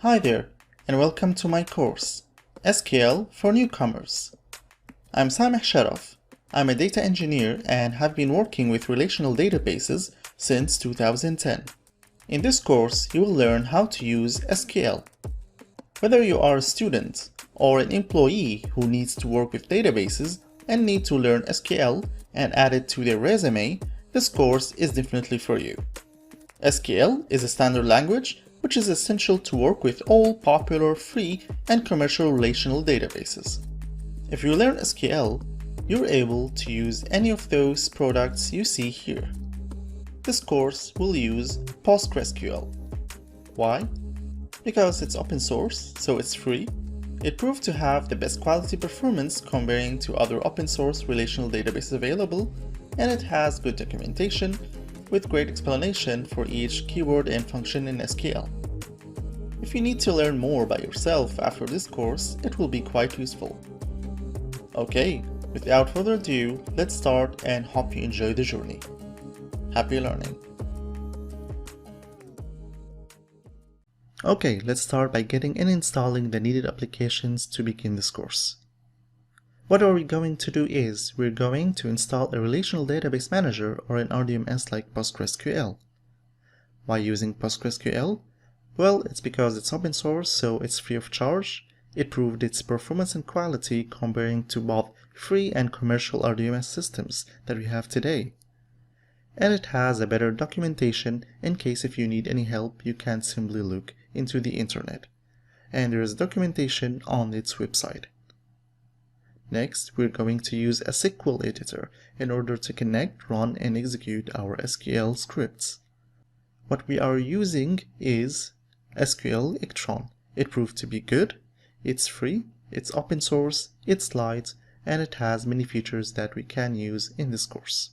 Hi there, and welcome to my course, SQL for Newcomers. I'm Sameh Sharaf. I'm a data engineer and have been working with relational databases since 2010. In this course, you will learn how to use SQL. Whether you are a student or an employee who needs to work with databases and need to learn SQL and add it to their resume, this course is definitely for you. SQL is a standard language which is essential to work with all popular free and commercial relational databases. If you learn SQL, you're able to use any of those products you see here. This course will use PostgreSQL. Why? Because it's open source, so it's free. It proved to have the best quality performance comparing to other open source relational databases available, and it has good documentation with great explanation for each keyword and function in SQL. If you need to learn more by yourself after this course, it will be quite useful. Okay, without further ado, let's start and hope you enjoy the journey. Happy learning! Okay, let's start by getting and installing the needed applications to begin this course. What are we going to do is, we're going to install a relational database manager or an RDMS like PostgreSQL. Why using PostgreSQL? Well, it's because it's open source, so it's free of charge. It proved its performance and quality comparing to both free and commercial RDMS systems that we have today. And it has a better documentation in case if you need any help, you can simply look into the internet. And there is documentation on its website. Next, we're going to use a SQL editor in order to connect, run, and execute our SQL scripts. What we are using is SQL Electron. It proved to be good, it's free, it's open source, it's light, and it has many features that we can use in this course.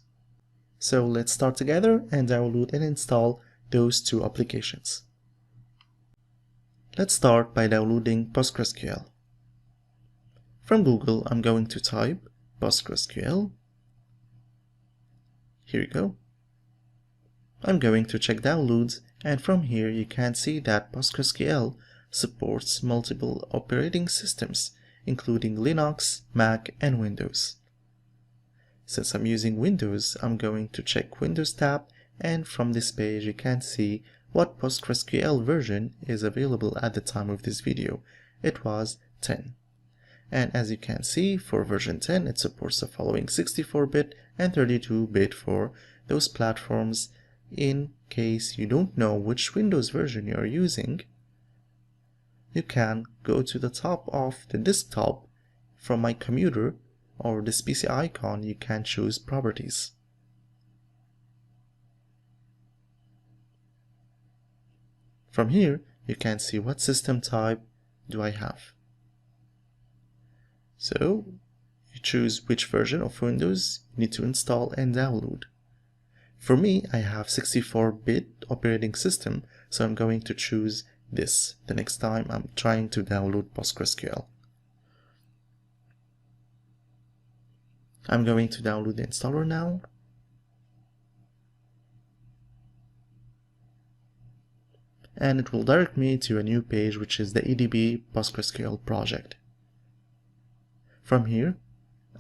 So let's start together and download and install those two applications. Let's start by downloading PostgreSQL. From Google, I'm going to type PostgreSQL. Here you go. I'm going to check downloads, and from here you can see that PostgreSQL supports multiple operating systems, including Linux, Mac, and Windows. Since I'm using Windows, I'm going to check Windows tab, and from this page you can see what PostgreSQL version is available at the time of this video. It was 10. And as you can see, for version 10, it supports the following 64-bit and 32-bit for those platforms. In case you don't know which Windows version you are using, you can go to the top of the desktop from My Computer or this PC icon. You can choose Properties. From here, you can see what system type do I have. So, you choose which version of Windows you need to install and download. For me, I have 64-bit operating system, so I'm going to choose this the next time I'm trying to download PostgreSQL. I'm going to download the installer now. And it will direct me to a new page, which is the EDB PostgreSQL project. From here,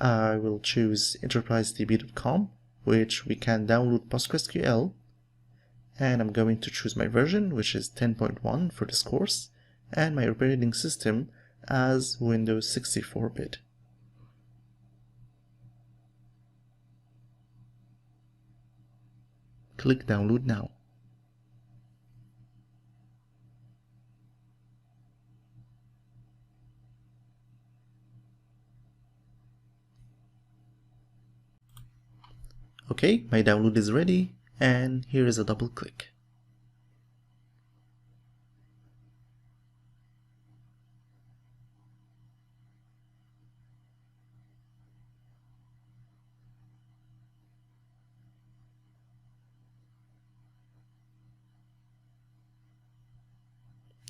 I will choose enterprisedb.com, which we can download PostgreSQL, and I'm going to choose my version, which is 10.1 for this course, and my operating system as Windows 64-bit. Click Download now. Okay, my download is ready, and here is a double click.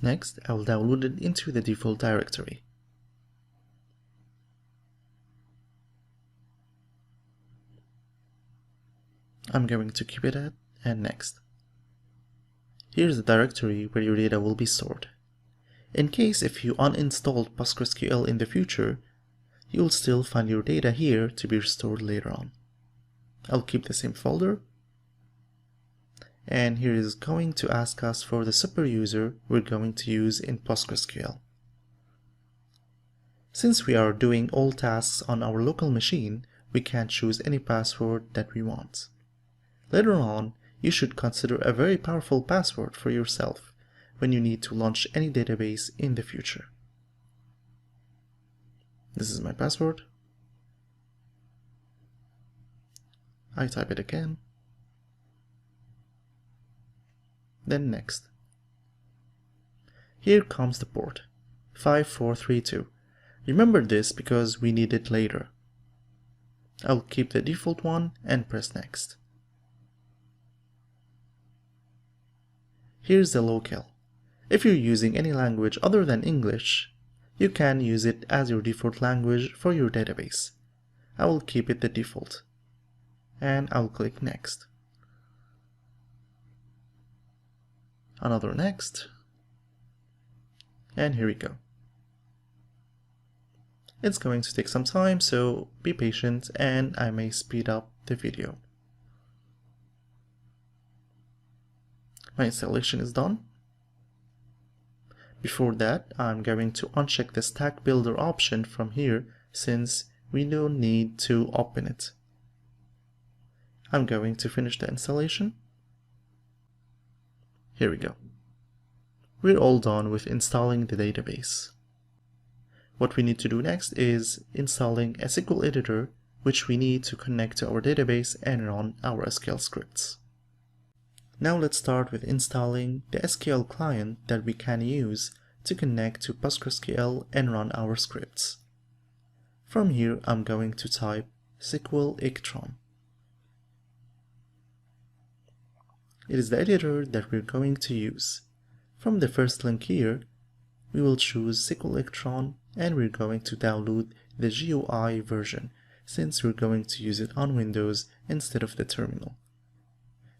Next, I will download it into the default directory. I'm going to keep it at and next. Here's the directory where your data will be stored. In case if you uninstalled PostgreSQL in the future, you'll still find your data here to be restored later on. I'll keep the same folder. And here is going to ask us for the super user we're going to use in PostgreSQL. Since we are doing all tasks on our local machine, we can't choose any password that we want. Later on, you should consider a very powerful password for yourself when you need to launch any database in the future. This is my password. I type it again. Then next. Here comes the port, 5432. Remember this because we need it later. I'll keep the default one and press next. Here's the locale. If you're using any language other than English, you can use it as your default language for your database. I will keep it the default. And I'll click next. Another next. And here we go. It's going to take some time, so be patient and I may speed up the video. My installation is done. Before that, I'm going to uncheck the Stack Builder option from here since we don't need to open it. I'm going to finish the installation. Here we go. We're all done with installing the database. What we need to do next is installing a SQL editor, which we need to connect to our database and run our SQL scripts. Now let's start with installing the SQL client that we can use to connect to PostgreSQL and run our scripts. From here, I'm going to type SQL Electron. It is the editor that we're going to use. From the first link here, we will choose SQL Electron and we're going to download the GUI version since we're going to use it on Windows instead of the terminal.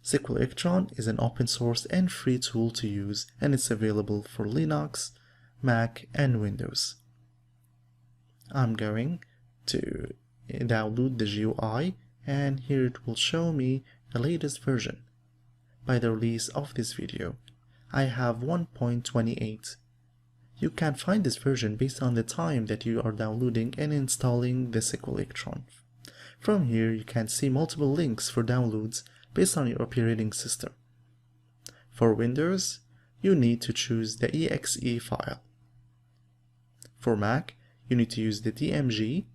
SQL Electron is an open source and free tool to use and it's available for Linux, Mac and Windows. I'm going to download the GUI and here it will show me the latest version. By the release of this video, I have 1.28. You can find this version based on the time that you are downloading and installing the SQL Electron. From here, you can see multiple links for downloads based on your operating system. For Windows, you need to choose the exe file. For Mac, you need to use the DMG,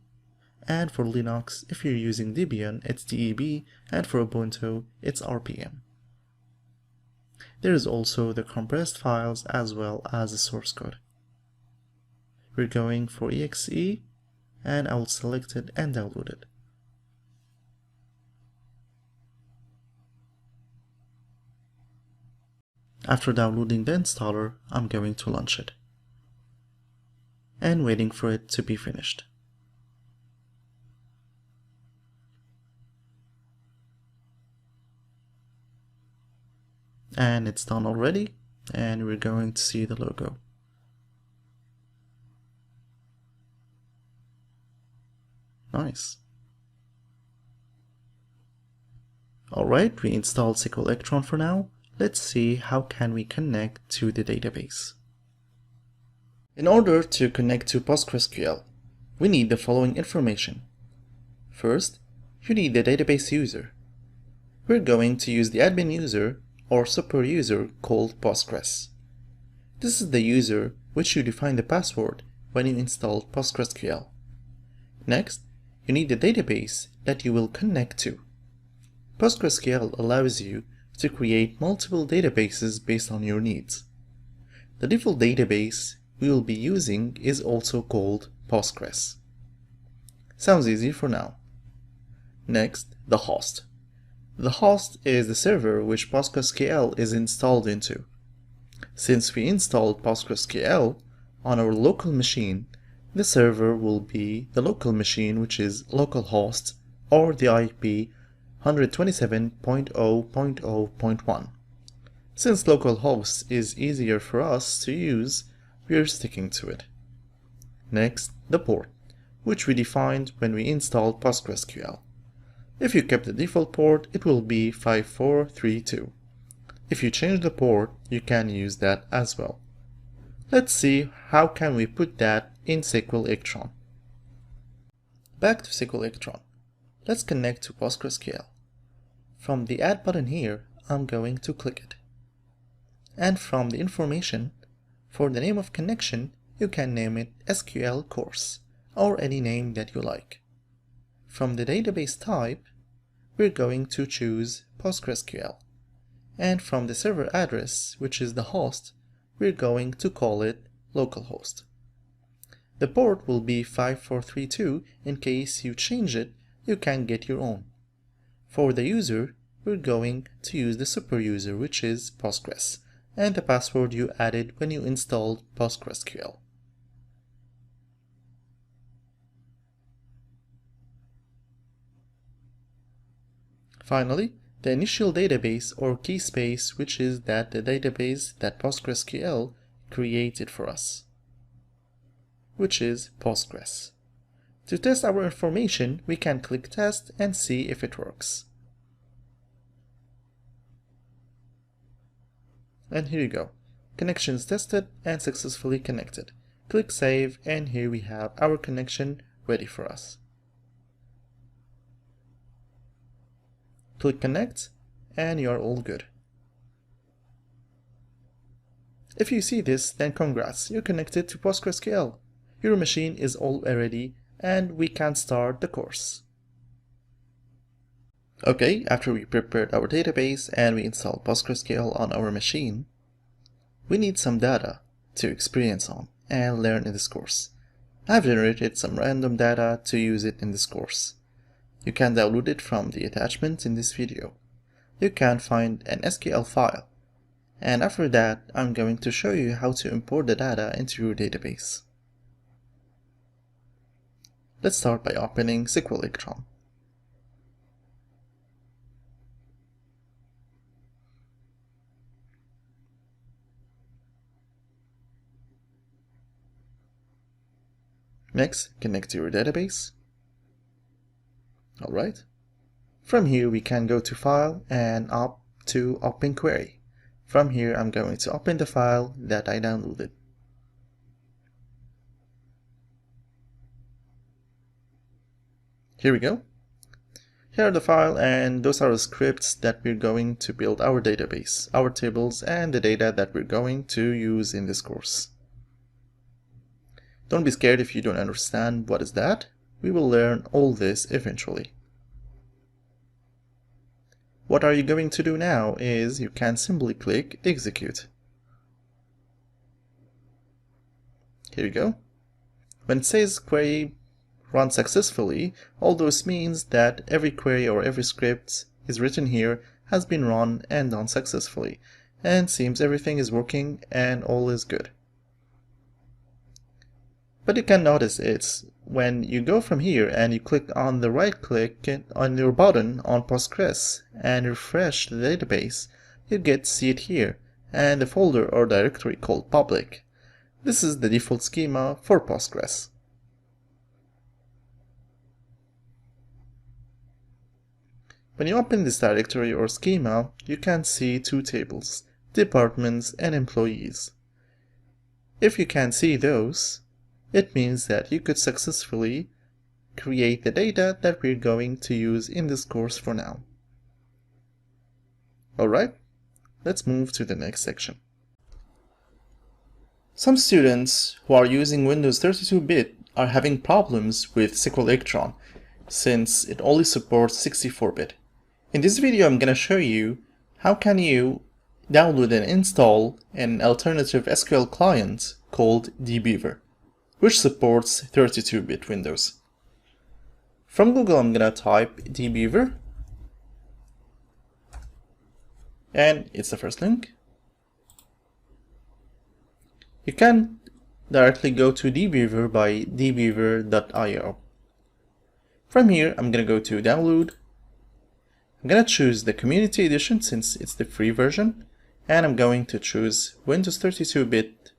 and for Linux, if you're using Debian, it's DEB, and for Ubuntu, it's RPM. There is also the compressed files as well as the source code. We're going for exe and I will select it and download it. After downloading the installer, I'm going to launch it and waiting for it to be finished. And it's done already and we're going to see the logo. Nice. Alright, we installed SQL Electron for now. Let's see how can we connect to the database. In order to connect to PostgreSQL, we need the following information. First, you need the database user. We're going to use the admin user or super user called Postgres. This is the user which you define the password when you install PostgreSQL. Next, you need the database that you will connect to. PostgreSQL allows you to create multiple databases based on your needs. The default database we will be using is also called Postgres. Sounds easy for now. Next, the host. The host is the server which PostgreSQL is installed into. Since we installed PostgreSQL on our local machine, the server will be the local machine, which is localhost or the IP 127.0.0.1. Since localhost is easier for us to use, we're sticking to it. Next, the port, which we defined when we installed PostgreSQL. If you kept the default port, it will be 5432. If you change the port, you can use that as well. Let's see how can we put that in SQL Electron. Back to SQL Electron. Let's connect to PostgreSQL. From the Add button here, I'm going to click it. And from the information, for the name of connection, you can name it SQL Course, or any name that you like. From the database type, we're going to choose PostgreSQL. And from the server address, which is the host, we're going to call it localhost. The port will be 5432. In case you change it, you can get your own. For the user, we're going to use the super user, which is Postgres, and the password you added when you installed PostgreSQL. Finally, the initial database or key space, which is the database that PostgreSQL created for us, which is Postgres. To test our information, we can click Test and see if it works. And here you go. Connections tested and successfully connected. Click Save, and here we have our connection ready for us. Click Connect, and you are all good. If you see this, then congrats, you're connected to PostgreSQL. Your machine is all ready, and we can start the course. Okay, after we prepared our database and we installed PostgreSQL on our machine, we need some data to experience on and learn in this course. I've generated some random data to use it in this course. You can download it from the attachment in this video. You can find an SQL file. And after that, I'm going to show you how to import the data into your database. Let's start by opening SQL Electron. Next, connect to your database. Alright. From here we can go to File and up to Open Query. From here I'm going to open the file that I downloaded. Here we go. Here are the file, and those are the scripts that we're going to build our database, our tables, and the data that we're going to use in this course. Don't be scared if you don't understand what is that. We will learn all this eventually. What are you going to do now is you can simply click Execute. Here you go. When it says query run successfully, all this means that every query or every script is written here has been run and done successfully, and seems everything is working and all is good. But you can notice it's when you go from here and you click on the right click on your button on Postgres and refresh the database, you get to see it here and a folder or directory called public. This is the default schema for Postgres. When you open this directory or schema, you can see two tables, departments and employees. If you can see those, it means that you could successfully create the data that we're going to use in this course for now. Alright, let's move to the next section. Some students who are using Windows 32-bit are having problems with SQL Electron since it only supports 64-bit. In this video, I'm going to show you how can you download and install an alternative SQL client called dbeaver, which supports 32-bit Windows. From Google, I'm going to type dbeaver, and it's the first link. You can directly go to dbeaver by dbeaver.io. From here, I'm going to go to download. I'm going to choose the community edition since it's the free version, and I'm going to choose Windows 32-bit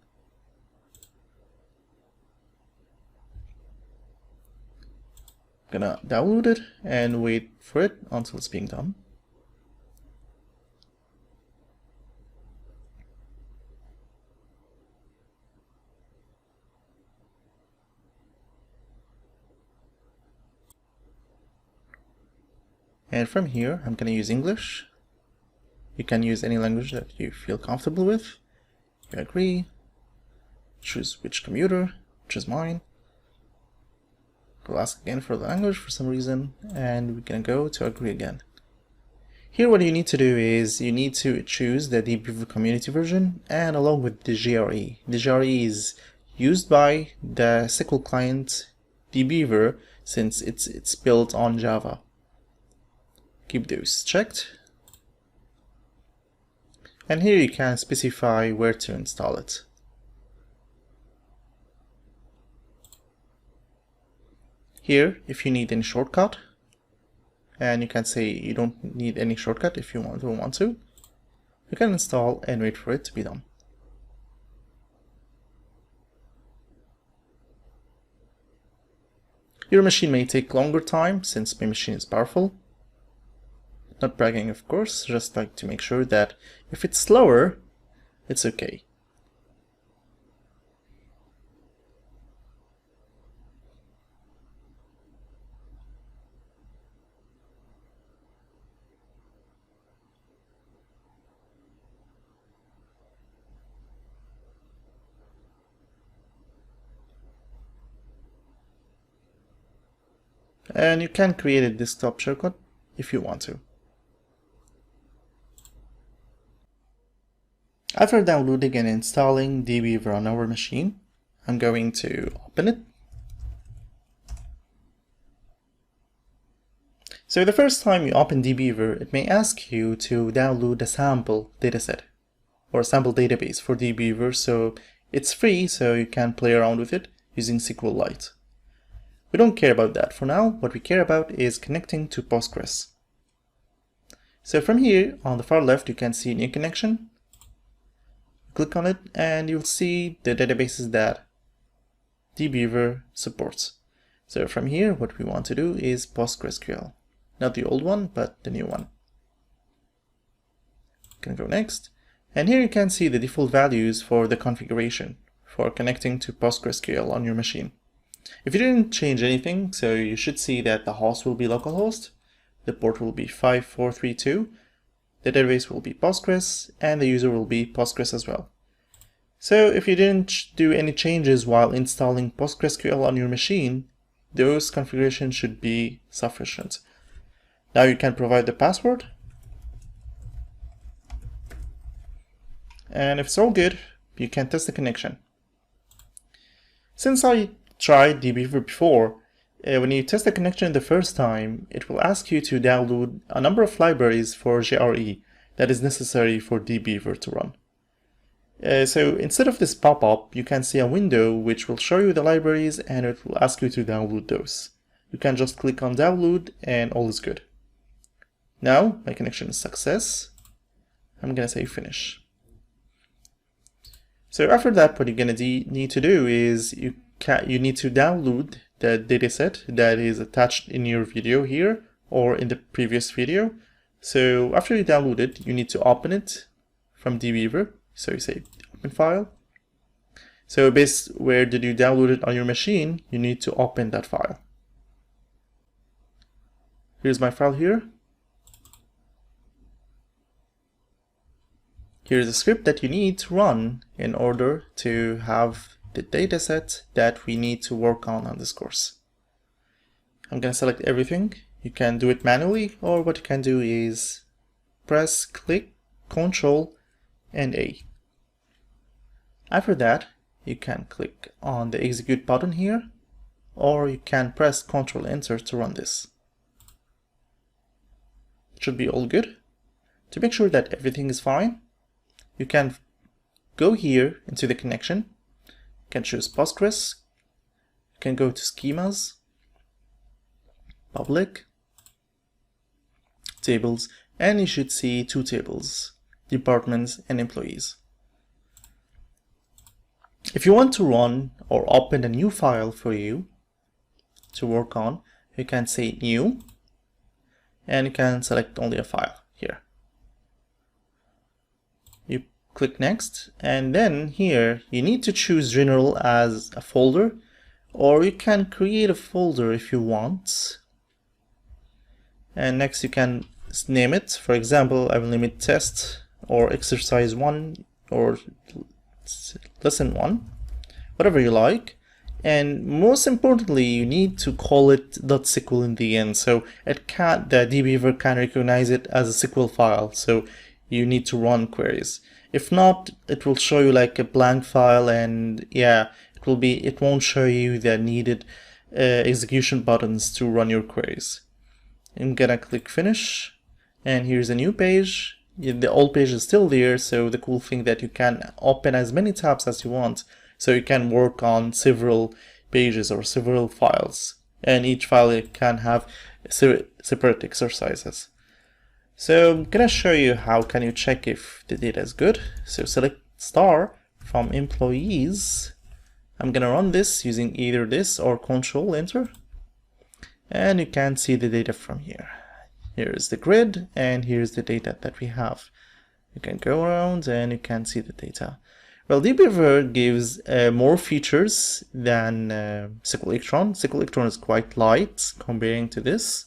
gonna download it and wait for it until it's being done. And from here, I'm gonna use English. You can use any language that you feel comfortable with. You agree. Choose which computer, choose mine. We'll ask again for the language for some reason, and we're gonna go to agree again. Here what you need to do is you need to choose the dbeaver community version and along with the GRE. The GRE is used by the SQL client dbeaver since it's built on Java. Keep those checked. And here you can specify where to install it. Here, if you need any shortcut, and you can say you don't need any shortcut if you don't want to, you can install and wait for it to be done. Your machine may take longer time since my machine is powerful. Not bragging, of course, just like to make sure that if it's slower, it's okay. And you can create a desktop shortcut if you want to. After downloading and installing dbeaver on our machine, I'm going to open it. So the first time you open dbeaver, it may ask you to download a sample dataset or a sample database for dbeaver, so it's free, so you can play around with it using SQLite. We don't care about that for now. What we care about is connecting to Postgres. So from here on the far left you can see new connection. Click on it and you'll see the databases that dbeaver supports. So from here what we want to do is PostgreSQL. Not the old one, but the new one. Can go next. And here you can see the default values for the configuration for connecting to PostgreSQL on your machine. If you didn't change anything, so you should see that the host will be localhost, the port will be 5432, the database will be Postgres, and the user will be Postgres as well. So if you didn't do any changes while installing PostgreSQL on your machine, those configurations should be sufficient. Now you can provide the password. And if it's all good, you can test the connection. Since I tried dbeaver before, when you test the connection the first time, it will ask you to download a number of libraries for GRE that is necessary for dbeaver to run. So instead of this pop-up, you can see a window which will show you the libraries and it will ask you to download those. You can just click on download and all is good. Now my connection is success. I'm gonna say finish. So after that, what you're gonna need to do is you need to download the dataset that is attached in your video here or in the previous video. So after you download it, you need to open it from dbeaver. So you say open file. So based where did you download it on your machine, you need to open that file. Here's my file here. Here's a script that you need to run in order to have the dataset that we need to work on this course. I'm going to select everything. You can do it manually, or what you can do is press click, Ctrl, and A. After that, you can click on the execute button here, or you can press Ctrl Enter to run this. It should be all good. To make sure that everything is fine, you can go here into the connection. You can choose Postgres, you can go to schemas, public, tables, and you should see two tables, departments and employees. If you want to run or open a new file for you to work on, you can say new, and you can select only a file here. You click next, and then here you need to choose general as a folder, or you can create a folder if you want. And next you can name it. For example, I will name it test or exercise 1 or lesson 1, whatever you like. And most importantly, you need to call it .sql in the end, so the dbeaver can recognize it as a SQL file, so you need to run queries. If not, it will show you like a blank file, and yeah, it won't show you the needed execution buttons to run your queries. I'm gonna click finish, and here's a new page. The old page is still there, so the cool thing that you can open as many tabs as you want, so you can work on several pages or several files, and each file can have separate exercises. So I'm gonna show you how can you check if the data is good. So select star from employees. I'm gonna run this using either this or Control Enter, and you can see the data from here. Here's the grid, and here's the data that we have. You can go around and you can see the data. Well, dbeaver gives more features than SQL Electron. SQL Electron is quite light comparing to this,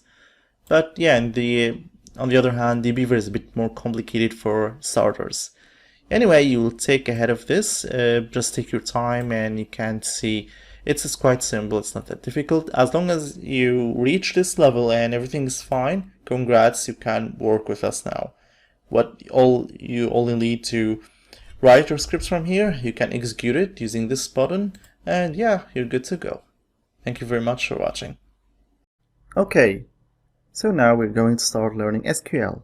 but yeah, on the other hand, dbeaver is a bit more complicated for starters. Anyway, you will take ahead of this. Just take your time, and you can see it's quite simple. It's not that difficult. As long as you reach this level and everything is fine, congrats, you can work with us now. You only need to write your scripts from here. You can execute it using this button, and yeah, you're good to go. Thank you very much for watching. Okay, so now we're going to start learning SQL.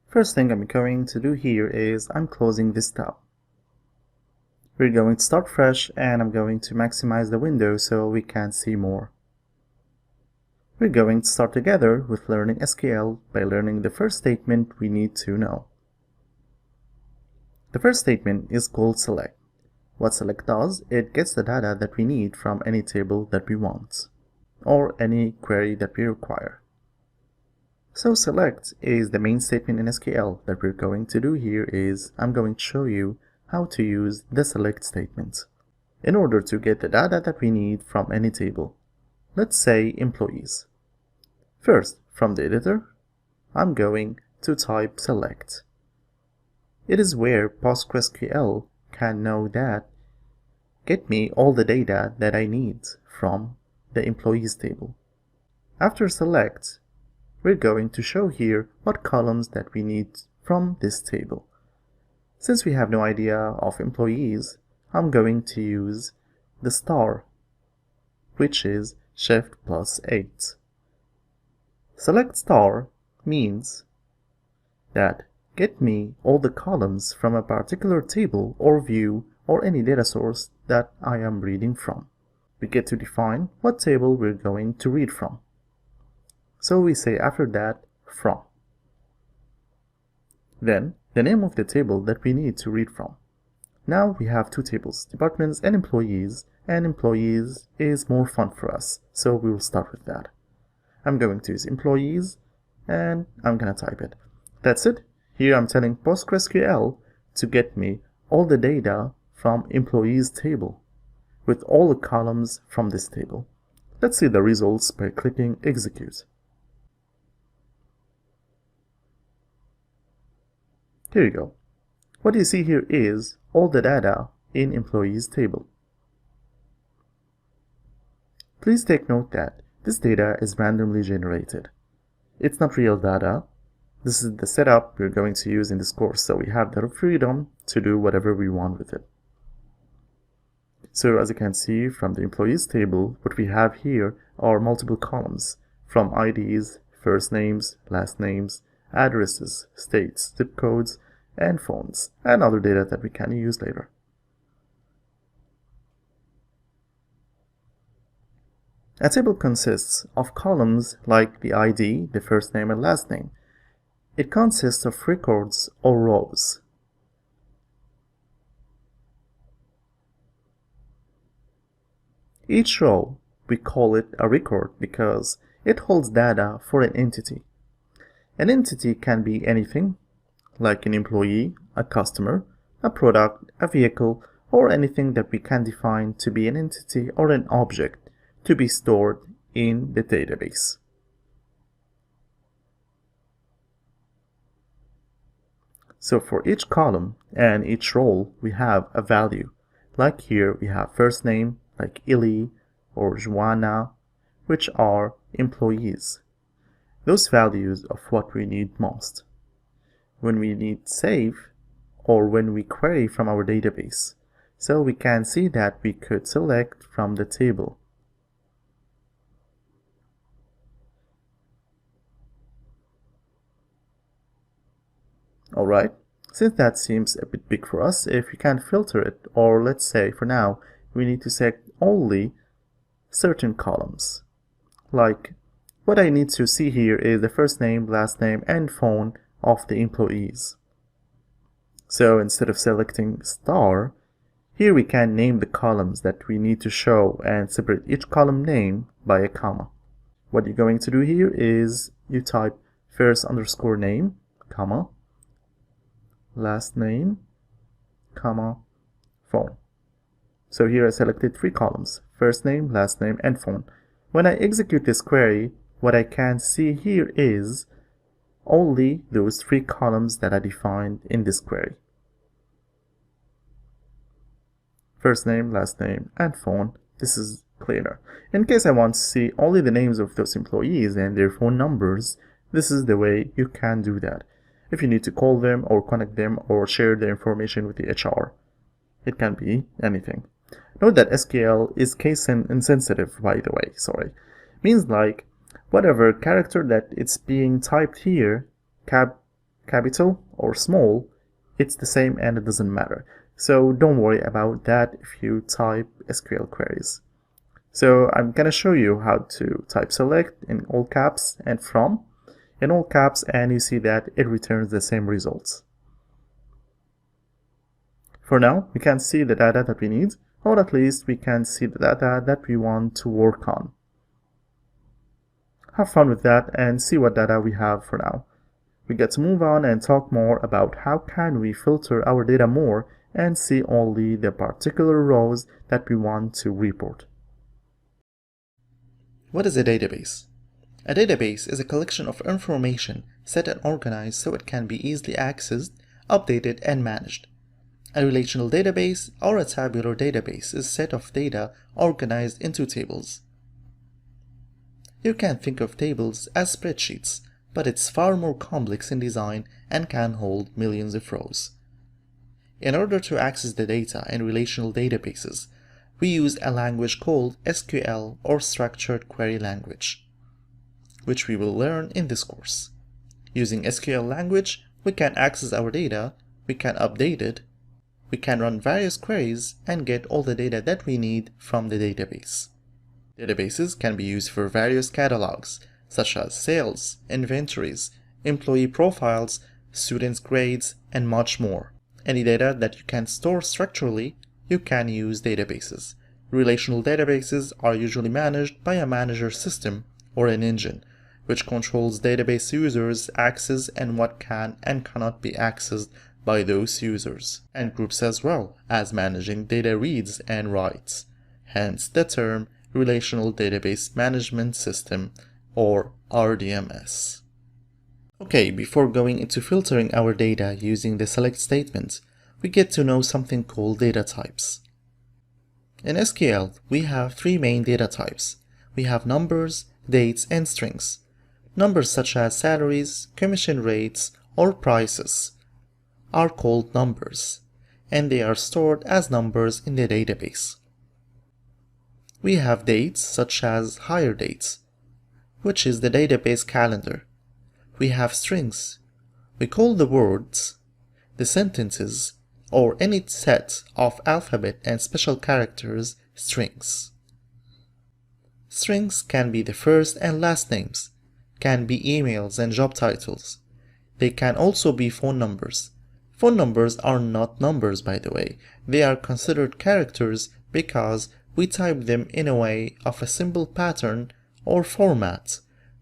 First thing I'm going to do here is I'm closing this tab. We're going to start fresh, and I'm going to maximize the window so we can see more. We're going to start together with learning SQL by learning the first statement we need to know. The first statement is called select. What select does, it gets the data that we need from any table that we want, or any query that we require. So select is the main statement in SQL. That we're going to do here is I'm going to show you how to use the select statement in order to get the data that we need from any table. Let's say employees. First, from the editor, I'm going to type select. It is where PostgreSQL can know that get me all the data that I need from the employees table. After select, we're going to show here what columns that we need from this table. Since we have no idea of employees, I'm going to use the star, which is Shift plus 8. Select star means that get me all the columns from a particular table or view or any data source that I am reading from. We get to define what table we're going to read from. So we say after that, from. Then, the name of the table that we need to read from. Now we have two tables, departments and employees is more fun for us, so we will start with that. I'm going to use employees, and I'm gonna type it. That's it. Here I'm telling PostgreSQL to get me all the data from employees table, with all the columns from this table. Let's see the results by clicking execute. Here you go. What you see here is all the data in employees table. Please take note that this data is randomly generated. It's not real data. This is the setup we're going to use in this course, so we have the freedom to do whatever we want with it. So as you can see from the employees table, what we have here are multiple columns from IDs, first names, last names, addresses, states, zip codes, and phones, and other data that we can use later. A table consists of columns like the ID, the first name and last name. It consists of records or rows. Each row, we call it a record because It holds data for an entity. An entity can be anything, like an employee, a customer, a product, a vehicle, or anything that we can define to be an entity or an object to be stored in the database. So for each column and each role, we have a value. Like here, we have first name, like Ili or Joanna, which are employees. Those values of what we need most. When we need save, or when we query from our database. So we can see that we could select from the table. Alright, since that seems a bit big for us, if we can filter it, or let's say for now, we need to select only certain columns. Like, what I need to see here is the first name, last name, and phone of the employees. So instead of selecting star, here we can name the columns that we need to show and separate each column name by a comma. What you're going to do here is you type first underscore name, comma, last name, comma, phone. So here I selected 3 columns, first name, last name, and phone. When I execute this query, what I can see here is only those 3 columns that I defined in this query. First name, last name, and phone. This is cleaner. In case I want to see only the names of those employees and their phone numbers, this is the way you can do that. If you need to call them or connect them or share their information with the HR. It can be anything. Note that SQL is case insensitive, by the way, Means like, whatever character that it's being typed here, capital or small, it's the same and it doesn't matter. So don't worry about that if you type SQL queries. So I'm gonna show you how to type select in all caps and from in all caps, and you see that it returns the same results. For now, we can see the data that we need, or at least we can see the data that we want to work on. Have fun with that and see what data we have for now. We get to move on and talk more about how can we filter our data more and see only the particular rows that we want to report. What is a database? A database is a collection of information set and organized so it can be easily accessed, updated, and managed. A relational database or a tabular database is a set of data organized into tables. You can think of tables as spreadsheets, but it's far more complex in design and can hold millions of rows. In order to access the data in relational databases, we use a language called SQL or Structured Query Language, which we will learn in this course. Using SQL language, we can access our data, we can update it, we can run various queries and get all the data that we need from the database. Databases can be used for various catalogs, such as sales, inventories, employee profiles, students' grades, and much more. Any data that you can store structurally, you can use databases. Relational databases are usually managed by a manager system or an engine, which controls database users' access and what can and cannot be accessed by those users, and groups as well as managing data reads and writes. Hence the term Relational Database Management System, or RDMS. Okay, before going into filtering our data using the select statement, we get to know something called data types. In SQL, we have 3 main data types. We have numbers, dates, and strings. Numbers such as salaries, commission rates, or prices are called numbers, and they are stored as numbers in the database. We have dates such as hire dates, which is the database calendar. We have strings. We call the words, the sentences, or any set of alphabet and special characters strings. Strings can be the first and last names, can be emails and job titles. They can also be phone numbers. Phone numbers are not numbers, by the way. They are considered characters because we type them in a way of a symbol pattern or format,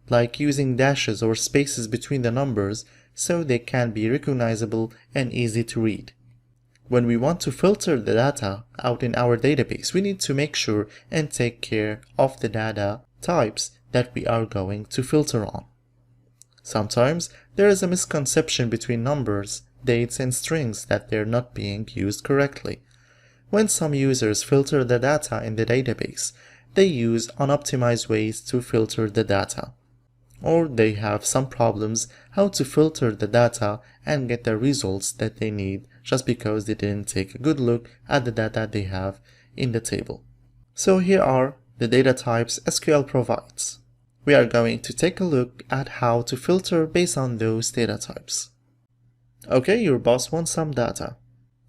like using dashes or spaces between the numbers so they can be recognizable and easy to read. When we want to filter the data out in our database, we need to make sure and take care of the data types that we are going to filter on. Sometimes there is a misconception between numbers, dates, and strings that they're not being used correctly. When some users filter the data in the database, they use unoptimized ways to filter the data. Or they have some problems how to filter the data and get the results that they need just because they didn't take a good look at the data they have in the table. So here are the data types SQL provides. We are going to take a look at how to filter based on those data types. Okay, your boss wants some data.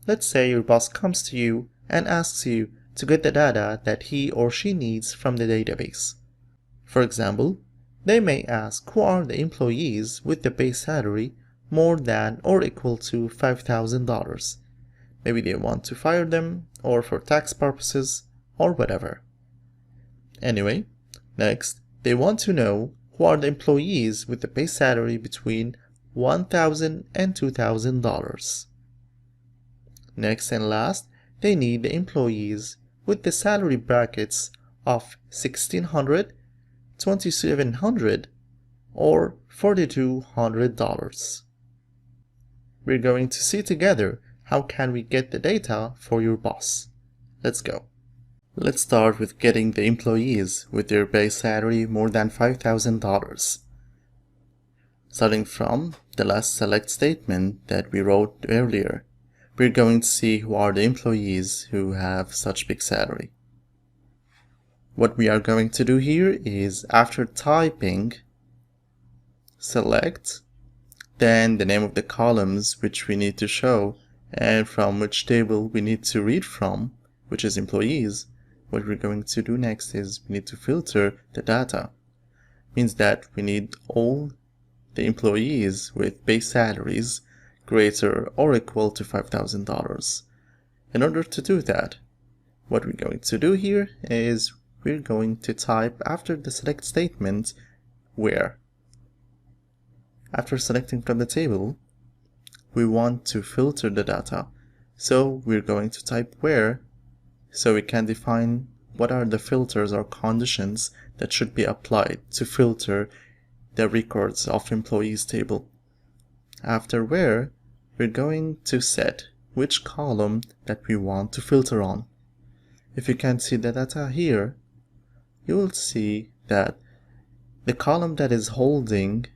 Let's say your boss comes to you and asks you to get the data that he or she needs from the database. For example, they may ask who are the employees with the base salary more than or equal to $5,000. Maybe they want to fire them, or for tax purposes, or whatever. Anyway, next, they want to know who are the employees with the base salary between $1,000 and $2,000. Next and last, they need the employees with the salary brackets of $1,600, $2,700, or $4,200. We're going to see together how can we get the data for your boss. Let's go. Let's start with getting the employees with their base salary more than $5,000. Starting from the last select statement that we wrote earlier, we're going to see who are the employees who have such big salary. What we are going to do here is, after typing, select, then the name of the columns which we need to show and from which table we need to read from, which is employees. What we're going to do next is we need to filter the data. Means that we need all the employees with base salaries greater or equal to $5,000. In order to do that, what we're going to do here is we're going to type after the select statement where. After selecting from the table, we want to filter the data. So we're going to type where so we can define what are the filters or conditions that should be applied to filter the records of employees table. After where, we're going to set which column that we want to filter on. If you can see the data here, you will see that the column that is holding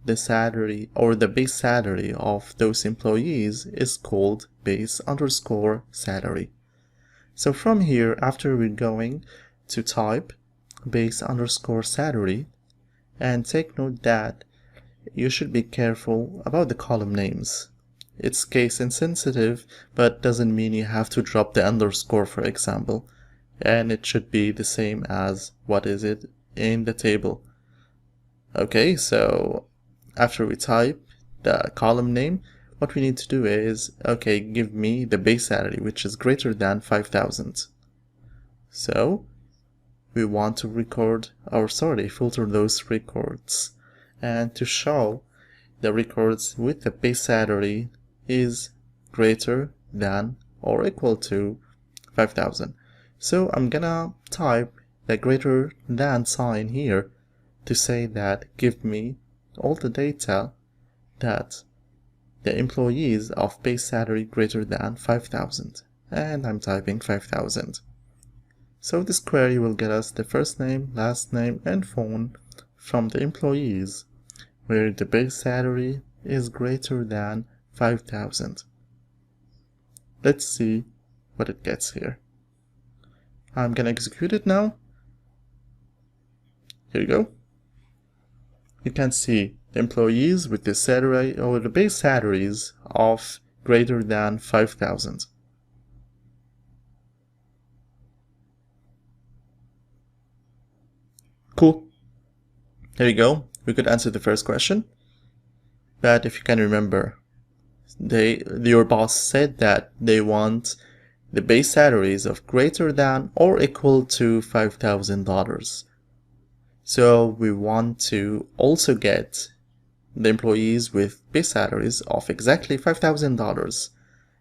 the salary or the base salary of those employees is called base_salary. So from here, after we're going to type base_salary, and take note that you should be careful about the column names. It's case insensitive, but doesn't mean you have to drop the underscore, for example, and it should be the same as what is it in the table. Okay, so after we type the column name, what we need to do is, okay, give me the base salary, which is greater than 5,000. So we want to filter those records. And to show the records with the base salary is greater than or equal to 5,000. So I'm gonna type the greater than sign here to say that give me all the data that the employees of base salary greater than 5,000, and I'm typing 5,000. So this query will get us the first name, last name, and phone from the employees where the base salary is greater than 5,000. Let's see what it gets here. I'm gonna execute it now. Here you go. You can see the employees with the salary or the base salaries of greater than 5,000. Cool. There you go. We could answer the first question. But if you can remember, your boss said that they want the base salaries of greater than or equal to $5,000. So we want to also get the employees with base salaries of exactly $5,000.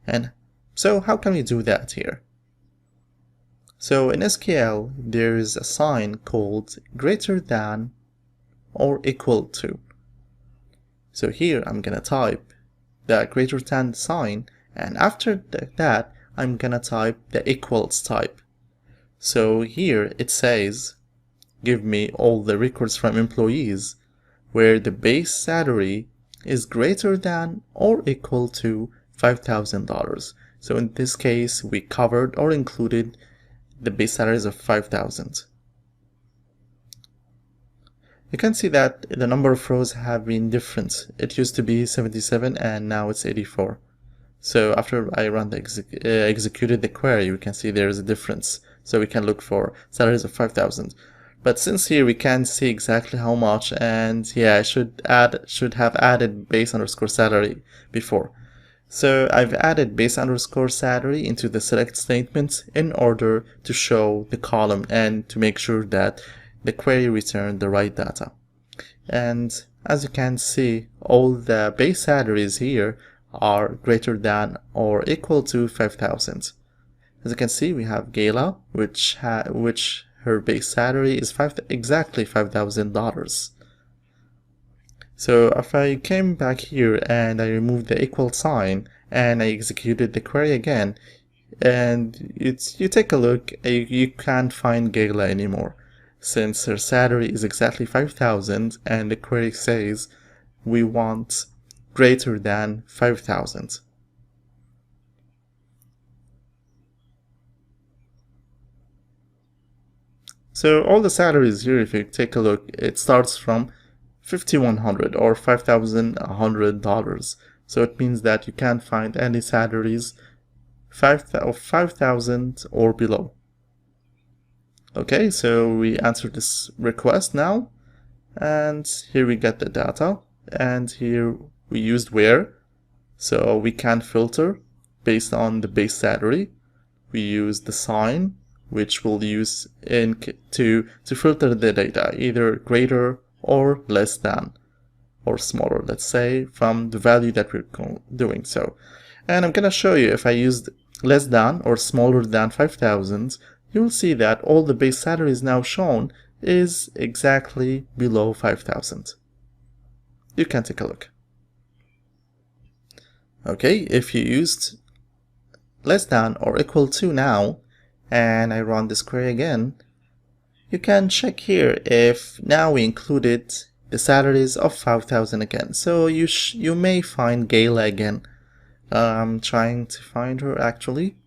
And so how can we do that here? So in SQL, there is a sign called greater than or equal to. So here I'm gonna type the greater than sign, and after that I'm gonna type the equals type. So here it says give me all the records from employees where the base salary is greater than or equal to $5,000. So in this case we covered or included the base salaries of 5,000. You can see that the number of rows have been different. It used to be 77 and now it's 84. So after I run the executed the query, we can see there is a difference. So we can look for salaries of 5,000. But since here we can't see exactly how much, and yeah, I should have added base underscore salary before. So I've added base underscore salary into the select statement in order to show the column and to make sure that the query returned the right data. And as you can see, all the base salaries here are greater than or equal to 5,000. As you can see, we have Gayla, which her base salary is exactly $5,000. So if I came back here and I removed the equal sign and I executed the query again, and you take a look, you can't find Gayla anymore, since her salary is exactly 5,000 and the query says we want greater than 5,000. So all the salaries here, if you take a look, it starts from $5,100 or $5,100. So it means that you can't find any salaries of 5,000 or below. Okay, so we answered this request now, and here we get the data, and here we used where, so we can filter based on the base salary. We use the sign, which we'll use to filter the data, either greater or less than, or smaller, let's say, from the value that we're doing so. And I'm gonna show you if I used less than or smaller than 5,000, you'll see that all the base salaries now shown is exactly below 5,000. You can take a look. Okay, if you used less than or equal to now, and I run this query again, you can check here if now we included the salaries of 5,000 again. So you may find Gayla again. I'm trying to find her actually.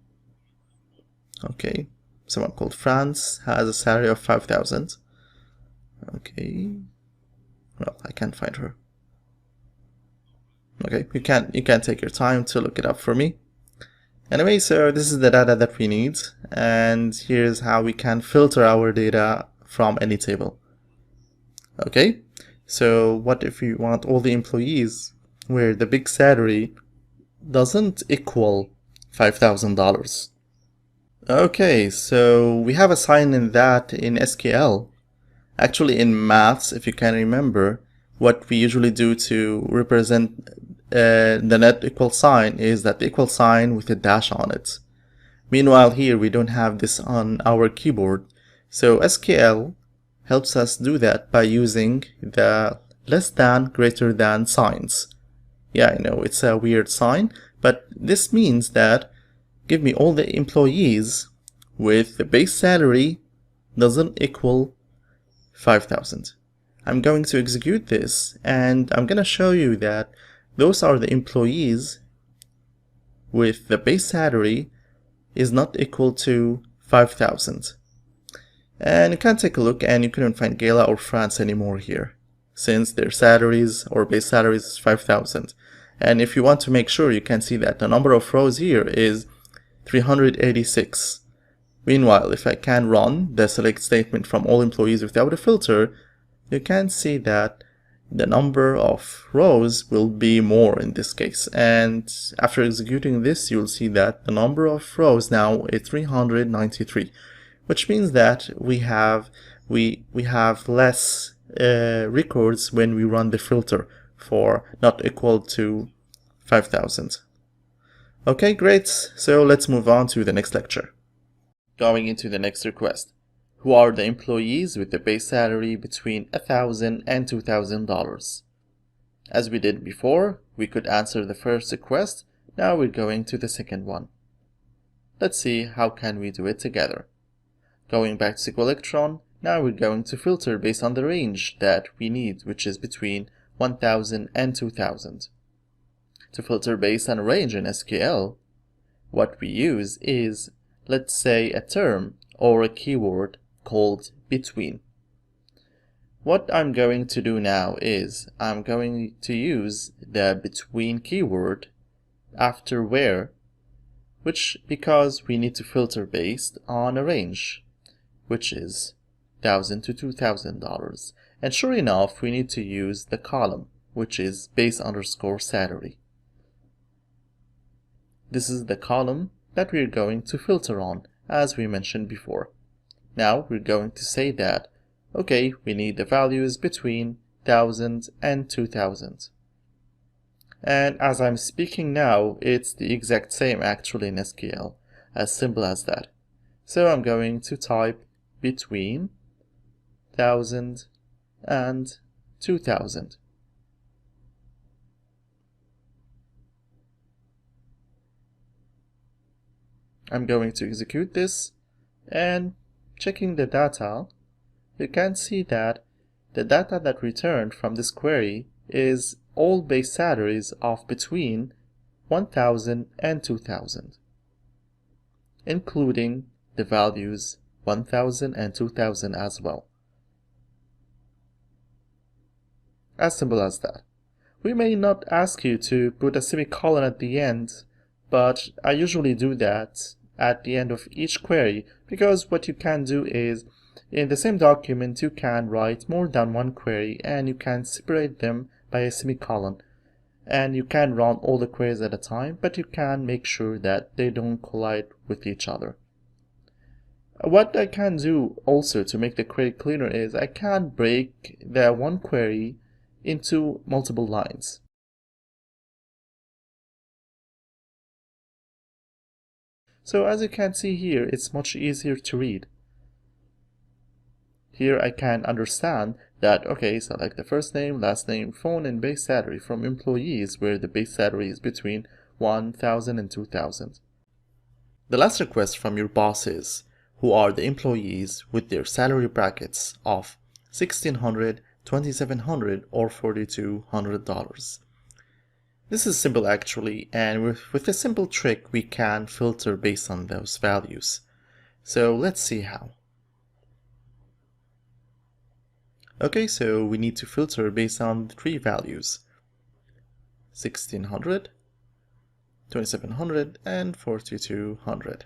Okay, someone called France has a salary of 5,000. Okay, well, I can't find her. Okay, you can take your time to look it up for me. Anyway, so this is the data that we need, and here's how we can filter our data from any table. Okay, so what if we want all the employees where the big salary doesn't equal $5,000? Okay, so we have a sign in that in SQL. Actually, in maths, if you can remember, what we usually do to represent the net equal sign is that the equal sign with a dash on it. Meanwhile, here we don't have this on our keyboard. So SQL helps us do that by using the less than, greater than signs. Yeah, I know it's a weird sign, but this means that give me all the employees with the base salary doesn't equal 5,000. I'm going to execute this, and I'm going to show you that those are the employees with the base salary is not equal to 5,000. And you can take a look, and you couldn't find Gayla or France anymore here, since their salaries or base salaries is 5,000. And if you want to make sure, you can see that the number of rows here is 386. Meanwhile, if I can run the select statement from all employees without a filter, you can see that the number of rows will be more in this case. And after executing this, you'll see that the number of rows now is 393, which means that we have we have less records when we run the filter for not equal to 5,000. Okay, great. So let's move on to the next lecture. Going into the next request. Who are the employees with the base salary between $1,000 and $2,000? As we did before, we could answer the first request. Now we're going to the second one. Let's see how can we do it together. Going back to SQL Electron, now we're going to filter based on the range that we need, which is between 1,000 and 2,000. To filter based on a range in SQL, what we use is, let's say, a term or a keyword called between. What I'm going to do now is I'm going to use the between keyword after where, which because we need to filter based on a range, which is $1,000 to $2,000. And sure enough, we need to use the column, which is base underscore salary. This is the column that we're going to filter on, as we mentioned before. Now we're going to say that, okay, we need the values between 1,000 and 2,000. And as I'm speaking now, it's the exact same actually in SQL, as simple as that. So I'm going to type between 1,000 and 2,000. I'm going to execute this, and checking the data, you can see that the data that returned from this query is all base salaries of between 1,000 and 2,000, including the values 1,000 and 2,000 as well. As simple as that. We may not ask you to put a semicolon at the end, but I usually do that at the end of each query, because what you can do is, in the same document you can write more than one query and you can separate them by a semicolon, and you can run all the queries at a time, but you can make sure that they don't collide with each other. What I can do also to make the query cleaner is I can break the one query into multiple lines. So as you can see here, it's much easier to read. Here I can understand that, okay, select the first name, last name, phone, and base salary from employees where the base salary is between 1,000 and 2,000. The last request from your boss is, who are the employees with their salary brackets of $1,600, $2,700, or $4,200. This is simple actually, and with a simple trick we can filter based on those values. So let's see how. Okay, so we need to filter based on the three values: 1,600, 2,700, and 4,200.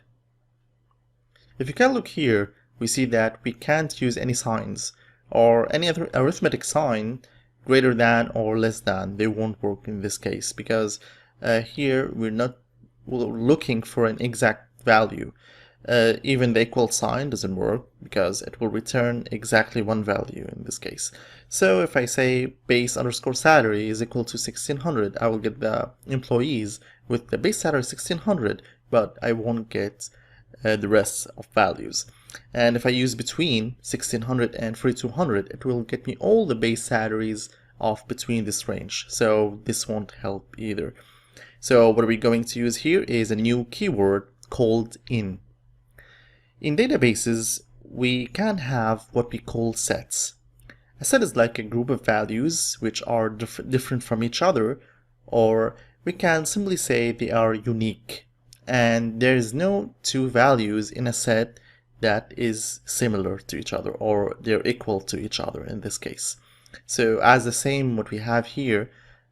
If you can look here, we see that we can't use any signs or any other arithmetic sign greater than or less than. They won't work in this case because here we're looking for an exact value. Even the equal sign doesn't work because it will return exactly one value in this case. So if I say base underscore salary is equal to 1,600, I will get the employees with the base salary 1,600, but I won't get the rest of values. And if I use between 1,600 and 4,200, it will get me all the base salaries of between this range. So this won't help either. So what we're going to use here is a new keyword called in. In databases, we can have what we call sets. A set is like a group of values which are different from each other, or we can simply say they are unique. And there is no two values in a set that is similar to each other, or they're equal to each other in this case. So as the same what we have here,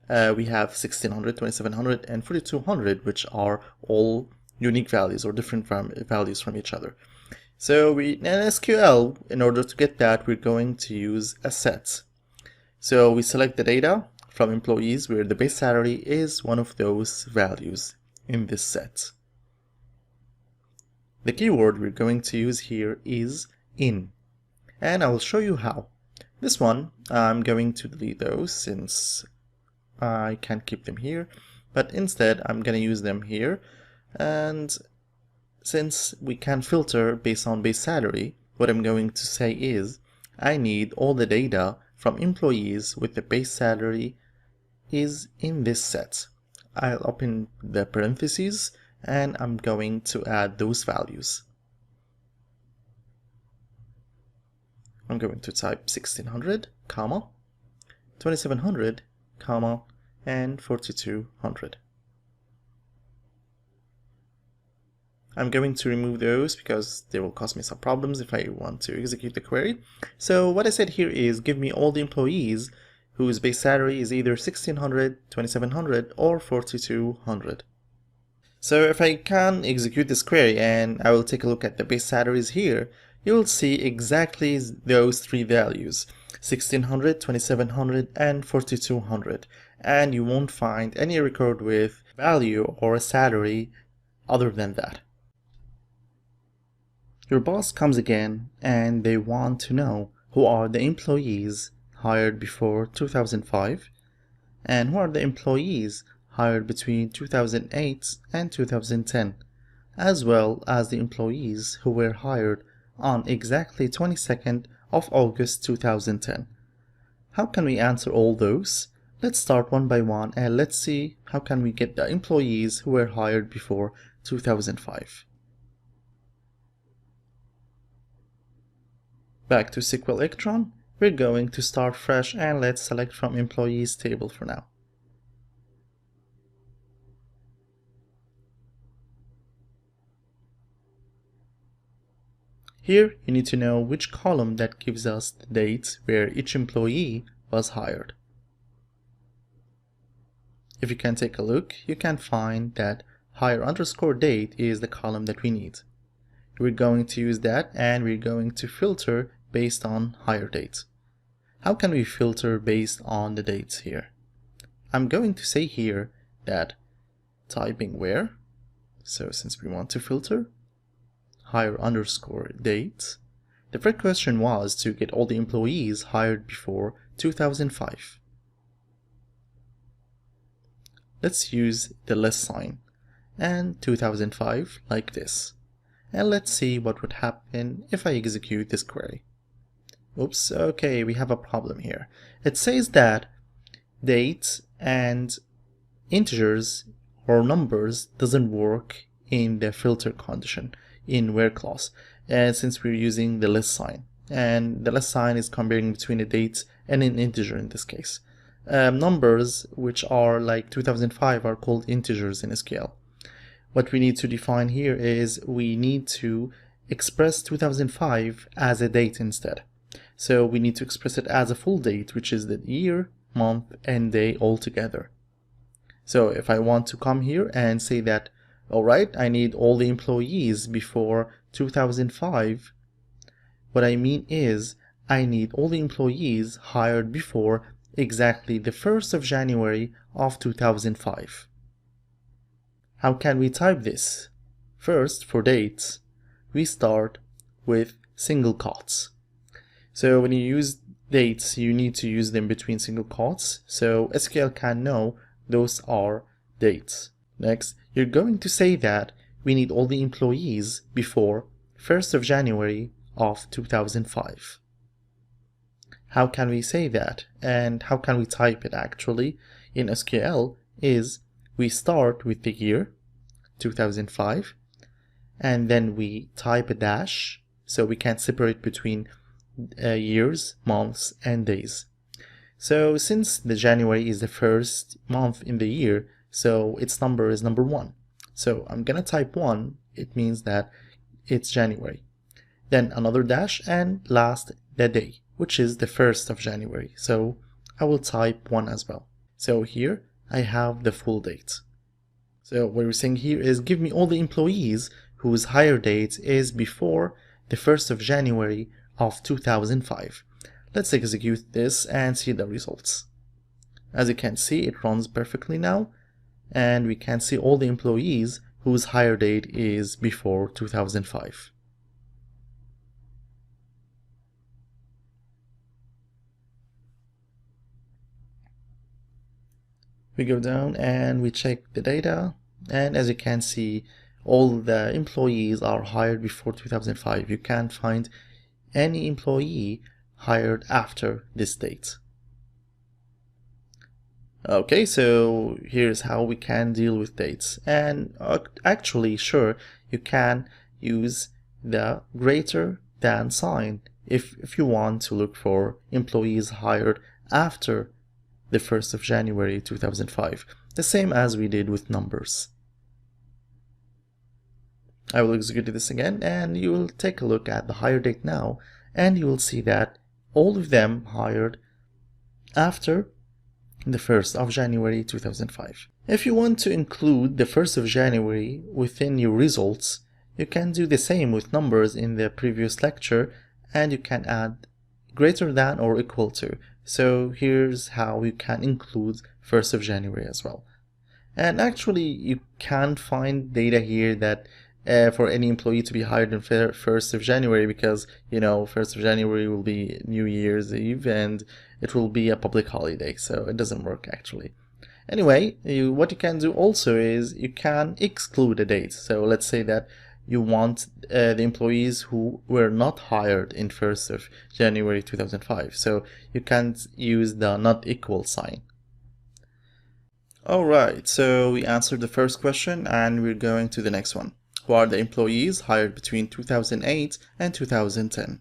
we have 1,600, 2,700, and 4,200, which are all unique values or different values from each other. So in SQL, in order to get that, we're going to use a set. So we select the data from employees where the base salary is one of those values in this set. The keyword we're going to use here is in. and I will show you how. This one, I'm going to delete those since I can't keep them here, but instead I'm going to use them here. And since we can filter based on base salary, what I'm going to say is I need all the data from employees with the base salary is in this set. I'll open the parentheses and I'm going to add those values. I'm going to type 1600, comma, 2700, comma, and 4200. I'm going to remove those because they will cause me some problems if I want to execute the query. So what I said here is give me all the employees whose base salary is either 1600, 2700, or 4200. So if I can execute this query and I will take a look at the base salaries here, you will see exactly those three values, 1600, 2700, and 4200. And you won't find any record with value or a salary other than that. Your boss comes again and they want to know who are the employees hired before 2005 and who are the employees hired between 2008 and 2010, as well as the employees who were hired on exactly 22nd of August 2010. How can we answer all those? Let's start one by one and let's see how can we get the employees who were hired before 2005. Back to SQL Electron, we're going to start fresh and let's select from employees table for now. Here you need to know which column that gives us the dates where each employee was hired. If you can take a look, you can find that hire underscore date is the column that we need. We're going to use that and we're going to filter based on hire date. How can we filter based on the dates here? I'm going to say here that typing where, so since we want to filter, hire underscore date. The first question was to get all the employees hired before 2005. Let's use the less sign and 2005 like this. And let's see what would happen if I execute this query. Oops, okay, we have a problem here. It says that dates and integers or numbers doesn't work in the filter condition in where clause, and since we're using the less sign, and the less sign is comparing between a date and an integer in this case. Numbers which are like 2005 are called integers in SQL. What we need to define here is we need to express 2005 as a date instead. So we need to express it as a full date, which is the year, month, and day all together. So if I want to come here and say that, alright, I need all the employees before 2005, what I mean is I need all the employees hired before exactly the 1st of January of 2005. How can we type this? First, for dates, we start with single quotes. So when you use dates, you need to use them between single quotes, so SQL can know those are dates. Next, you're going to say that we need all the employees before 1st of January of 2005. How can we say that? And how can we type it actually in SQL is we start with the year 2005 and then we type a dash so we can separate between years, months, and days. So since the January is the first month in the year, so its number is number 1. So I'm gonna type 1, it means that it's January. Then another dash and last the day, which is the 1st of January. So I will type 1 as well. So here I have the full date. So what we're saying here is give me all the employees whose hire date is before the 1st of January of 2005. Let's execute this and see the results. As you can see, it runs perfectly now, and we can see all the employees whose hire date is before 2005. We go down and we check the data, and as you can see, all the employees are hired before 2005. You can't find any employee hired after this date. Okay, so here's how we can deal with dates. And actually, sure, you can use the greater than sign if you want to look for employees hired after the 1st of January 2005, the same as we did with numbers. I will execute this again, and you will take a look at the hire date now, and you will see that all of them hired after the 1st of January 2005. If you want to include the 1st of January within your results, you can do the same with numbers in the previous lecture, and you can add greater than or equal to. So here's how you can include 1st of January as well. And actually, you can find data here that for any employee to be hired on 1st of January, because 1st of January will be New Year's Eve and it will be a public holiday, so it doesn't work actually. Anyway, what you can do also is you can exclude a date. So let's say that you want the employees who were not hired in 1st of January 2005. So you can use the not equal sign. Alright, so we answered the first question and we're going to the next one. Who are the employees hired between 2008 and 2010?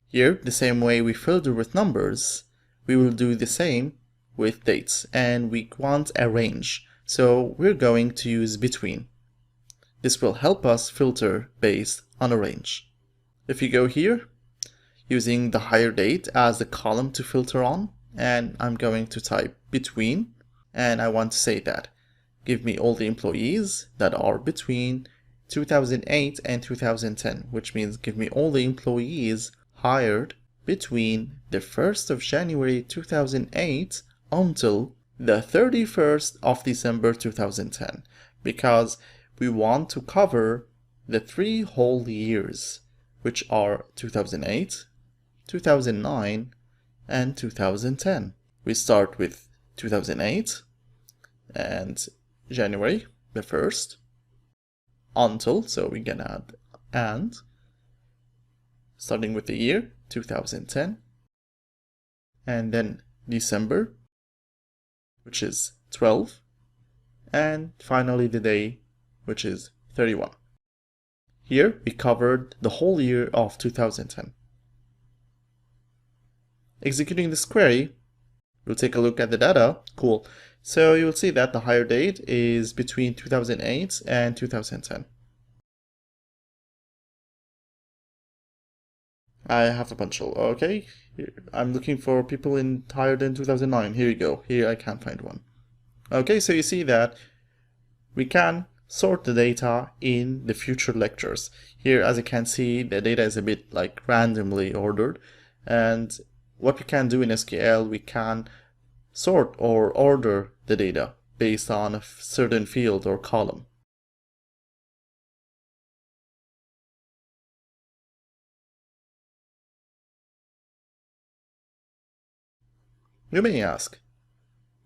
Here, the same way we filter with numbers, we will do the same with dates, and we want a range. So we're going to use between. This will help us filter based on a range. If you go here, using the hire date as the column to filter on, and I'm going to type between, and I want to say that give me all the employees that are between 2008 and 2010, which means give me all the employees hired between the 1st of January 2008 until the 31st of December 2010, because we want to cover the 3 whole years, which are 2008, 2009, and 2010. We start with 2008 and January the 1st until, so we can add and, starting with the year 2010, and then December, which is 12, and finally the day, which is 31. Here we covered the whole year of 2010. Executing this query, we'll take a look at the data. Cool. So you will see that the hire date is between 2008 and 2010. I have a bunch of, okay. I'm looking for people hired in 2009. Here you go. Here I can't find one. Okay, so you see that we can sort the data in the future lectures. Here, as you can see, the data is a bit like randomly ordered. And what we can do in SQL, we can sort or order the data based on a certain field or column. You may ask,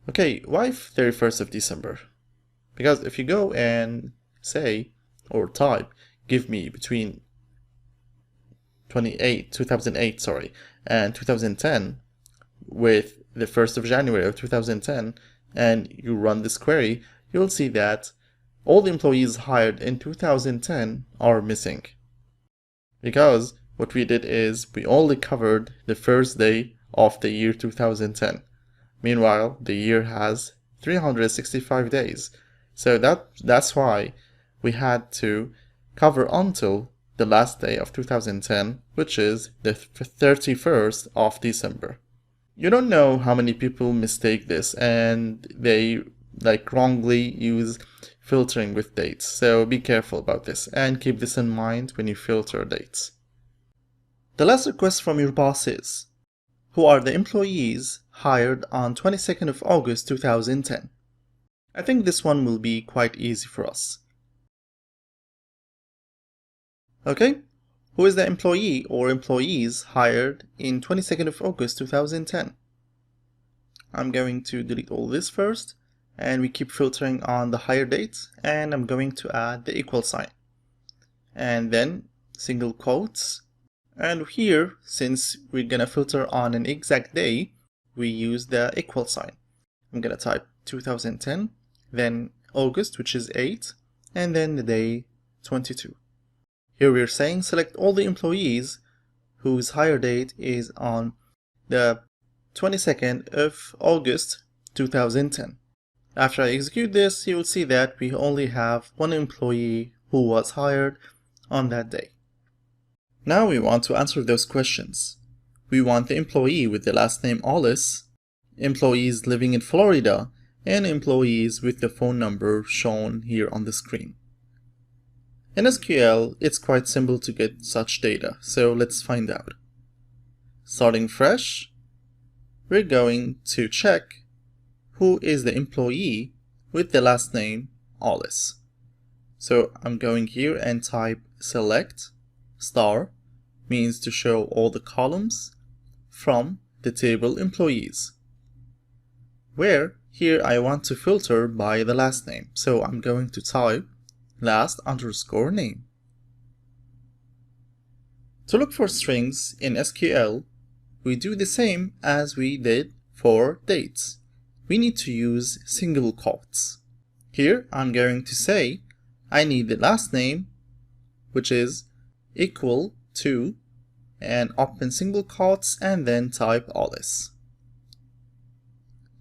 okay, why 31st of December? Because if you go and say, or type, give me between 2008, and 2010 with the 1st of January of 2010, and you run this query, you'll see that all the employees hired in 2010 are missing. Because what we did is we only covered the first day of the year 2010. Meanwhile, the year has 365 days. So that's why we had to cover until the last day of 2010, which is the 31st of December. You don't know how many people mistake this and they wrongly use filtering with dates. So be careful about this and keep this in mind when you filter dates. The last request from your boss is, who are the employees hired on 22nd of August 2010? I think this one will be quite easy for us. Okay, who is the employee or employees hired in 22nd of August 2010? I'm going to delete all this first, and we keep filtering on the hire date, and I'm going to add the equal sign. And then single quotes. And here, since we're gonna filter on an exact day, we use the equal sign. I'm gonna type 2010, then August, which is 8, and then the day 22. Here we're saying select all the employees whose hire date is on the 22nd of August 2010. After I execute this, you will see that we only have one employee who was hired on that day. Now we want to answer those questions. We want the employee with the last name Alice, employees living in Florida, and employees with the phone number shown here on the screen. In SQL, it's quite simple to get such data, so let's find out. Starting fresh, we're going to check who is the employee with the last name Alice. So I'm going here and type select star, means to show all the columns from the table employees, where here I want to filter by the last name. So I'm going to type last underscore name. To look for strings in SQL, we do the same as we did for dates. We need to use single quotes. Here I'm going to say I need the last name, which is equal to, and open single quotes and then type Alice.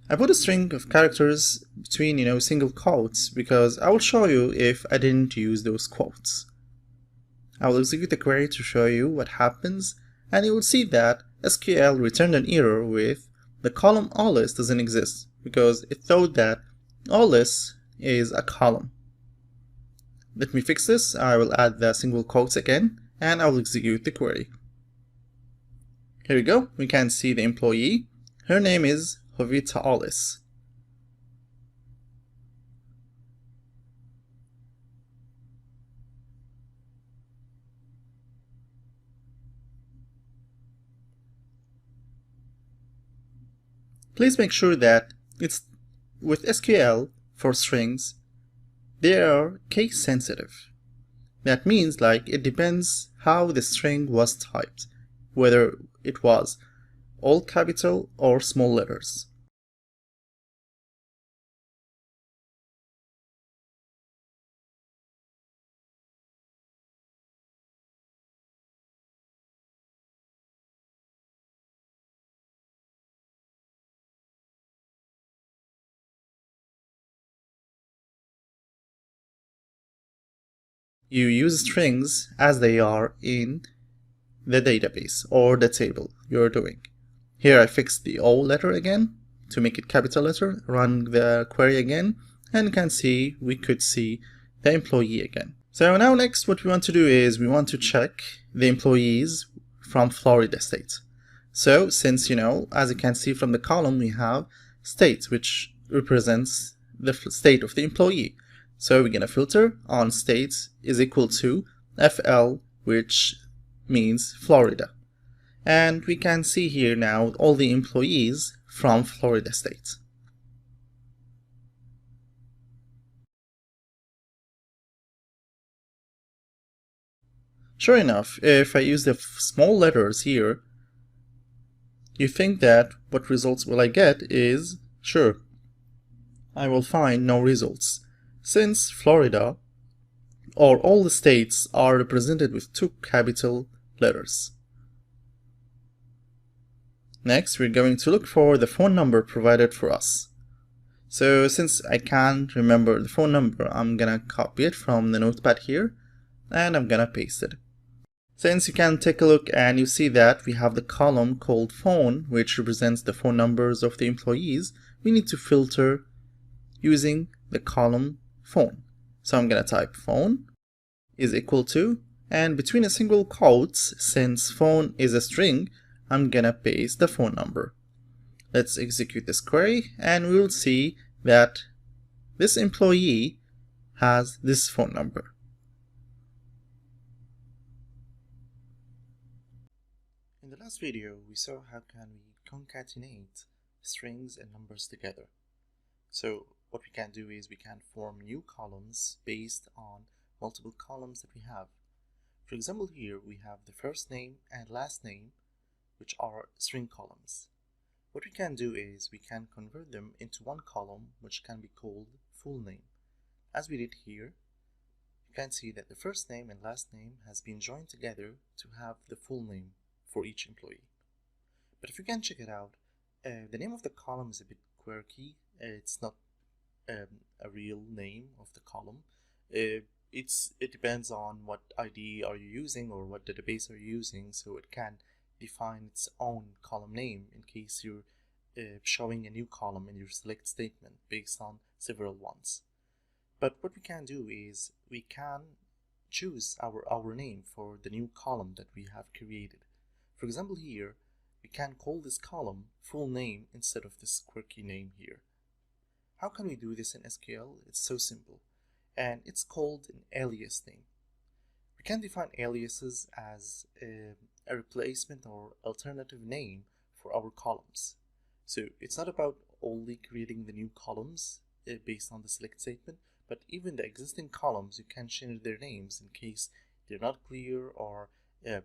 I put a string of characters between single quotes because I will show you if I didn't use those quotes. I will execute the query to show you what happens, and you will see that SQL returned an error with the column Alice doesn't exist because it thought that Alice is a column. Let me fix this. I will add the single quotes again and I will execute the query. Here we go. We can see the employee. Her name is Jovita Alice. Please make sure that it's with SQL for strings, they are case sensitive. That means it depends how the string was typed, whether it was all capital or small letters. You use strings as they are in the database or the table you're doing. Here I fixed the O letter again to make it capital letter, run the query again, and you can see we could see the employee again. So now next what we want to do is we want to check the employees from Florida state. So since as you can see from the column we have state, which represents the state of the employee. So we're gonna filter on state is equal to FL, which means Florida. And we can see here now all the employees from Florida state. Sure enough, if I use the small letters here, you think that what results will I get is, sure, I will find no results, since Florida or all the states are represented with 2 capital letters. Next, we're going to look for the phone number provided for us. So since I can't remember the phone number, I'm gonna copy it from the notepad here and I'm gonna paste it. Since you can take a look and you see that we have the column called phone, which represents the phone numbers of the employees, we need to filter using the column phone. So I'm gonna type phone is equal to, and between a single quotes, since phone is a string, I'm gonna paste the phone number. Let's execute this query and we will see that this employee has this phone number. In the last video, we saw how can we concatenate strings and numbers together. So what we can do is we can form new columns based on multiple columns that we have. For example, here we have the first name and last name, which are string columns. What we can do is we can convert them into one column, which can be called full name. As we did here, you can see that the first name and last name has been joined together to have the full name for each employee. But if you can check it out, the name of the column is a bit quirky. It's not a real name of the column. It depends on what ID are you using or what database are you using, so it can define its own column name in case you're showing a new column in your select statement based on several ones. But what we can do is we can choose our name for the new column that we have created. For example, here we can call this column full name instead of this quirky name here. How can we do this in SQL? It's so simple, and it's called an alias name. We can define aliases as a replacement or alternative name for our columns. So it's not about only creating the new columns based on the select statement, but even the existing columns, you can change their names in case they're not clear, or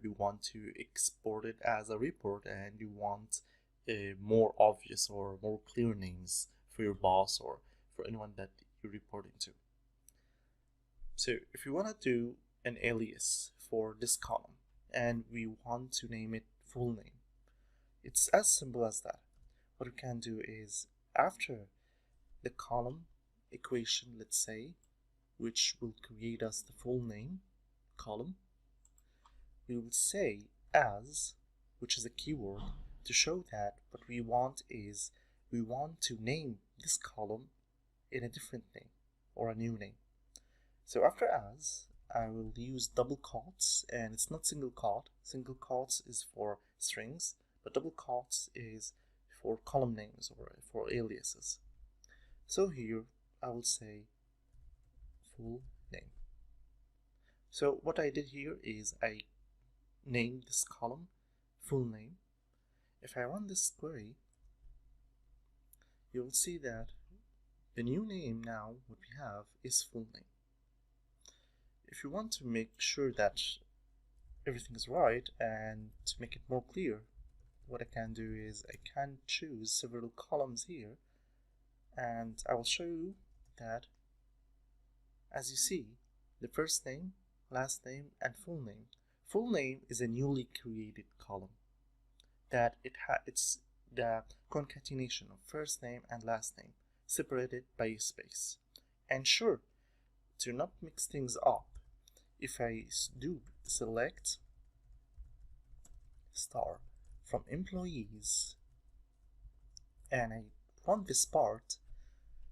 you want to export it as a report and you want more obvious or more clear names for your boss or for anyone that you're reporting to. So if you want to do an alias for this column and we want to name it full name, it's as simple as that. What we can do is after the column equation, let's say, which will create us the full name column, we will say as, which is a keyword to show that what we want is we want to name this column in a different name or a new name. So after as, I will use double quotes, and it's not single quote. Single quotes is for strings, but double quotes is for column names or for aliases. So here I will say full name. So what I did here is I named this column full name. If I run this query, you will see that the new name now, what we have, is full name. If you want to make sure that everything is right and to make it more clear, what I can do is I can choose several columns here, and I will show you that, as you see, the first name, last name, and full name. Full name is a newly created column that it's the concatenation of first name and last name separated by a space. And sure, to not mix things up, if I do select star from employees and I run this part,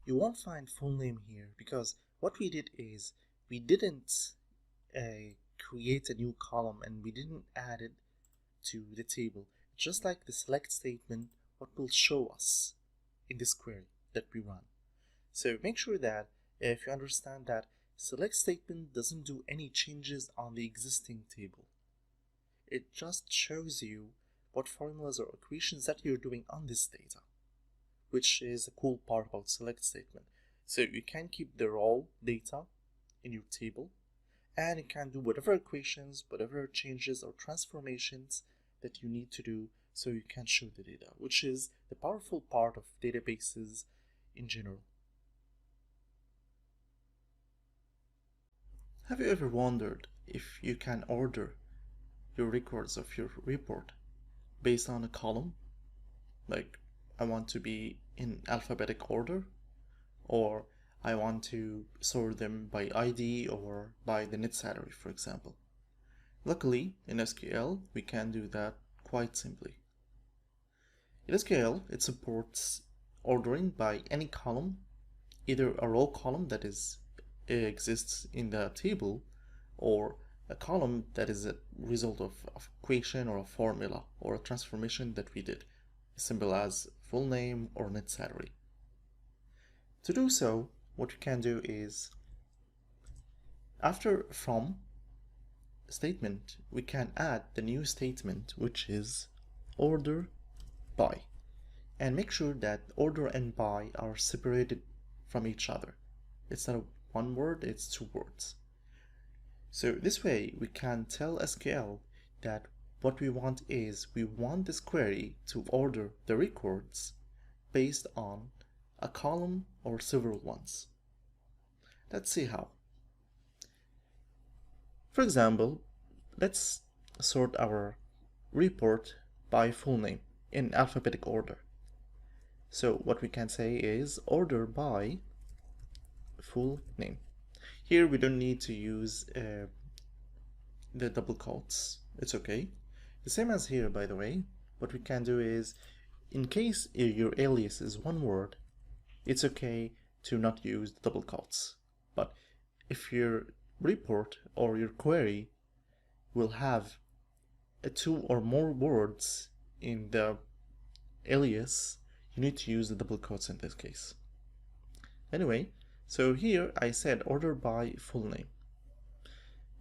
you won't find full name here, because what we did is we didn't create a new column and we didn't add it to the table. Just like the select statement, what will show us in this query that we run. So make sure that if you understand that select statement doesn't do any changes on the existing table. It just shows you what formulas or equations that you're doing on this data, which is a cool part about select statement. So you can keep the raw data in your table, and you can do whatever equations, whatever changes or transformations that you need to do so you can show the data, which is the powerful part of databases in general. Have you ever wondered if you can order your records of your report based on a column? Like, I want to be in alphabetic order, or I want to sort them by ID or by the net salary, for example. Luckily, in SQL, we can do that quite simply. In SQL, it supports ordering by any column, either a row column that exists in the table, or a column that is a result of equation or a formula or a transformation that we did, as simple as full name or net salary. To do so, what we can do is, after from statement, we can add the new statement, which is order by. And make sure that order and by are separated from each other. It's not one word, it's two words. So this way we can tell SQL that what we want is we want this query to order the records based on a column or several ones. Let's see how. For example, let's sort our report by full name in alphabetic order. So what we can say is order by full name. Here we don't need to use the double quotes. It's okay. The same as here, by the way. What we can do is, in case your alias is one word, it's okay to not use the double quotes. But if your report or your query will have two or more words in the alias, you need to use the double quotes in this case. Anyway, so here I said order by full name.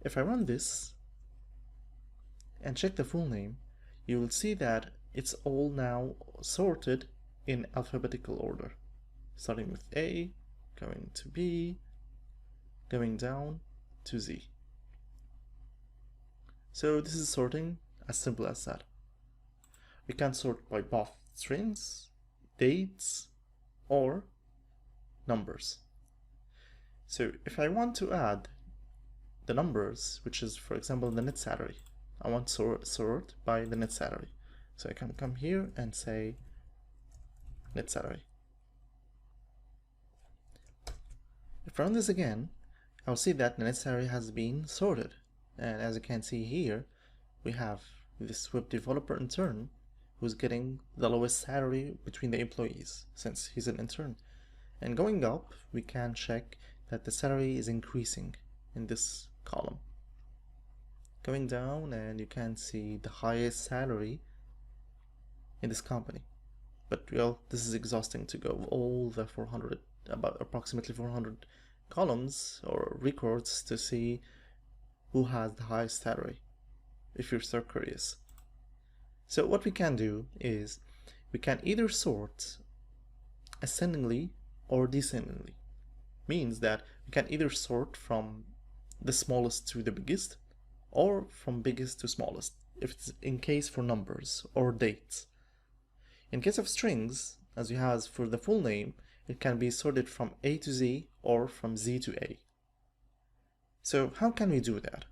If I run this and check the full name, you will see that it's all now sorted in alphabetical order, starting with A, going to B, going down to Z. So this is sorting as simple as that. We can sort by both strings, dates, or numbers. So if I want to add the numbers, which is for example the net salary, I want to sort by the net salary. So I can come here and say net salary. If I run this again, I'll see that the net salary has been sorted. And as you can see here, we have this web developer intern who's getting the lowest salary between the employees since he's an intern. And going up, we can check that the salary is increasing in this column. Going down, and you can see the highest salary in this company. But well, this is exhausting to go all the 400, about approximately 400 columns or records to see who has the highest salary, if you're so curious. So what we can do is we can either sort ascendingly or descendingly. Means that we can either sort from the smallest to the biggest or from biggest to smallest, if it's in case for numbers or dates. In case of strings, as you have for the full name, it can be sorted from A to Z or from Z to A. So how can we do that?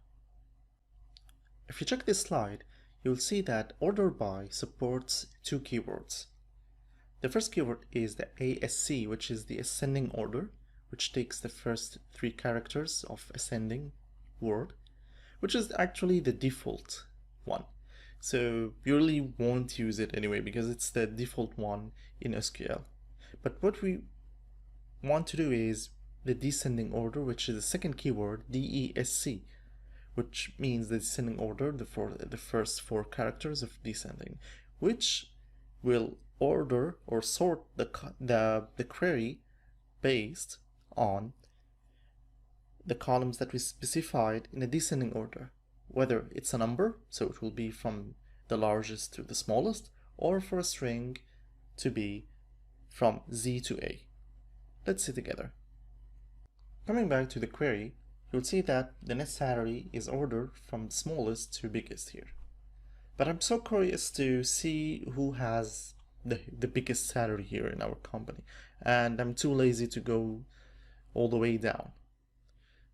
If you check this slide, you'll see that order by supports two keywords. The first keyword is the ASC, which is the ascending order, which takes the first three characters of ascending word, which is actually the default one. So you really won't use it anyway because it's the default one in SQL. But what we want to do is the descending order, which is the second keyword, DESC, which means the descending order, the first four characters of descending, which will order or sort the query based on the columns that we specified in a descending order, whether it's a number, so it will be from the largest to the smallest, or for a string to be from Z to A. Let's see together. Coming back to the query, you'll see that the net salary is ordered from smallest to biggest here. But I'm so curious to see who has the biggest salary here in our company, and I'm too lazy to go all the way down.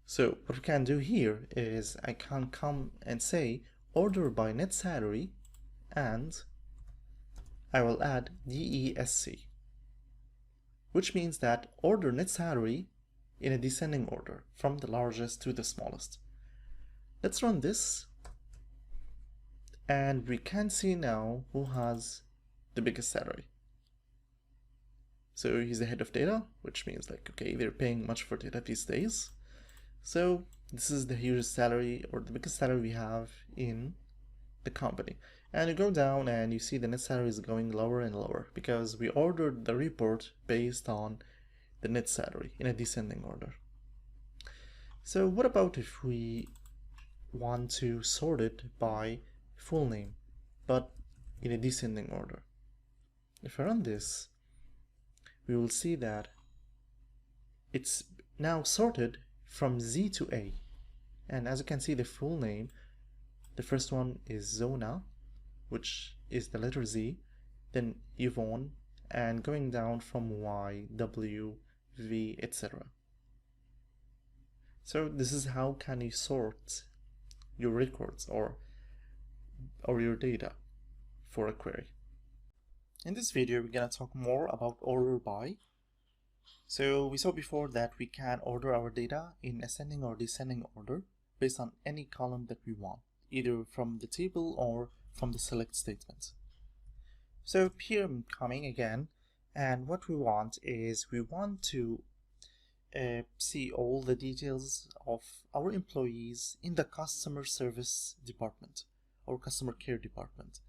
So what we can do here is I can come and say order by net salary, and I will add DESC, which means that order net salary in a descending order from the largest to the smallest. Let's run this, and we can see now who has the biggest salary. So he's the head of data, which means like, okay, they're paying much for data these days. So this is the hugest salary or the biggest salary we have in the company. And you go down and you see the net salary is going lower and lower because we ordered the report based on the net salary in a descending order. So what about if we want to sort it by full name, but in a descending order? If I run this, we will see that it's now sorted from Z to A. And as you can see, the full name, the first one is Zona, which is the letter Z, then Yvonne, and going down from Y, W, V, etc. So this is how can you sort your records or your data for a query. In this video, we're going to talk more about order by. So we saw before that we can order our data in ascending or descending order based on any column that we want, either from the table or from the select statement. So here I'm coming again, and what we want is we want to see all the details of our employees in the customer service department or customer care department.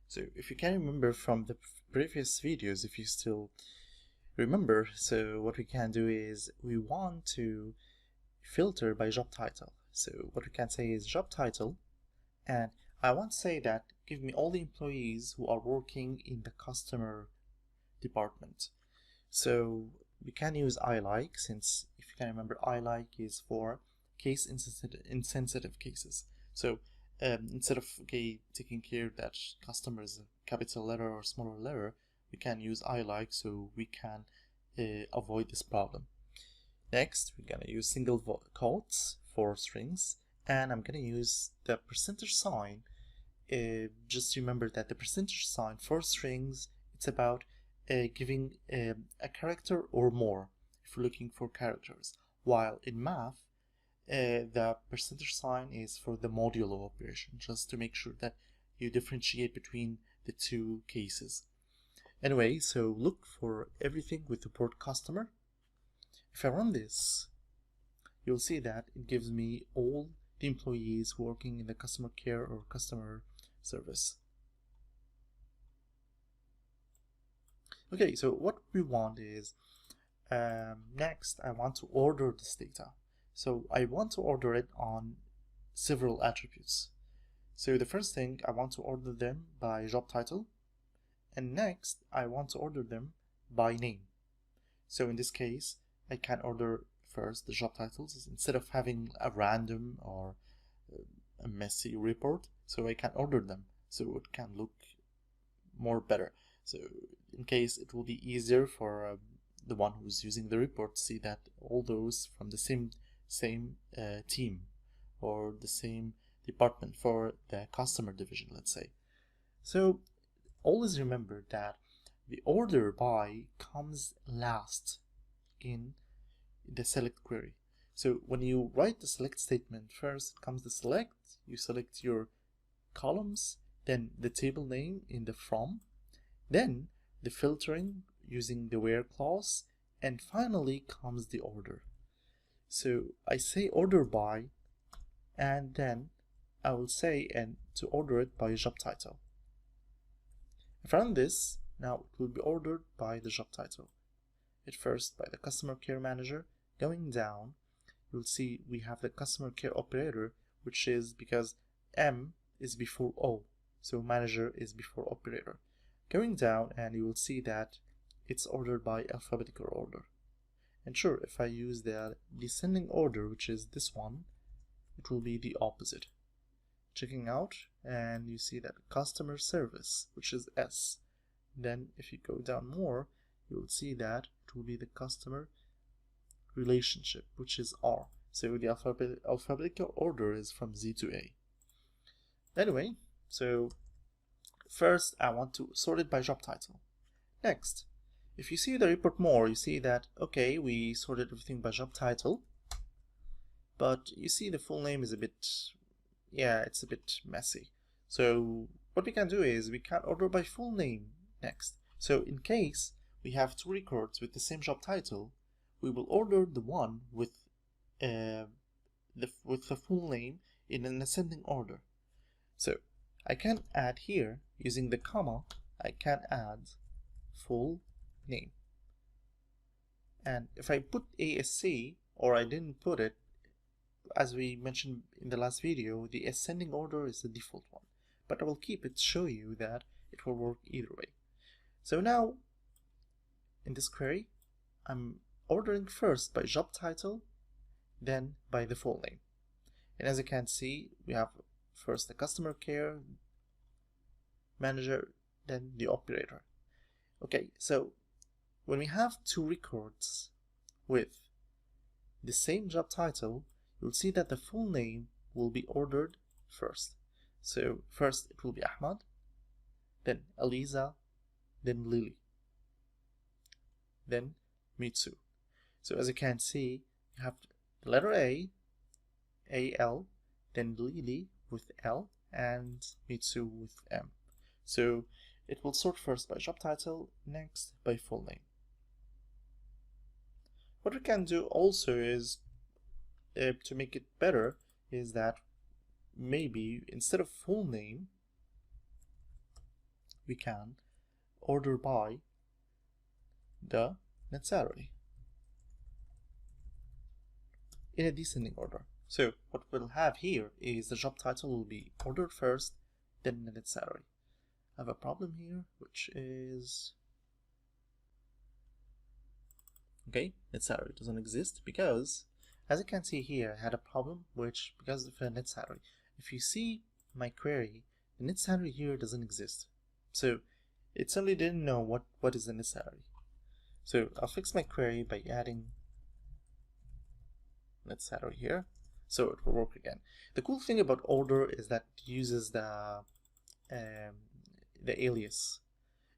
So if you can remember from the previous videos, if you still remember, so what we can do is we want to filter by job title. So what we can say is job title, and I want to say that give me all the employees who are working in the customer department. So we can use I like, since if you can remember, I like is for case insensitive cases. So instead of taking care that customer is a capital letter or smaller letter, we can use I like, so we can avoid this problem. Next, we're gonna use single quotes for strings, and I'm gonna use the percentage sign. Just remember that the percentage sign for strings, it's about giving a character or more if you're looking for characters, while in math the percentage sign is for the modulo operation, just to make sure that you differentiate between the two cases. Anyway, so look for everything with the port customer. If I run this, you'll see that it gives me all the employees working in the customer care or customer service. Okay, so what we want is, next I want to order this data. So I want to order it on several attributes. So the first thing, I want to order them by job title, and next I want to order them by name. So in this case, I can order first the job titles instead of having a random or a messy report. So I can order them so it can look more better. So in case it will be easier for the one who's using the report to see that all those from the same team or the same department for the customer division, let's say. So always remember that the order by comes last in the select query. So when you write the select statement, first comes the select, you select your columns, then the table name in the from, then the filtering using the where clause, and finally comes the order. So I say order by, and then I will say and to order it by job title. If I run this, now it will be ordered by the job title. At first by the customer care manager. Going down, you'll see we have the customer care operator, which is because M is before O, so manager is before operator. Going down, and you will see that it's ordered by alphabetical order. And sure, if I use the descending order, which is this one, it will be the opposite. Checking out, and you see that customer service, which is S. Then if you go down more, you will see that it will be the customer relationship, which is R. So the alphabetical order is from Z to A. Anyway, so first I want to sort it by job title. Next, if you see the report more, you see that, okay, we sorted everything by job title, but you see the full name is a bit, it's a bit messy. So what we can do is we can order by full name next. So in case we have two records with the same job title, we will order the one with the full name in an ascending order. So I can add here, using the comma, I can add full name. And if I put ASC, or I didn't put it, as we mentioned in the last video, the ascending order is the default one. But I will keep it to show you that it will work either way. So now in this query, I'm ordering first by job title, then by the full name. And as you can see, we have first the customer care manager, then the operator. Okay, so when we have two records with the same job title, you'll see that the full name will be ordered first. So first it will be Ahmad, then Eliza, then Lily, then Mitsu. So as you can see, you have the letter A, AL, then Lily with L, and Mitsu with M. So it will sort first by job title, next by full name. What we can do also is, to make it better, is that maybe instead of full name, we can order by the net salary in a descending order. So what we'll have here is the job title will be ordered first, then the net salary. I have a problem here, which is, okay, net salary doesn't exist because, as you can see here, I had a problem which, because of the net salary. If you see my query, the net salary here doesn't exist. So it simply didn't know what is the net salary. So I'll fix my query by adding net salary here, so it will work again. The cool thing about order is that it uses the alias.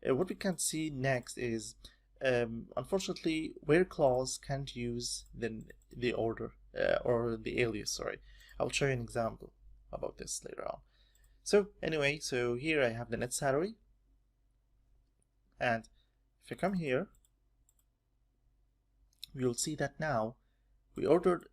What we can see next is, unfortunately, where clause can't use the order or the alias. Sorry, I'll show you an example about this later on. So anyway, so here I have the net salary, and if I come here, you'll see that now we ordered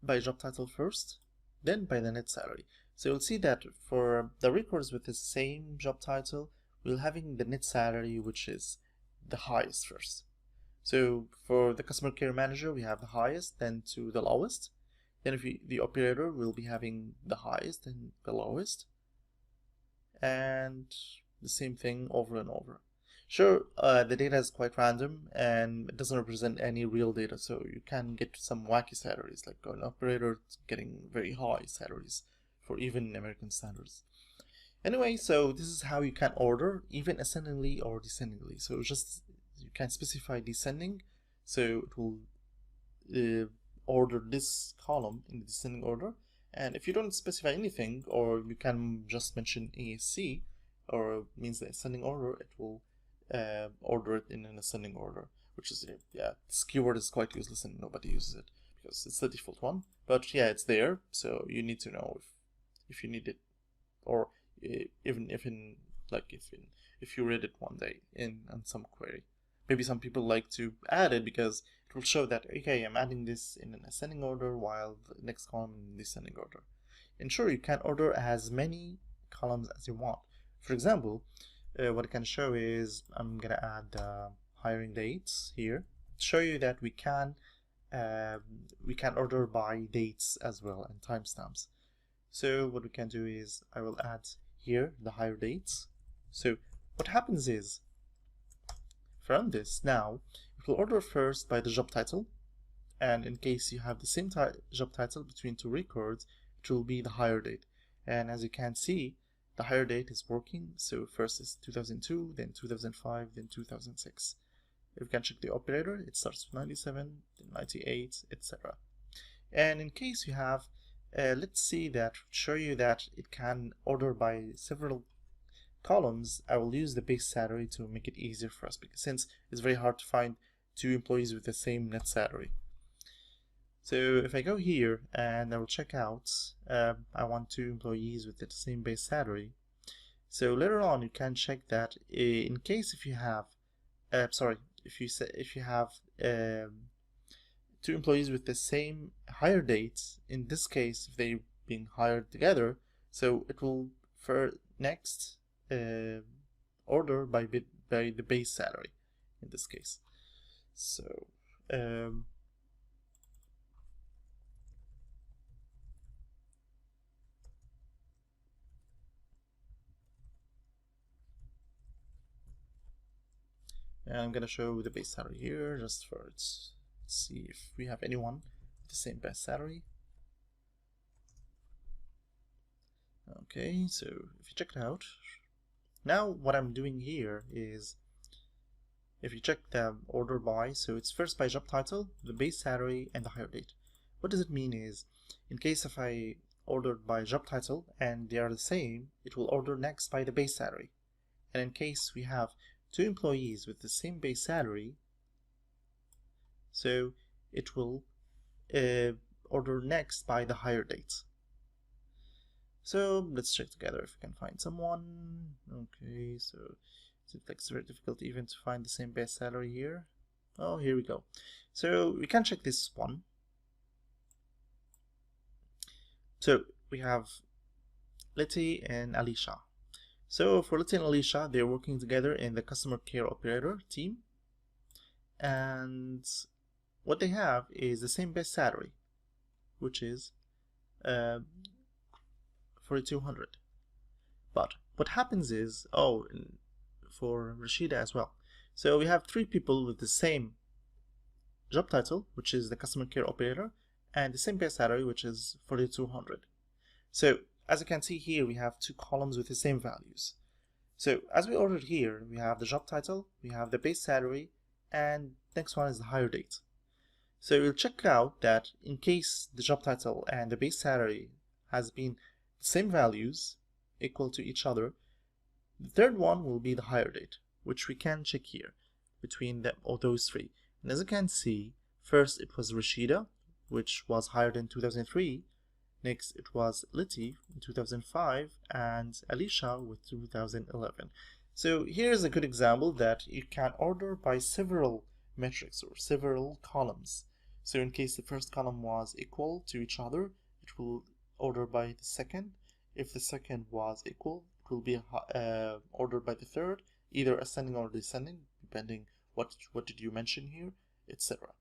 by job title first, then by the net salary. So you'll see that for the records with the same job title, we're having the net salary which is the highest first. So for the customer care manager, we have the highest, then to the lowest. Then if the operator will be having the highest and the lowest, and the same thing over and over. Sure, the data is quite random and it doesn't represent any real data, so you can get some wacky salaries, like an operator getting very high salaries for even American standards. Anyway, so this is how you can order, even ascendingly or descendingly. So just, you can specify descending, so it will order this column in the descending order. And if you don't specify anything, or you can just mention ASC, or means the ascending order, it will order it in an ascending order, which is, yeah, this keyword is quite useless and nobody uses it because it's the default one. But yeah, it's there, so you need to know if you need it, or even if you read it one day in some query. Maybe some people like to add it because it will show that, okay, I'm adding this in an ascending order while the next column in descending order. And sure, you can order as many columns as you want. For example, what I can show is, I'm gonna add hiring dates here to show you that we can order by dates as well and timestamps. So what we can do is, I will add here the hire dates. So what happens is, from this now, it will order first by the job title, and in case you have the same job title between two records, it will be the hire date. And as you can see, the hire date is working, so first is 2002, then 2005, then 2006. If you can check the operator, it starts with 97, then 98, etc. And in case you have, let's see that, show you that it can order by several columns, I will use the base salary to make it easier for us, because since it's very hard to find two employees with the same net salary. So if I go here and I will check out, I want two employees with the same base salary. So later on you can check that in case if you have, if you have two employees with the same hire dates, in this case if they're being hired together, so it will for next order by the base salary in this case. So And I'm gonna show the base salary here just for see if we have anyone with the same base salary. Okay, so if you check it out, now what I'm doing here is, if you check the order by, so it's first by job title, the base salary, and the hire date. What does it mean is, in case if I ordered by job title and they are the same, it will order next by the base salary. And in case we have two employees with the same base salary, so it will order next by the hire date. So let's check together if we can find someone. Okay, so it's very difficult even to find the same base salary here. Oh, here we go. So we can check this one. So we have Letty and Alicia. So for Letty and Alicia, they're working together in the customer care operator team. And what they have is the same base salary, which is 4,200. But what happens is, for Rashida as well. So we have three people with the same job title, which is the customer care operator, and the same base salary, which is 4,200. So as you can see here, we have two columns with the same values. So as we ordered here, we have the job title, we have the base salary, and next one is the hire date. So we'll check out that in case the job title and the base salary has been the same values, equal to each other, the third one will be the hire date, which we can check here between them, or those three. And as you can see, first it was Rashida, which was hired in 2003. Next it was Letty in 2005, and Alicia with 2011. So here's a good example that you can order by several metrics or several columns. So in case the first column was equal to each other, it will order by the second. If the second was equal, it will be ordered by the third, either ascending or descending, depending what did you mention here, etc.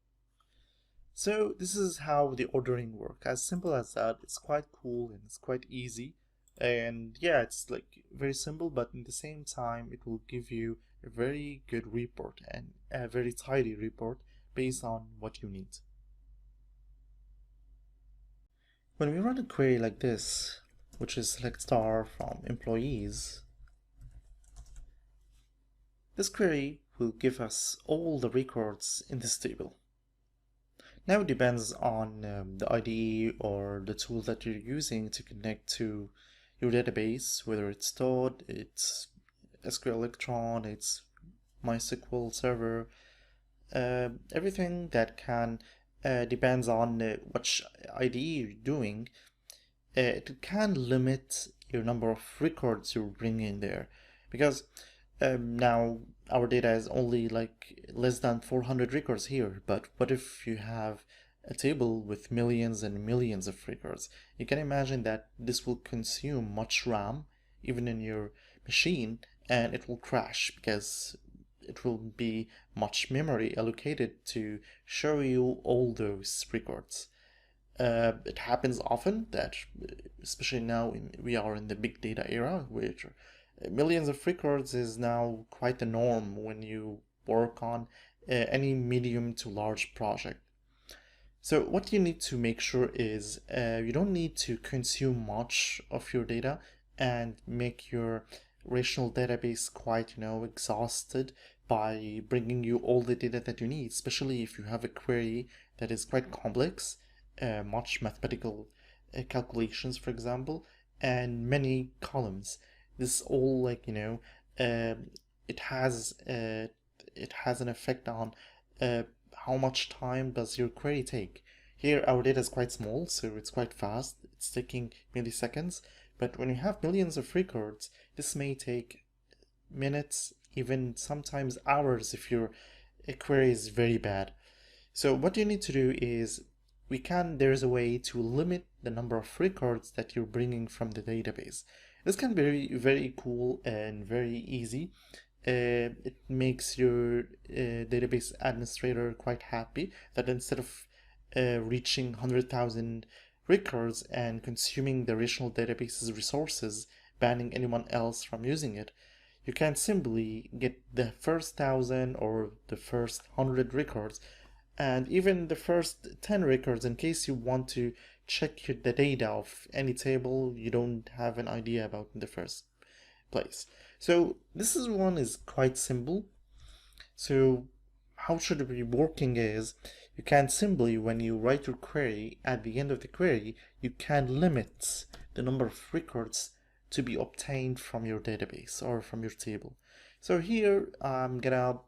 So this is how the ordering works. As simple as that. It's quite cool and it's quite easy. And yeah, it's like very simple, but at the same time, it will give you a very good report and a very tidy report based on what you need. When we run a query like this, which is select star from employees, this query will give us all the records in this table. Now it depends on the IDE or the tool that you're using to connect to your database, whether it's Toad, it's SQL Electron, it's MySQL Server, everything that can depends on which IDE you're doing. It can limit your number of records you bring in there, because now our data is only like less than 400 records here, but what if you have a table with millions and millions of records? You can imagine that this will consume much RAM even in your machine, and it will crash because it will be much memory allocated to show you all those records. It happens often that, especially now we are in the big data era, which millions of records is now quite the norm when you work on any medium to large project. So what you need to make sure is you don't need to consume much of your data and make your relational database quite, exhausted by bringing you all the data that you need, especially if you have a query that is quite complex, much mathematical calculations, for example, and many columns. This all it has an effect on how much time does your query take. Here our data is quite small, so it's quite fast. It's taking milliseconds, but when you have millions of records, this may take minutes, even sometimes hours if your query is very bad. So what you need to do is there is a way to limit the number of records that you're bringing from the database. This can be very, very cool and very easy. It makes your database administrator quite happy that instead of reaching 100,000 records and consuming the relational database's resources, banning anyone else from using it, you can simply get the first 1,000 or the first 100 records, and even the first 10 records in case you want to check the data of any table you don't have an idea about in the first place. So this one is quite simple. So how should it be working is, you can simply, when you write your query, at the end of the query, you can limit the number of records to be obtained from your database or from your table. So here I'm gonna,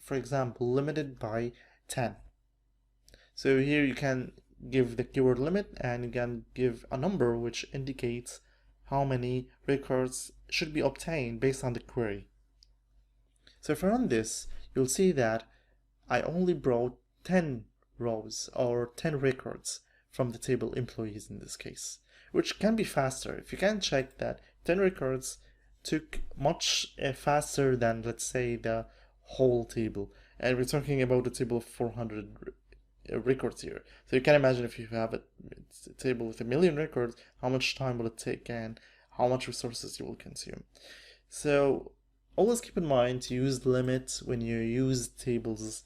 for example, limit it by 10. So here you can give the keyword limit, and you can give a number which indicates how many records should be obtained based on the query. So if I run this, you'll see that I only brought 10 rows or 10 records from the table employees in this case, which can be faster. If you can check that 10 records took much faster than, let's say, the whole table. And we're talking about a table of 400 records here. So you can imagine if you have a table with 1,000,000 records, how much time will it take and how much resources you will consume. So always keep in mind to use the limit when you use tables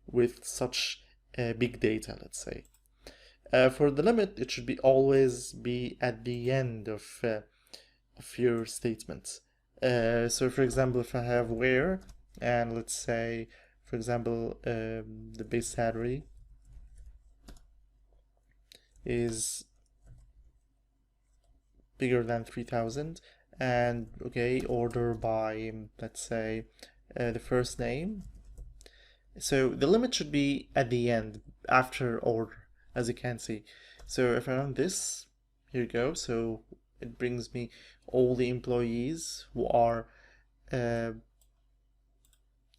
with such big data, let's say. For the limit, it should always be at the end of your statement. So for example, if I have where, and let's say, for example, the base salary is bigger than 3,000, and okay, order by, let's say, the first name. So the limit should be at the end, after order, as you can see. So if I run this, here you go. So it brings me all the employees who are the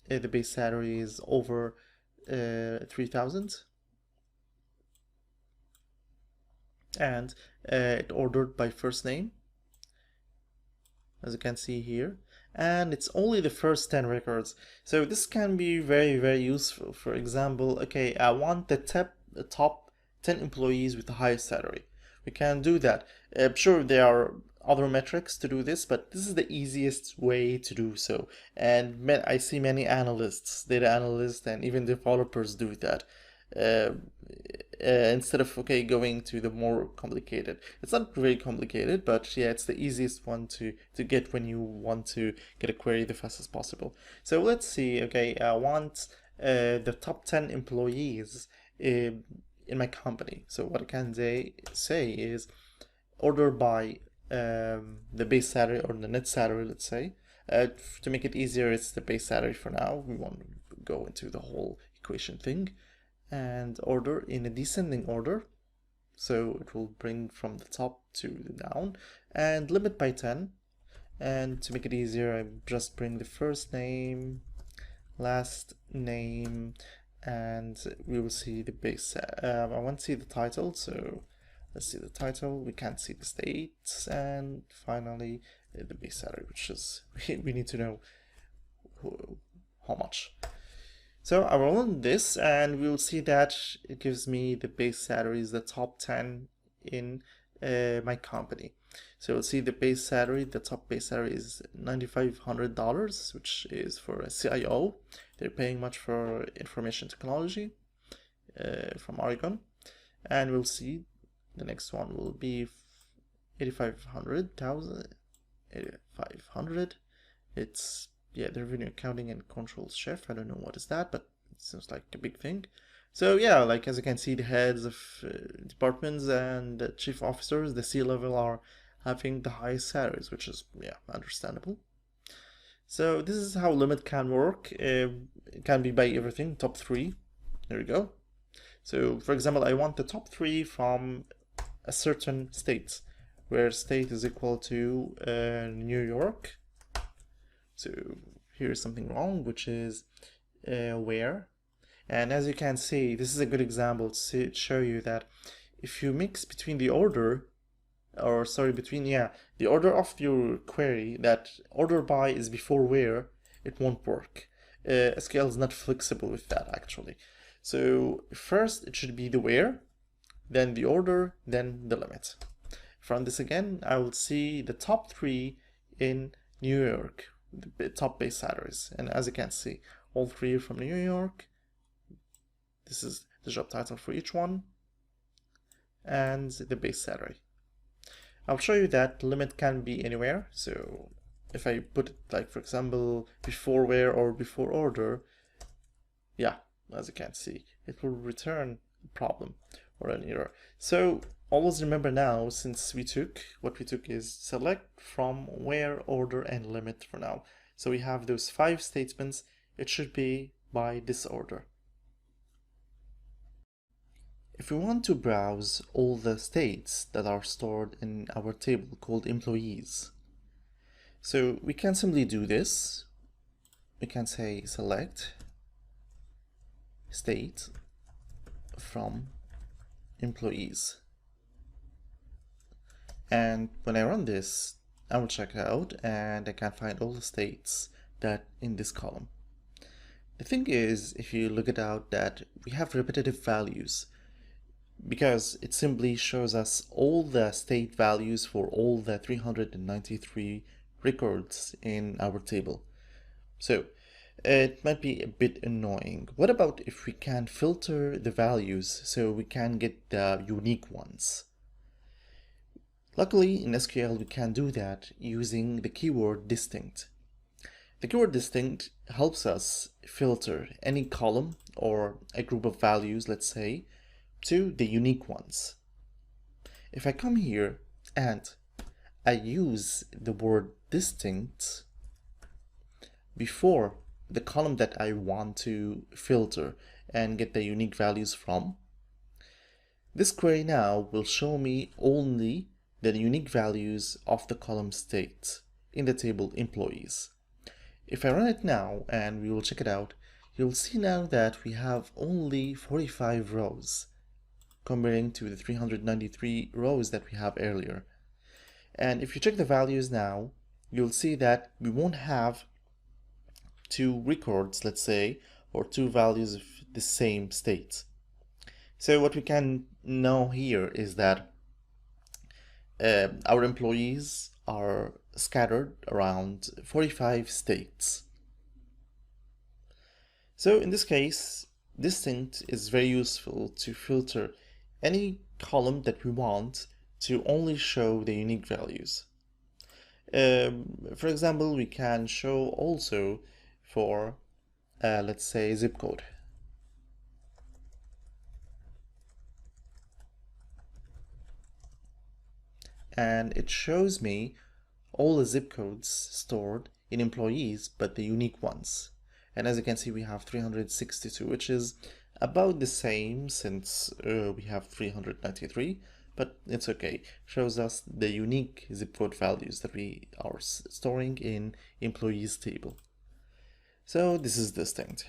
base salary is over 3,000, and it ordered by first name, as you can see here, and it's only the first 10 records. So this can be very, very useful. For example, okay, I want the top 10 employees with the highest salary. We can do that. Sure, there are other metrics to do this, but this is the easiest way to do so. And I see many analysts, data analysts, and even developers do that. Instead of going to the more complicated. It's not very complicated, but yeah, it's the easiest one to get when you want to get a query the fastest possible. So let's see. Okay, I want the top 10 employees in my company. So what I can say is order by the base salary or the net salary, let's say. To make it easier, it's the base salary for now. We won't go into the whole equation thing. And order in a descending order, so it will bring from the top to the down, and limit by 10. And to make it easier, I just bring the first name, last name, and we will see the base. I want to see the title, so let's see the title. We can't see the states, and finally the base salary, which is we need to know how much. So I will run this, and we'll see that it gives me the base salaries, the top 10 in my company. So we'll see the base salary. The top base salary is $9,500, which is for a CIO. They're paying much for information technology from Oregon. And we'll see the next one will be 8,500. It's the revenue accounting and controls chef. I don't know what is that, but it seems like a big thing. So yeah, like as you can see, the heads of departments and the chief officers, the C-level, are having the highest salaries, which is understandable. So this is how limit can work. It can be by everything. Top 3. There we go. So for example, I want the top 3 from a certain state, where state is equal to New York. So here's something wrong, which is where. And as you can see, this is a good example to show you that if you mix between the order, the order of your query, that order by is before where, it won't work. SQL is not flexible with that, actually. So first it should be the where, then the order, then the limit. From this again, I will see the top 3 in New York, the top base salaries. And as you can see, all three are from New York. This is the job title for each one and the base salary. I'll show you that limit can be anywhere. So if I put it like, for example, before where or before order, yeah, as you can see, it will return a problem or an error. So always remember now, since what we took is select from, where, order, and limit for now. So we have those 5 statements. It should be by this order. If we want to browse all the states that are stored in our table called employees, so we can simply do this. We can say select state from employees. And when I run this, I will check it out and I can find all the states that in this column. The thing is, if you look it out, that we have repetitive values, because it simply shows us all the state values for all the 393 records in our table. So it might be a bit annoying. What about if we can filter the values so we can get the unique ones? Luckily in SQL we can do that using the keyword distinct. The keyword distinct helps us filter any column or a group of values, let's say, to the unique ones. If I come here and I use the word distinct before the column that I want to filter and get the unique values from, this query now will show me only the unique values of the column state in the table employees. If I run it now and we will check it out, you'll see now that we have only 45 rows comparing to the 393 rows that we have earlier. And if you check the values now, you'll see that we won't have 2 records, let's say, or 2 values of the same state. So what we can know here is that our employees are scattered around 45 states. So in this case, distinct is very useful to filter any column that we want to only show the unique values. For example, we can show also for, let's say, zip code. And it shows me all the zip codes stored in employees, but the unique ones. And as you can see, we have 362, which is about the same since we have 393, but it's okay. Shows us the unique zip code values that we are storing in employees table. So this is distinct.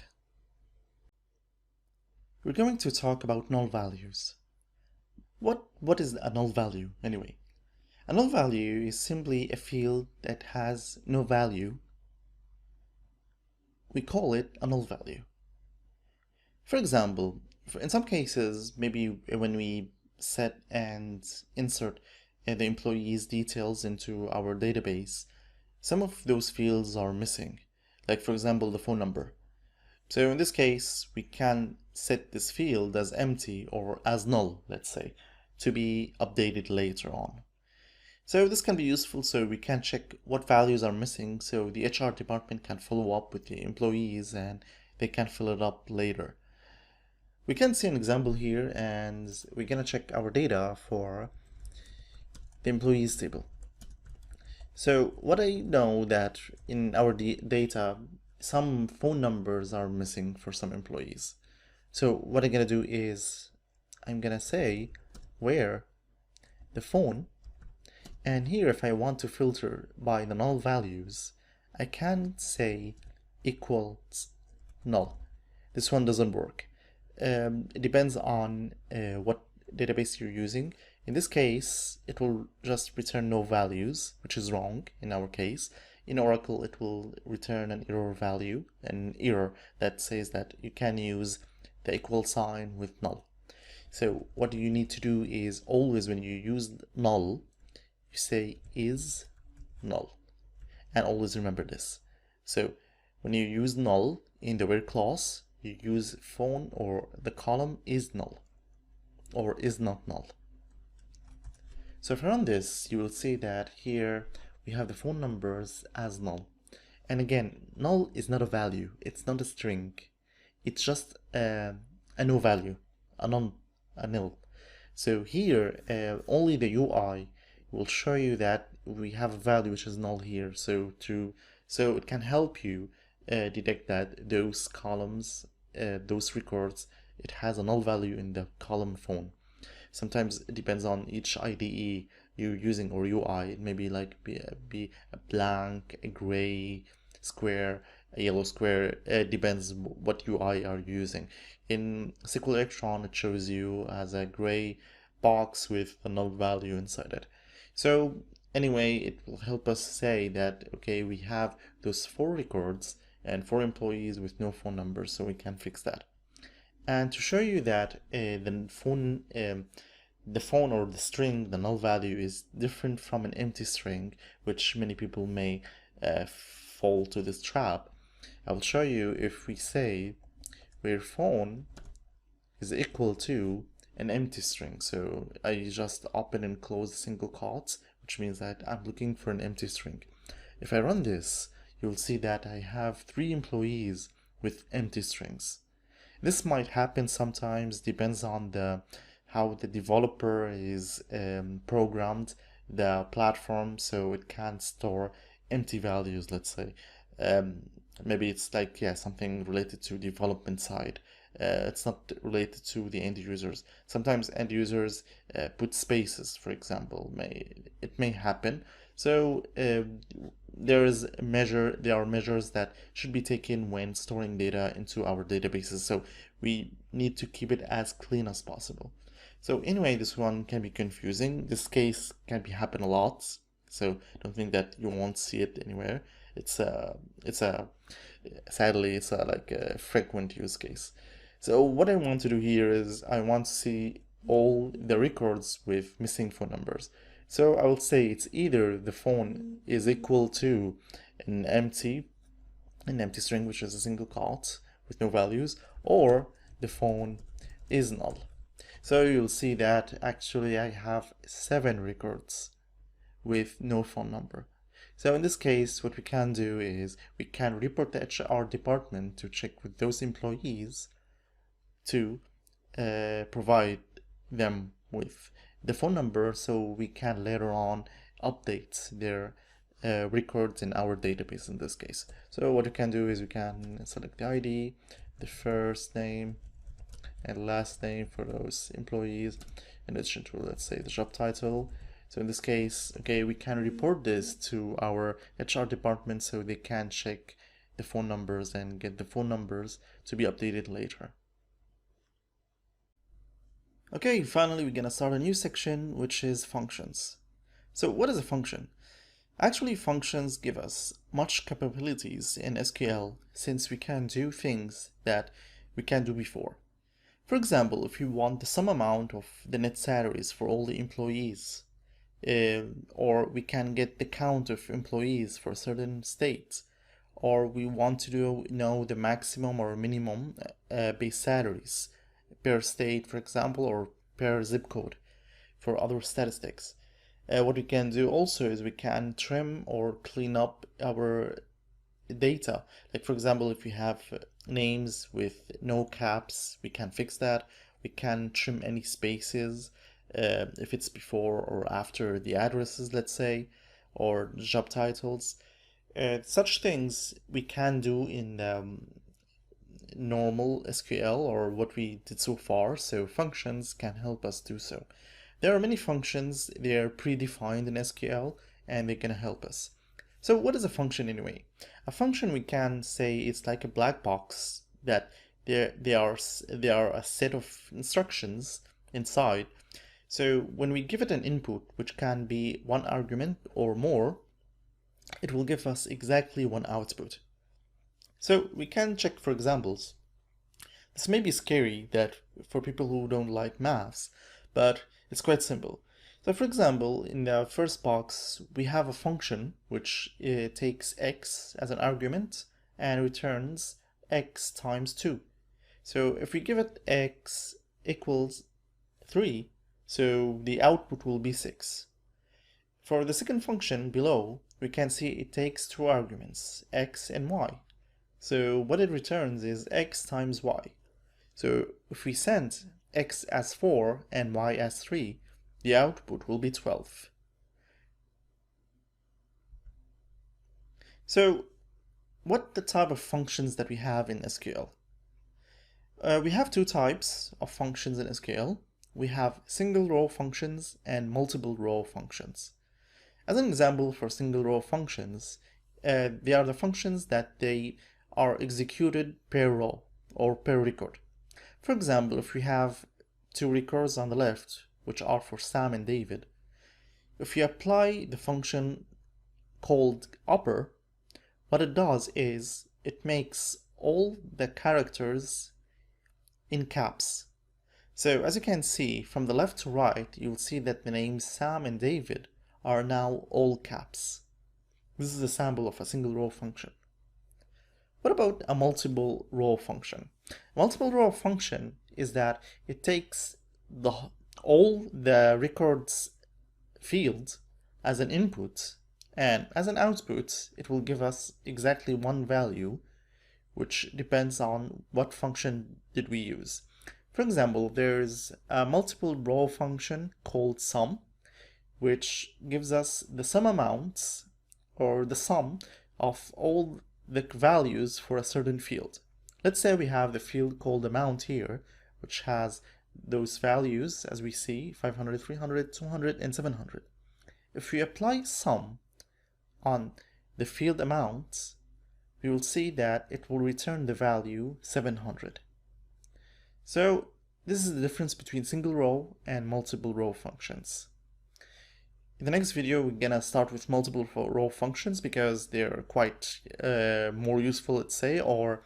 We're going to talk about null values. What is a null value anyway? A null value is simply a field that has no value. We call it a null value. For example, in some cases, maybe when we set and insert the employee's details into our database, some of those fields are missing, like for example the phone number. So in this case, we can set this field as empty or as null, let's say, to be updated later on. So this can be useful so we can check what values are missing so the HR department can follow up with the employees and they can fill it up later. We can see an example here and we're gonna check our data for the employees table. So what I know that in our data, some phone numbers are missing for some employees. So what I'm gonna do is I'm gonna say where the phone, and here if I want to filter by the null values, I can say equals null. This one doesn't work. It depends on what database you're using. In this case, it will just return no values, which is wrong in our case. In Oracle, it will return an error value, an error that says that you can use the equal sign with null. So what you need to do is always when you use null, you say is null. And always remember this. So when you use null in the where clause, you use phone or the column is null or is not null. So if I run this, you will see that here we have the phone numbers as null. And again, null is not a value, it's not a string, it's just a no value, a nil. So here, only the UI will show you that we have a value which is null here. So it can help you detect that those columns, those records, it has a null value in the column phone. Sometimes it depends on each IDE you're using or UI. It may be like be a blank, a gray square, a yellow square. It depends what UI are you using. In SQL Electron, it shows you as a gray box with a null value inside it. So anyway, it will help us say that, okay, we have those 4 records and 4 employees with no phone numbers, so we can fix that. And to show you that the phone or the string, the null value, is different from an empty string, which many people may fall to this trap, I will show you if we say where phone is equal to an empty string. So I just open and close single quotes, which means that I'm looking for an empty string. If I run this, you'll see that I have 3 employees with empty strings. This might happen sometimes, depends on how the developer is programmed the platform, so it can store empty values, let's say. Maybe it's like, yeah, something related to development side. It's not related to the end users. Sometimes end users put spaces, for example. It may happen. So there are measures that should be taken when storing data into our databases. So we need to keep it as clean as possible. So anyway, this one can be confusing. This case can happen a lot. So don't think that you won't see it anywhere. Sadly, it's like a frequent use case. So what I want to do here is I want to see all the records with missing phone numbers. So I will say it's either the phone is equal to an empty string, which is a single quote with no values, or the phone is null. So you'll see that actually I have 7 records with no phone number. So in this case, what we can do is we can report the HR department to check with those employees to provide them with the phone number, so we can later on update their records in our database in this case. So what we can do is we can select the ID, the first name and last name for those employees, in addition to, let's say, the job title. So in this case, okay, we can report this to our HR department so they can check the phone numbers and get the phone numbers to be updated later. Okay, finally we're gonna start a new section, which is functions. So what is a function? Actually, functions give us much capabilities in SQL since we can do things that we can't do before. For example, if you want the sum amount of the net salaries for all the employees, or we can get the count of employees for certain states, or we want to know the maximum or minimum base salaries per state, for example, or per zip code for other statistics. What we can do also is we can trim or clean up our data. Like, for example, if we have names with no caps, we can fix that. We can trim any spaces if it's before or after the addresses, let's say, or job titles. Such things we can do in normal SQL or what we did so far, so functions can help us do so. There are many functions, they're predefined in SQL and they're gonna help us. So what is a function anyway? A function, we can say it's like a black box that there are a set of instructions inside. So when we give it an input, which can be 1 argument or more, it will give us exactly 1 output. So we can check for examples. This may be scary that for people who don't like maths, but it's quite simple. So for example, in the first box, we have a function which takes x as an argument and returns x times 2. So if we give it x equals 3, so the output will be 6. For the second function below, we can see it takes two arguments, x and y. So what it returns is x times y. So if we send x as 4 and y as 3, the output will be 12. So what the type of functions that we have in SQL? We have two types of functions in SQL. We have single row functions and multiple row functions. As an example for single row functions, they are the functions that they are executed per row or per record. For example, if we have two records on the left, which are for Sam and David, if you apply the function called upper, what it does is it makes all the characters in caps. So as you can see from the left to right, you'll see that the names Sam and David are now all caps. This is a sample of a single row function. What about a multiple row function? A multiple row function is that it takes all the records field as an input, and as an output it will give us exactly one value, which depends on what function did we use. For example, there's a multiple row function called sum, which gives us the sum amounts or the sum of all the values for a certain field. Let's say we have the field called amount here, which has those values as we see 500, 300, 200, and 700. If we apply sum on the field amounts, we will see that it will return the value 700. So this is the difference between single row and multiple row functions. In the next video, we're gonna start with multiple row functions because they're quite more useful, let's say, or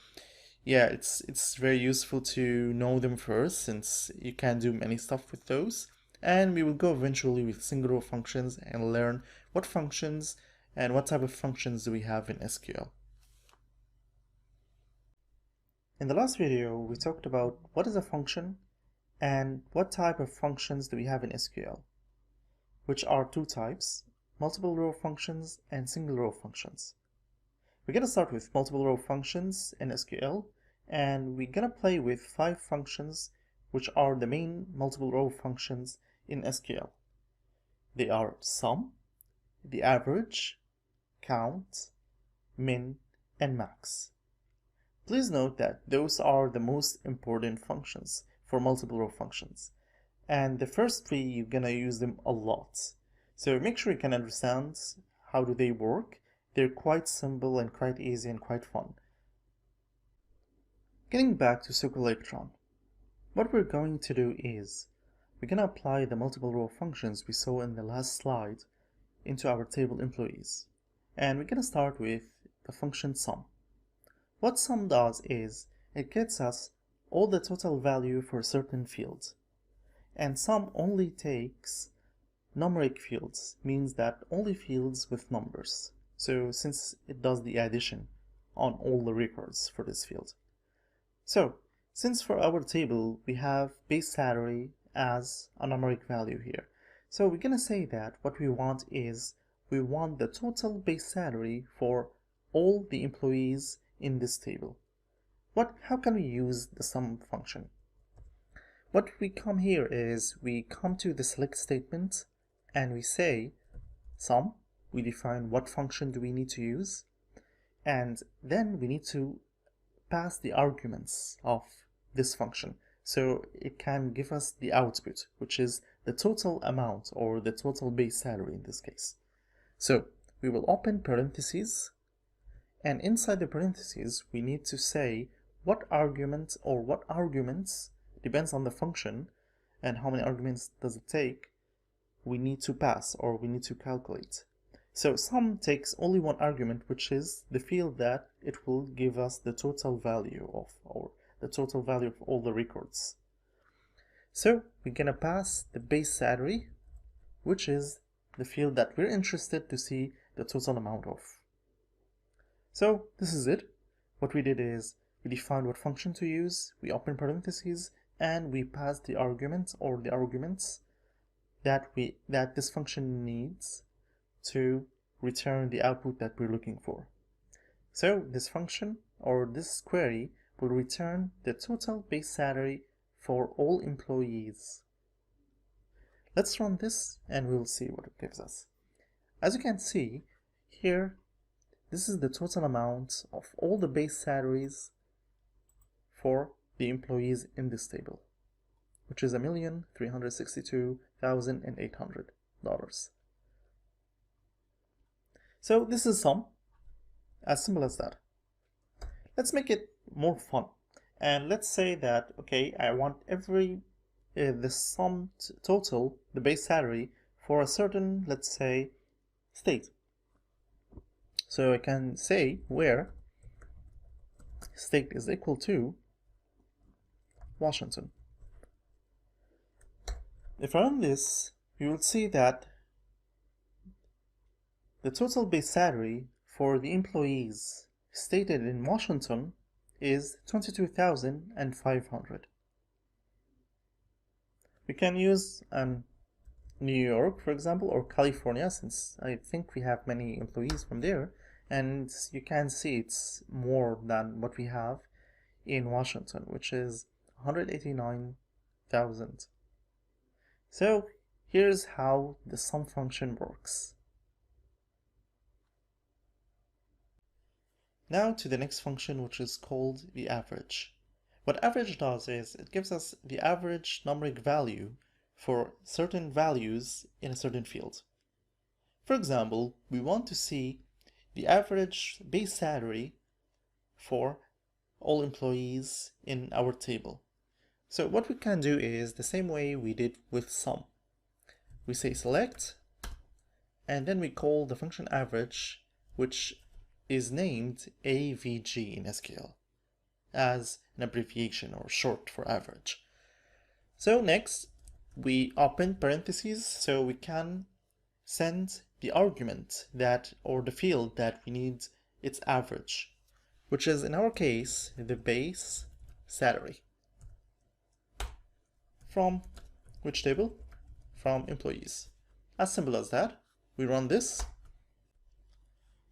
yeah, it's very useful to know them first since you can do many stuff with those. And we will go eventually with single row functions and learn what functions and what type of functions do we have in SQL. In the last video, we talked about what is a function and what type of functions do we have in SQL, which are two types, multiple row functions and single row functions. We're going to start with multiple row functions in SQL, and we're going to play with 5 functions which are the main multiple row functions in SQL. They are sum, the average, count, min, and max. Please note that those are the most important functions for multiple row functions. And the first 3, you're gonna use them a lot. So make sure you can understand how do they work. They're quite simple and quite easy and quite fun. Getting back to SQL Electron, what we're going to do is we're gonna apply the multiple row functions we saw in the last slide into our table employees. And we're gonna start with the function sum. What sum does is it gets us all the total value for a certain field. And sum only takes numeric fields, means that only fields with numbers. So since it does the addition on all the records for this field. So since for our table we have base salary as a numeric value here, so we're gonna say that what we want is we want the total base salary for all the employees in this table. How can we use the sum function? What we come here is we come to the select statement and we say sum, we define what function do we need to use, and then we need to pass the arguments of this function so it can give us the output, which is the total amount or the total base salary in this case. So we will open parentheses, and inside the parentheses we need to say what argument or what arguments, depends on the function and how many arguments does it take, we need to pass or we need to calculate. So sum takes only one argument, which is the field that it will give us the total value of, or the total value of all the records. So we're gonna pass the base salary, which is the field that we're interested to see the total amount of. So this is it. What we did is we defined what function to use, we open parentheses, and we passed the arguments or the arguments that this function needs to return the output that we're looking for. So this function or this query will return the total base salary for all employees. Let's run this and we'll see what it gives us. As you can see here, this is the total amount of all the base salaries for the employees in this table, which is $1,362,800. So this is sum, as simple as that. Let's make it more fun, and let's say that, okay, I want the sum total, the base salary for a certain, let's say, state. So I can say where state is equal to Washington. If I run this, you will see that the total base salary for the employees stated in Washington is $22,500. We can use New York, for example, or California, since I think we have many employees from there, and you can see it's more than what we have in Washington, which is 189,000. So here's how the sum function works. Now to the next function, which is called the average. What average does is it gives us the average numeric value for certain values in a certain field. For example, we want to see the average base salary for all employees in our table. So what we can do is the same way we did with sum. We say select, and then we call the function average, which is named AVG in SQL as an abbreviation or short for average. So next, we open parentheses so we can send the argument that, or the field that we need its average, which is in our case the base salary. From which table? From employees. As simple as that. We run this.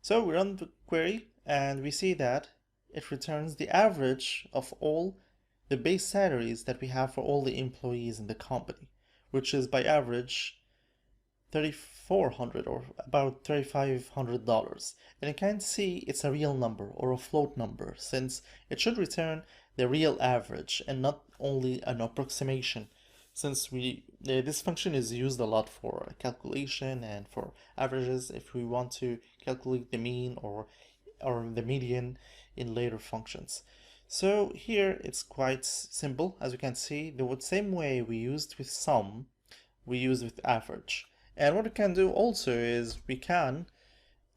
So we run the query and we see that it returns the average of all the base salaries that we have for all the employees in the company, which is by average $3,400 or about $3,500. And you can see it's a real number or a float number, since it should return the real average and not only an approximation, since this function is used a lot for calculation and for averages if we want to calculate the mean or the median in later functions. So here it's quite simple. As you can see, the same way we used with sum, we use with average. And what we can do also is we can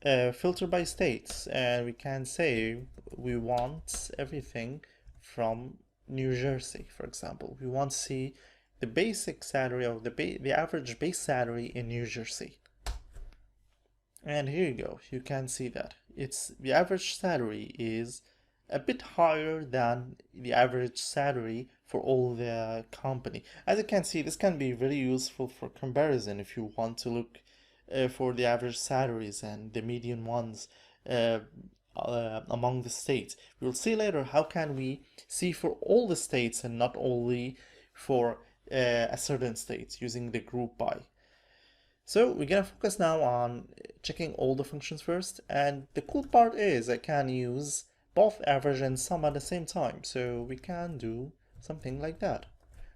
filter by states, and we can say we want everything from New Jersey, for example. We want to see the basic salary of the average base salary in New Jersey. And here you go, you can see that it's the average salary is a bit higher than the average salary for all the company. As you can see, this can be very useful for comparison if you want to look for the average salaries and the median ones among the states. We'll see later how can we see for all the states and not only for a certain state using the group by. So we're gonna focus now on checking all the functions first, and the cool part is I can use both average and sum at the same time, so we can do something like that.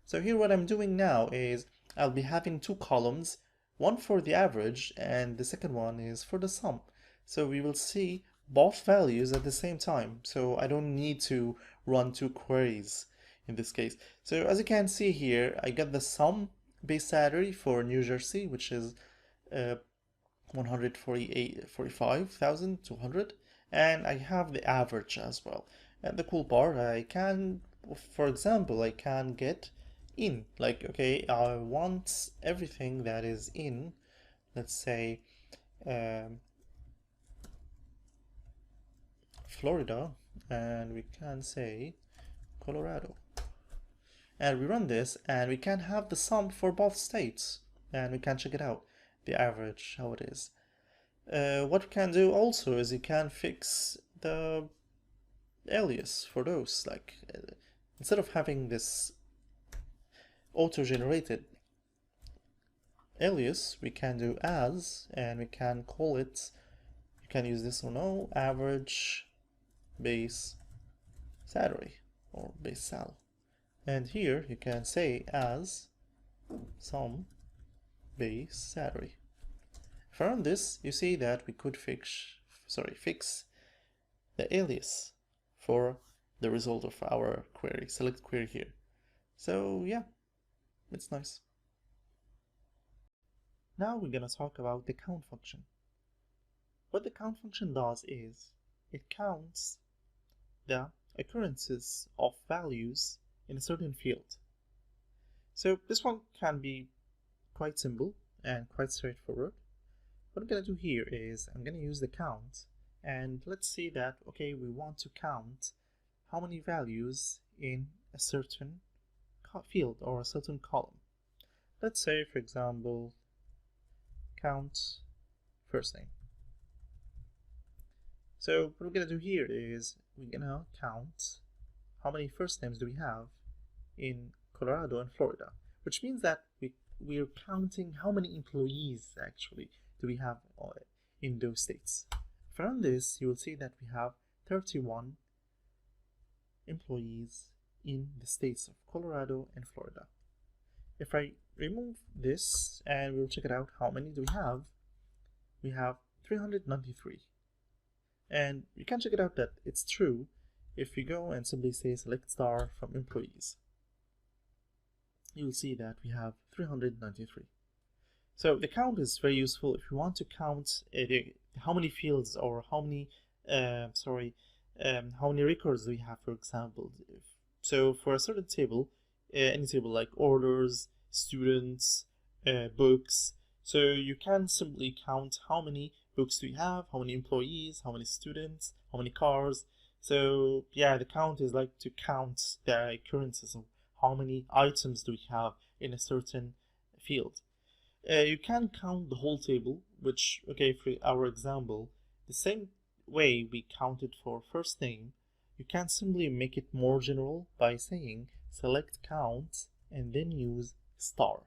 So here what I'm doing now is I'll be having two columns, one for the average and the second one is for the sum. So we will see both values at the same time, so I don't need to run two queries in this case. So as you can see here, I got the sum base salary for New Jersey, which is 145,200, and I have the average as well. And the cool part, I can, for example, I can get in, like, okay, I want everything that is in, let's say, Florida, and we can say Colorado. And we run this, and we can have the sum for both states, and we can check it out, the average, how it is. What we can do also is you can fix the alias for those, like, instead of having this auto-generated alias, we can do as, and we can call it, you can use this or no, average base salary, or base sal. And here you can say as sum base salary. If I run this, you see that we could fix the alias for the result of our query, select query here. So yeah, it's nice. Now we're gonna talk about the count function. What the count function does is it counts the occurrences of values in a certain field. So this one can be quite simple and quite straightforward. What I'm gonna do here is I'm gonna use the count, and let's see that, okay, we want to count how many values in a certain field or a certain column. Let's say, for example, count first name. So what we're gonna do here is we're gonna count how many first names do we have in Colorado and Florida, which means that we're counting how many employees actually do we have in those states. If I run this, you will see that we have 31 employees in the states of Colorado and Florida. If I remove this and we'll check it out, how many do we have 393. And you can check it out that it's true if you go and simply say select star from employees. You will see that we have 393. So the count is very useful if you want to count how many fields or how many records we have, for example. So for a certain table, any table like orders, students, books, so you can simply count how many books do we have, how many employees, how many students, how many cars. So yeah, the count is like to count the occurrences of how many items do we have in a certain field. You can count the whole table, which, okay, for our example, the same way we counted for first name, you can simply make it more general by saying select count and then use star.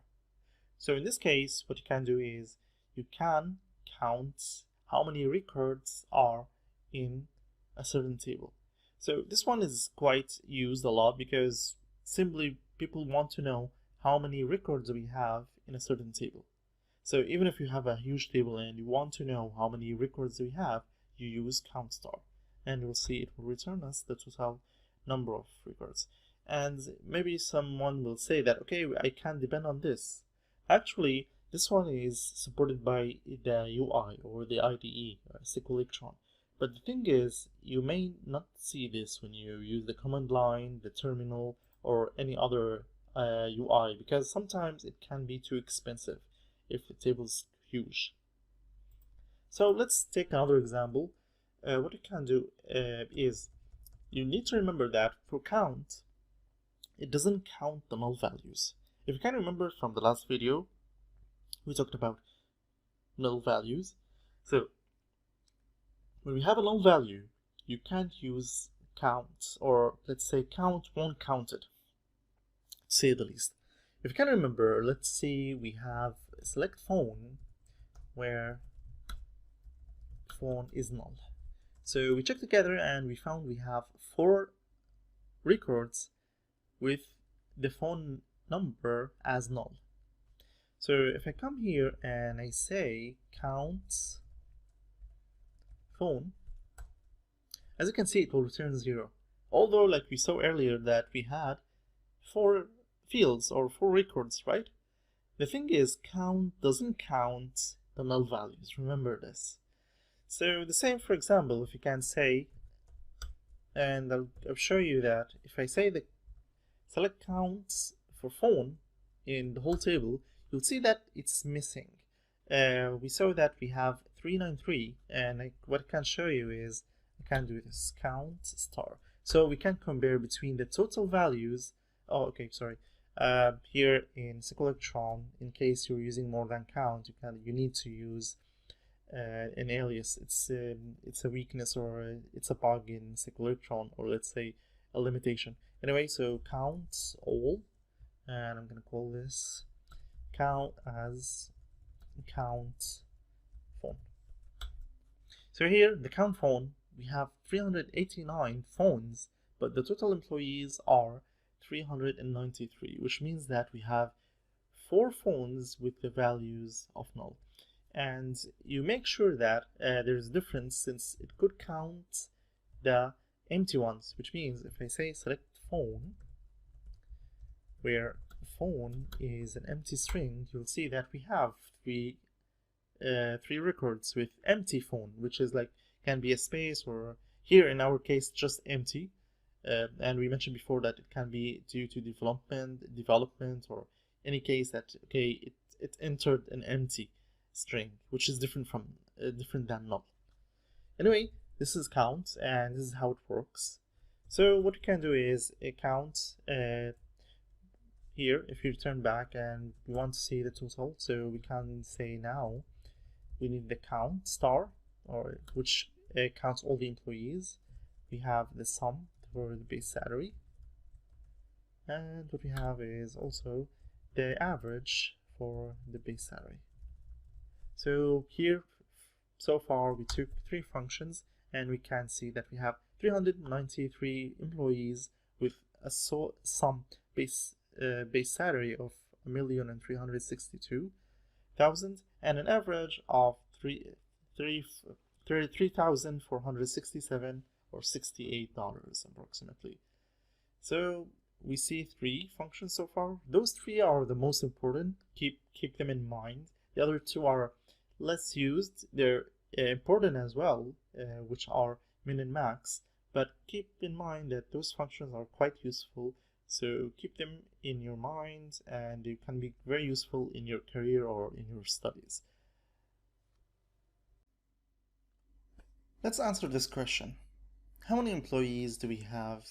So in this case, what you can do is you can count how many records are in a certain table. So this one is quite used a lot because simply people want to know how many records we have in a certain table. So even if you have a huge table and you want to know how many records we have, you use count star, and you'll see it will return us the total number of records. And maybe someone will say that, okay, I can't depend on this. Actually, this one is supported by the UI or the IDE, SQL Electron. But the thing is, you may not see this when you use the command line, the terminal, or any other UI, because sometimes it can be too expensive if the table is huge. So let's take another example. What you can do is you need to remember that for count, it doesn't count the null values. If you can remember from the last video, we talked about null values. So when we have a null value, you can't use count, or let's say count won't count it, to say the least. If you can remember, let's see, we have select phone where phone is null. So we checked together and we found we have 4 records with the phone number as null. So if I come here and I say count phone, as you can see, it will return 0. Although, like we saw earlier, that we had 4 fields or 4 records, right? The thing is, count doesn't count the null values. Remember this. So the same, for example, if you can say, and I'll show you that if I say the select counts for phone in the whole table, you'll see that it's missing. We saw that we have 393, and what I can show you is I can do this count star. So we can compare between the total values. Oh, okay, sorry. Here in SQL Electron, in case you're using more than count, you need to use an alias. It's a weakness, or it's a bug in SQL Electron, or let's say a limitation. Anyway, so count all, and I'm gonna call this count as count phone. So here, the count phone, we have 389 phones, but the total employees are 393, which means that we have 4 phones with the values of null. And you make sure that there's a difference, since it could count the empty ones, which means if I say select phone, where phone is an empty string, you'll see that we have three records with empty phone, which is like can be a space, or here in our case just empty. And we mentioned before that it can be due to development, or any case that it entered an empty string, which is different than null. Anyway, this is count, and this is how it works. So what you can do is a count. Here, if you return back and we want to see the total, so we can say now we need the count star, or which counts all the employees. We have the sum for the base salary, and what we have is also the average for the base salary. So here, so far we took 3 functions, and we can see that we have 393 employees with a sum base salary of 1,362,000 and an average of 33,467 or $68 approximately. So we see 3 functions so far. Those 3 are the most important. Keep them in mind. The other 2 are less used. They're important as well, which are min and max, but keep in mind that those functions are quite useful. So keep them in your mind, and they can be very useful in your career or in your studies. Let's answer this question. How many employees do we have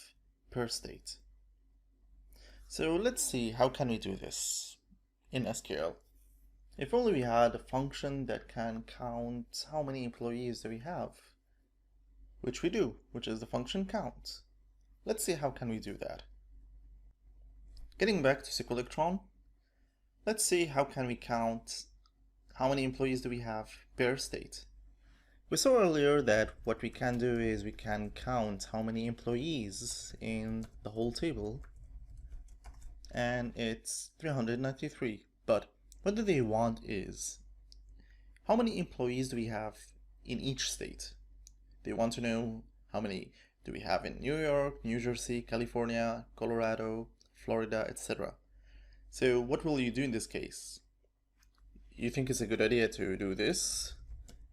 per state? So let's see, how can we do this in SQL? If only we had a function that can count how many employees do we have, which we do, which is the function count. Let's see how can we do that. Getting back to SQL Electron, let's see how can we count how many employees do we have per state. We saw earlier that what we can do is we can count how many employees in the whole table, and it's 393. But what they want is how many employees do we have in each state. They want to know how many do we have in New York, New Jersey, California, Colorado, Florida, etc. So what will you do in this case? You think it's a good idea to do this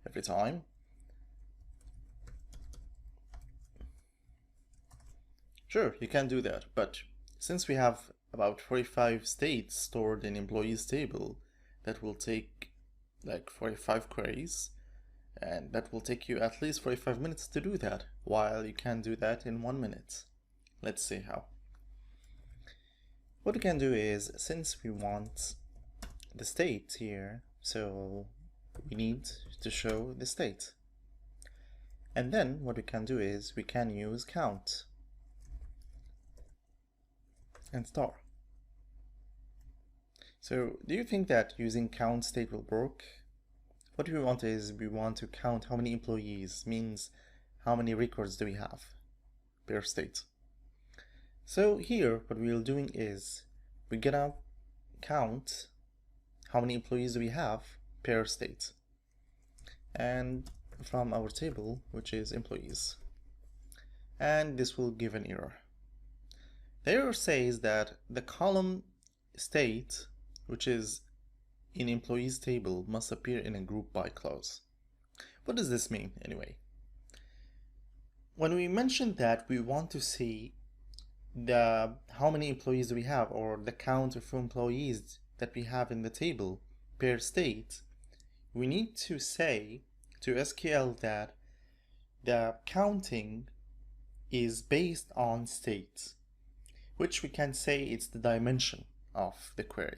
every time? Sure, you can do that, but since we have about 45 states stored in employees table, that will take like 45 queries, and that will take you at least 45 minutes to do that, while you can do that in 1 minute. Let's see how. What we can do is, since we want the state here, so we need to show the state. And then what we can do is we can use count and star. So do you think that using count state will work? What we want is we want to count how many employees, means how many records do we have per state. So here what we're doing is we're gonna count how many employees do we have per state, and from our table, which is employees, and this will give an error. The error says that the column state, which is in employees table, must appear in a group by clause. What does this mean anyway? When we mentioned that we want to see the how many employees do we have, or the count of employees that we have in the table per state, we need to say to SQL that the counting is based on states, which we can say it's the dimension of the query.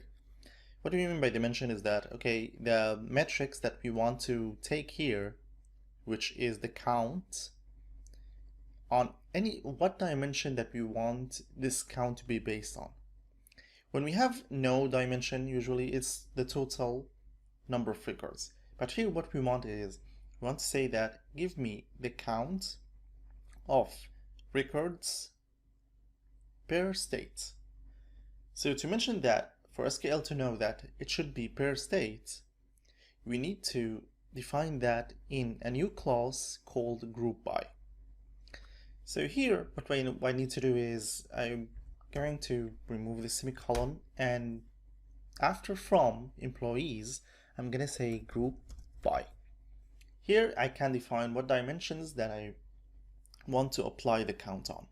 What do we mean by dimension is that, okay, the metrics that we want to take here, which is the count, on what dimension that we want this count to be based on. When we have no dimension, usually it's the total number of records. But here what we want is, we want to say that give me the count of records per state. So to mention that, for SQL to know that it should be per state, we need to define that in a new clause called group by. So here, what I need to do is I'm going to remove the semicolon, and after from employees, I'm going to say group by. Here I can define what dimensions that I want to apply the count on.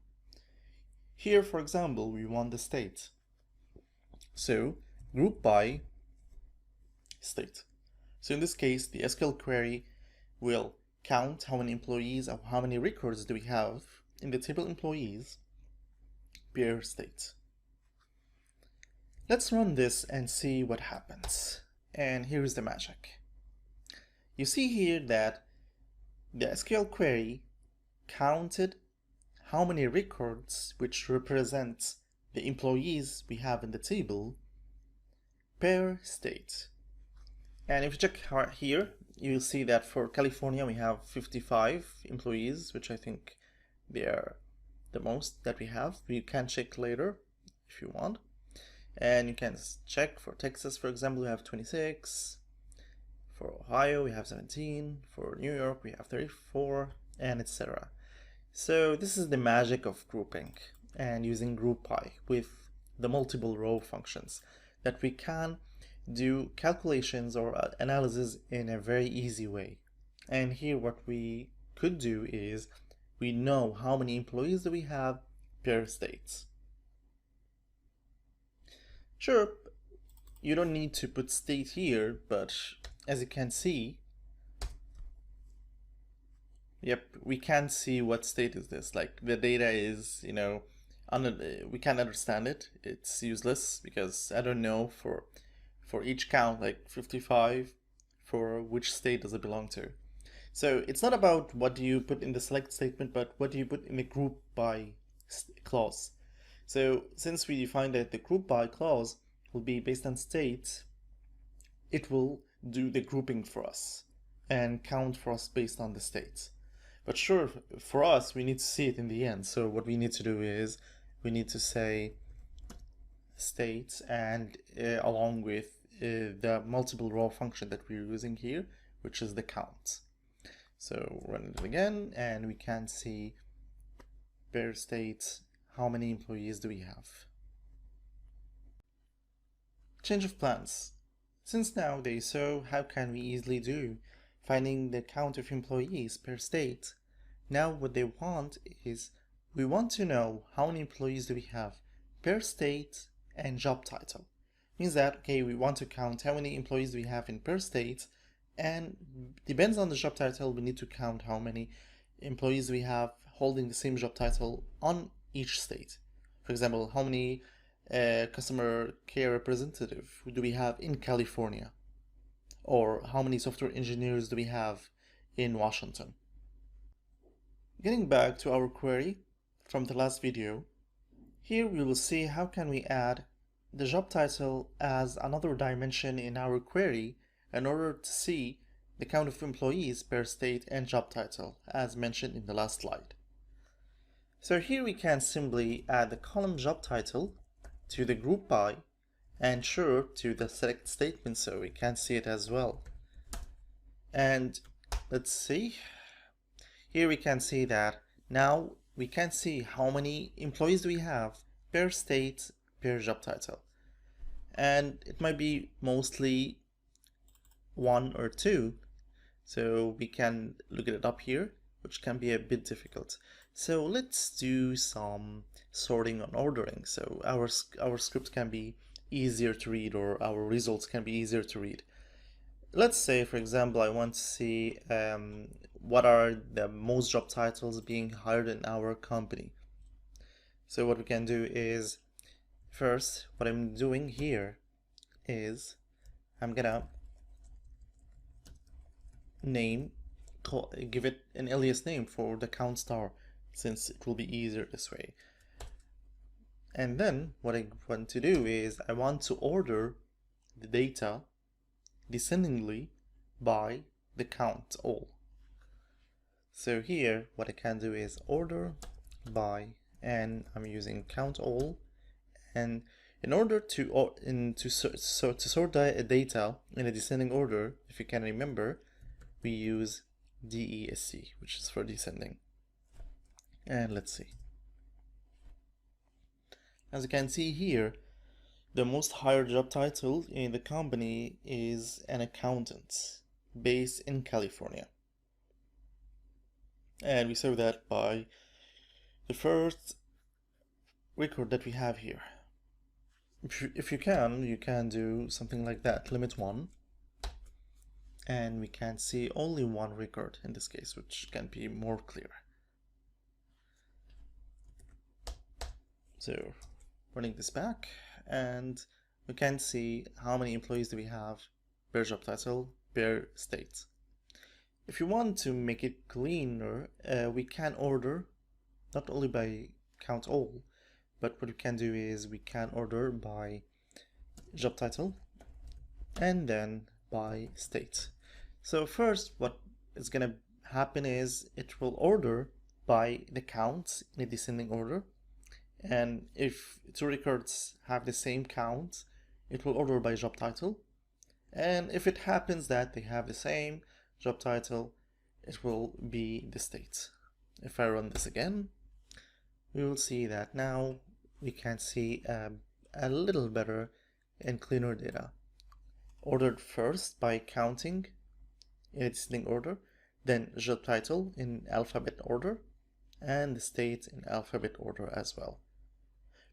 Here, for example, we want the state. So group by state. So in this case, the SQL query will count how many employees or how many records do we have in the table employees per state. Let's run this and see what happens. And here's the magic. You see here that the SQL query counted how many records, which represents the employees we have in the table, per state. And if you check here, you'll see that for California we have 55 employees, which I think they are the most that we have. You can check later if you want. And you can check for Texas, for example, we have 26. For Ohio, we have 17. For New York, we have 34, and etc. So this is the magic of grouping and using group by with the multiple row functions, that we can do calculations or analysis in a very easy way. And here what we could do is we know how many employees do we have per state. Sure, you don't need to put state here, but as you can see, yep, we can see what state is this. Like the data is, we can't understand it. It's useless because I don't know for each count, like 55, for which state does it belong to. So it's not about what do you put in the select statement, but what do you put in the group by clause. So since we defined that the group by clause will be based on state, it will do the grouping for us and count for us based on the states. But sure, for us, we need to see it in the end. So what we need to do is we need to say states and along with the multiple row function that we're using here, which is the count. So run it again, and we can see per state how many employees do we have. Change of plans. Since now they saw how can we easily do finding the count of employees per state, now what they want is we want to know how many employees do we have per state and job title. Means that, okay, we want to count how many employees do we have in per state, and depends on the job title, we need to count how many employees we have holding the same job title on each state. For example, how many customer care representative do we have in California? Or how many software engineers do we have in Washington? Getting back to our query from the last video, here we will see how can we add the job title as another dimension in our query in order to see the count of employees per state and job title as mentioned in the last slide. So here we can simply add the column job title to the group by and sure to the select statement so we can see it as well. And let's see, here we can see that now we can see how many employees do we have per state per job title, and it might be mostly 1 or 2, so we can look it up here. which can be a bit difficult. So let's do some sorting and ordering, so our script can be easier to read, or our results can be easier to read. Let's say, for example, I want to see what are the most job titles being hired in our company. So what we can do is, first, what I'm doing here is I'm gonna give it an alias name for the count star, since it will be easier this way. And then what I want to do is I want to order the data descendingly by the count all. So here what I can do is order by, and I'm using count all, and in order to sort the data in a descending order, if you can remember, we use DESC, which is for descending. And let's see. As you can see here, the most hired job title in the company is an accountant based in California. And we saw that by the first record that we have here. If you can do something like that, limit 1. And we can see only one record in this case, which can be more clear. So running this back, and we can see how many employees do we have per job title, per state. If you want to make it cleaner, we can order not only by count all, but what we can do is we can order by job title and then by state. So first what is going to happen is it will order by the counts in a descending order, and if two records have the same count, it will order by job title, and if it happens that they have the same job title, it will be the state. If I run this again, we will see that now we can see a little better and cleaner data. Ordered first by counting in a descending order, then job title in alphabet order, and the state in alphabet order as well.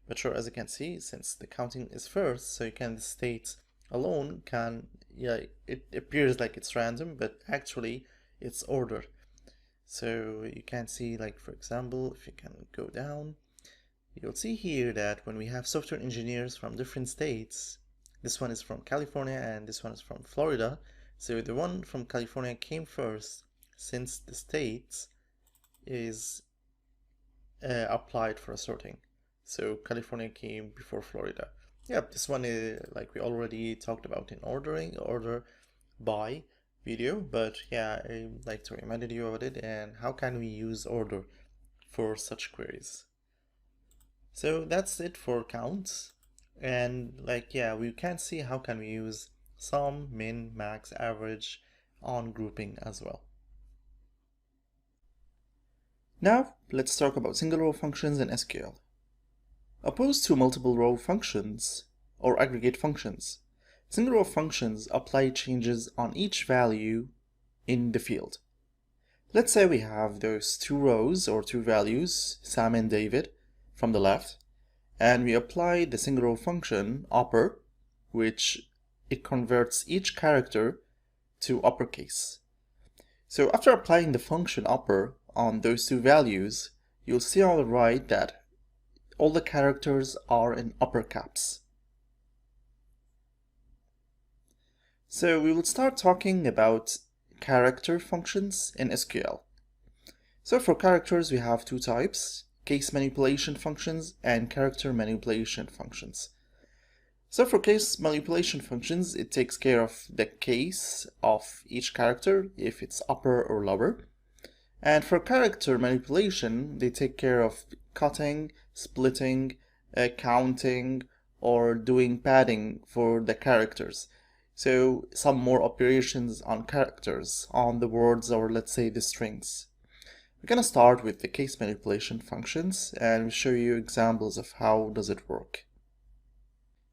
But sure, as you can see, since the counting is first, so you can, the state alone can, it appears like it's random, but actually it's ordered. So you can see, like, for example, if you can go down, you'll see here that when we have software engineers from different states, this one is from California and this one is from Florida. So the one from California came first, since the state is applied for a sorting. So California came before Florida. Yep, this one is like we already talked about in order by video, but yeah, I'd like to remind you about it and how can we use order for such queries. So that's it for counts, and like, yeah, we can see how can we use sum, min, max, average on grouping as well. Now let's talk about single row functions in SQL. Opposed to multiple row functions or aggregate functions, single row functions apply changes on each value in the field. Let's say we have those two rows or two values, Sam and David, from the left, and we apply the single row function upper, which it converts each character to uppercase. So after applying the function upper on those two values, you'll see on the right that all the characters are in upper caps. So we will start talking about character functions in SQL. So for characters, we have two types: case manipulation functions and character manipulation functions. So for case manipulation functions, it takes care of the case of each character, if it's upper or lower. And for character manipulation, they take care of cutting, splitting, counting, or doing padding for the characters. So some more operations on characters, on the words, or let's say the strings. We're going to start with the case manipulation functions and show you examples of how does it work.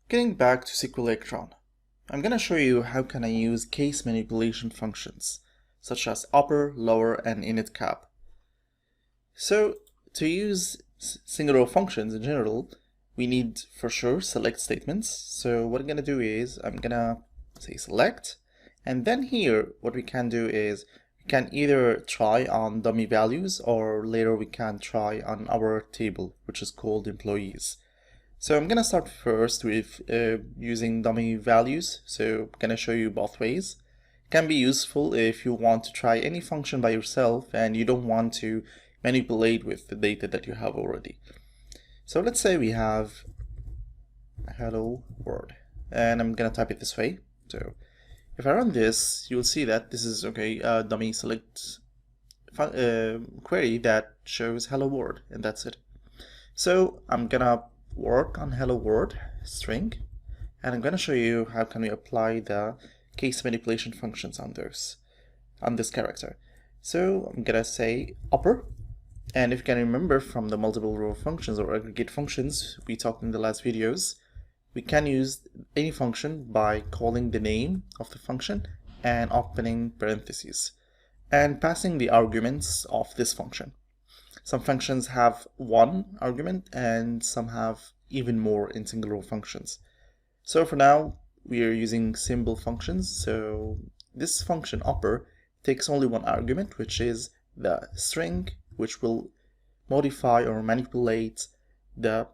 Getting back to SQL Electron, I'm going to show you how can I use case manipulation functions, such as upper, lower, and init cap. So to use single row functions in general, we need for sure select statements. So what I'm gonna do is I'm gonna say select, and then here what we can do is we can either try on dummy values, or later we can try on our table, which is called employees. So I'm gonna start first with using dummy values. So I'm gonna show you both ways. It can be useful if you want to try any function by yourself and you don't want to manipulate with the data that you have already. So let's say we have hello world, and I'm gonna type it this way. So if I run this, you'll see that this is okay, dummy select query that shows hello world, and that's it. So I'm gonna work on hello world string, and I'm gonna show you how can we apply the case manipulation functions on this character. So I'm gonna say upper, and if you can remember from the multiple row functions or aggregate functions we talked in the last videos, we can use any function by calling the name of the function and opening parentheses and passing the arguments of this function. Some functions have one argument and some have even more in single row functions. So for now we are using simple functions. So this function upper takes only one argument, which is the string, which will modify or manipulate the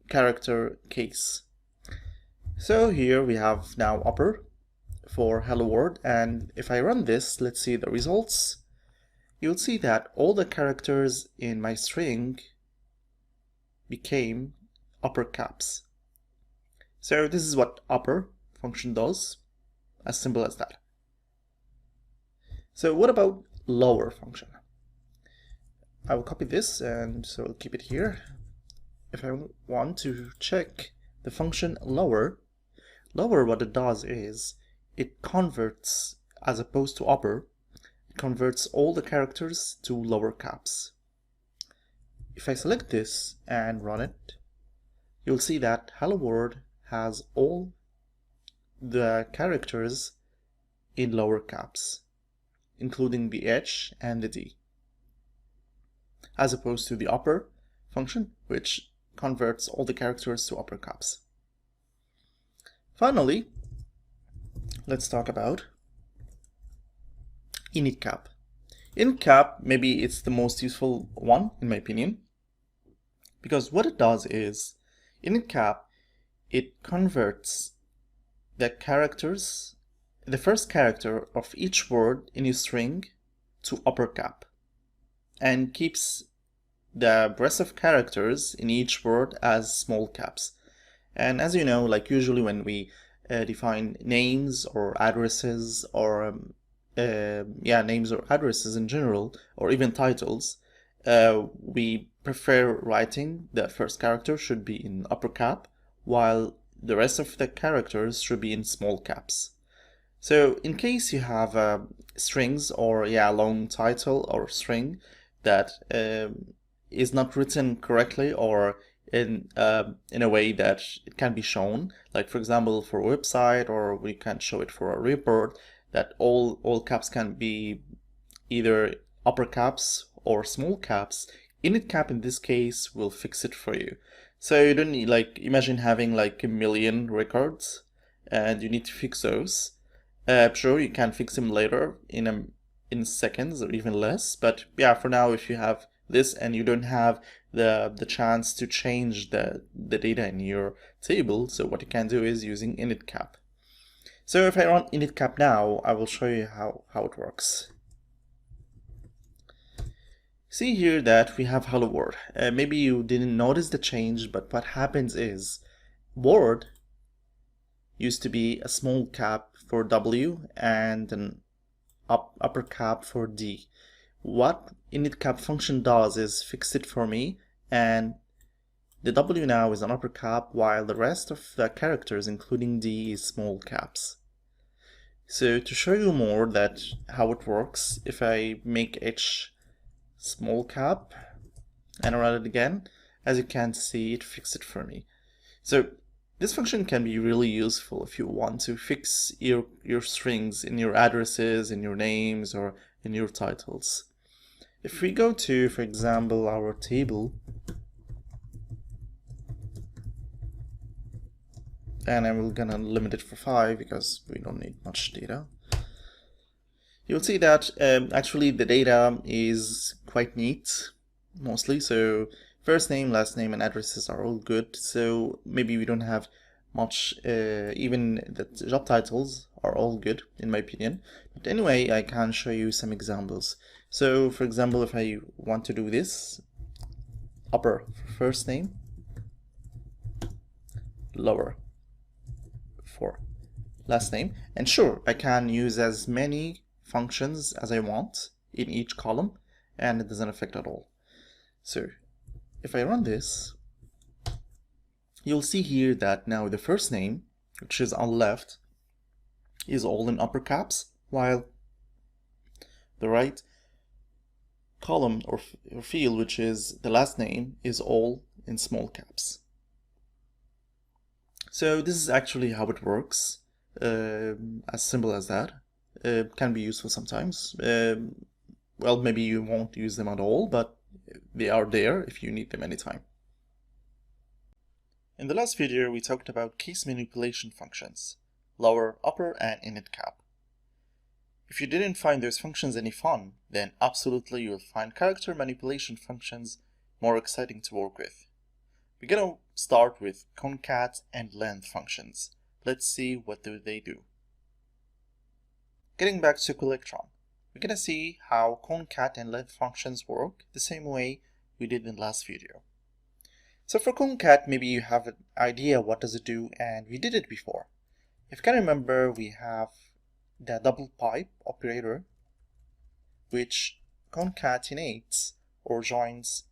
character case. So here we have now upper for hello world, and if I run this, let's see the results. You'll see that all the characters in my string became upper caps. So this is what upper function does, as simple as that. So what about lower function? I will copy this, and so I'll keep it here. If I want to check the function lower, what it does is it converts, as opposed to upper, it converts all the characters to lower caps. If I select this and run it, you'll see that hello world has all the characters in lower caps, including the H and the D, as opposed to the upper function, which converts all the characters to upper caps. Finally, let's talk about init cap. Init cap, maybe it's the most useful one in my opinion, because what it does is init cap, it converts the characters, the first character of each word in your string to upper cap, and keeps the rest of characters in each word as small caps. And as you know, like usually when we define names or addresses, or names or addresses in general, or even titles, we prefer writing the first character should be in upper cap, while the rest of the characters should be in small caps. So in case you have strings or long title or string that is not written correctly, or in a way that it can be shown, like for example for a website, or we can show it for a report, that all caps can be either upper caps or small caps, init cap in this case will fix it for you. So you don't need, like, imagine having like a million records and you need to fix those. Sure, you can fix them later in seconds or even less, but yeah, for now, if you have this and you don't have the chance to change the data in your table, so what you can do is using init cap. So if I run init cap now, I will show you how it works. See here that we have hello world. Maybe you didn't notice the change, but what happens is word used to be a small cap for W and an upper cap for D. What init cap function does is fix it for me, and the W now is an upper cap, while the rest of the characters, including D, is small caps. So to show you more that how it works, if I make H small cap and run it again, as you can see, it fixed it for me. So this function can be really useful if you want to fix your strings in your addresses, in your names, or in your titles. If we go to, for example, our table, and I'm gonna limit it for 5 because we don't need much data, you'll see that actually the data is quite neat, mostly. So first name, last name, and addresses are all good. So maybe we don't have much, even the job titles are all good in my opinion. But anyway, I can show you some examples. So for example, if I want to do this, upper for first name, lower for last name, and sure, I can use as many functions as I want in each column, and it doesn't affect at all. So if I run this, you'll see here that now the first name, which is on the left, is all in upper caps, while the right column or field, which is the last name, is all in small caps. So this is actually how it works, as simple as that. Can be useful sometimes. Well, maybe you won't use them at all, but they are there if you need them anytime. In the last video, we talked about case manipulation functions, lower, upper, and init cap. If you didn't find those functions any fun, then absolutely you'll find character manipulation functions more exciting to work with. We're gonna start with concat and length functions. Let's see what do they do. Getting back to Collectron, we're gonna see how concat and length functions work the same way we did in the last video. So for concat, maybe you have an idea what does it do, and we did it before. If you can remember, we have the double pipe operator, which concatenates or joins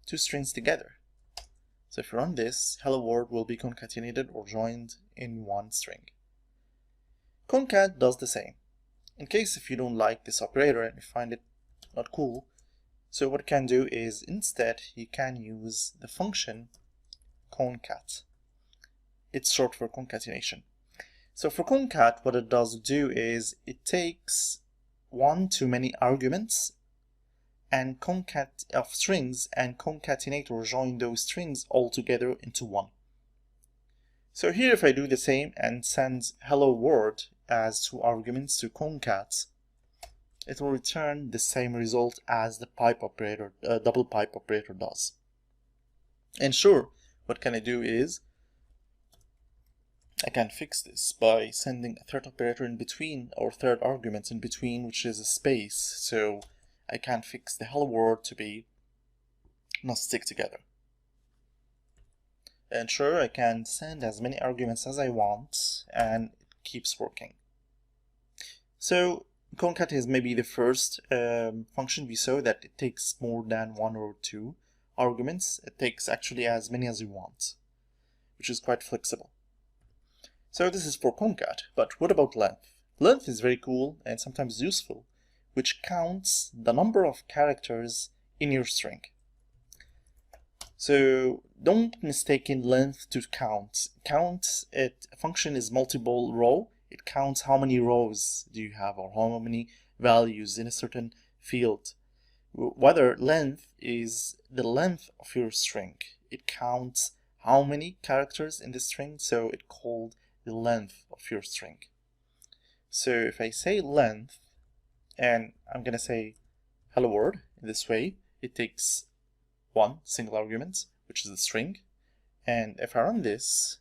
two strings together. So if you run this, hello world will be concatenated or joined in one string. Concat does the same. In case if you don't like this operator and you find it not cool, so what you can do is instead you can use the function concat. It's short for concatenation. So for concat, what it does do is it takes one to many arguments and concat of strings and concatenate or join those strings all together into one. So here if I do the same and send hello world as two arguments to concat, it will return the same result as the pipe operator, double pipe operator does. And sure, what can I do is I can fix this by sending a third operator in between, or third argument in between, which is a space. So I can fix the hello world to be not stick together. And sure, I can send as many arguments as I want, and it keeps working. So concat is maybe the first function we saw that it takes more than one or two arguments. It takes actually as many as you want, which is quite flexible. So this is for concat, but what about length? Length is very cool and sometimes useful, which counts the number of characters in your string. So don't mistake in length to count. A function is multiple row. It counts how many rows do you have or how many values in a certain field. Whether length is the length of your string. It counts how many characters in the string, so it's called the length of your string. So if I say length, and I'm gonna say hello world in this way, it takes one single argument, which is the string, and if I run this,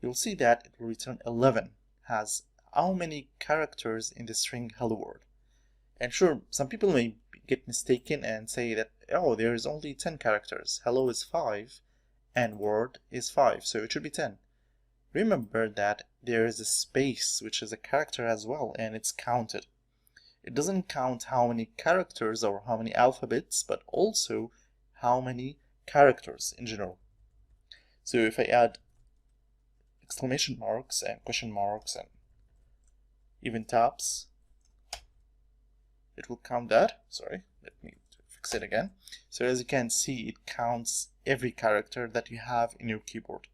you'll see that it will return 11, has how many characters in the string hello world. And sure, some people may get mistaken and say that, oh, there is only 10 characters, hello is 5 and word is 5, so it should be 10. Remember that there is a space which is a character as well, and it's counted. It doesn't count how many characters or how many alphabets, but also how many characters in general. So if I add exclamation marks and question marks and even tabs, it will count that. Sorry, let me fix it again. So as you can see, it counts every character that you have in your keyboard,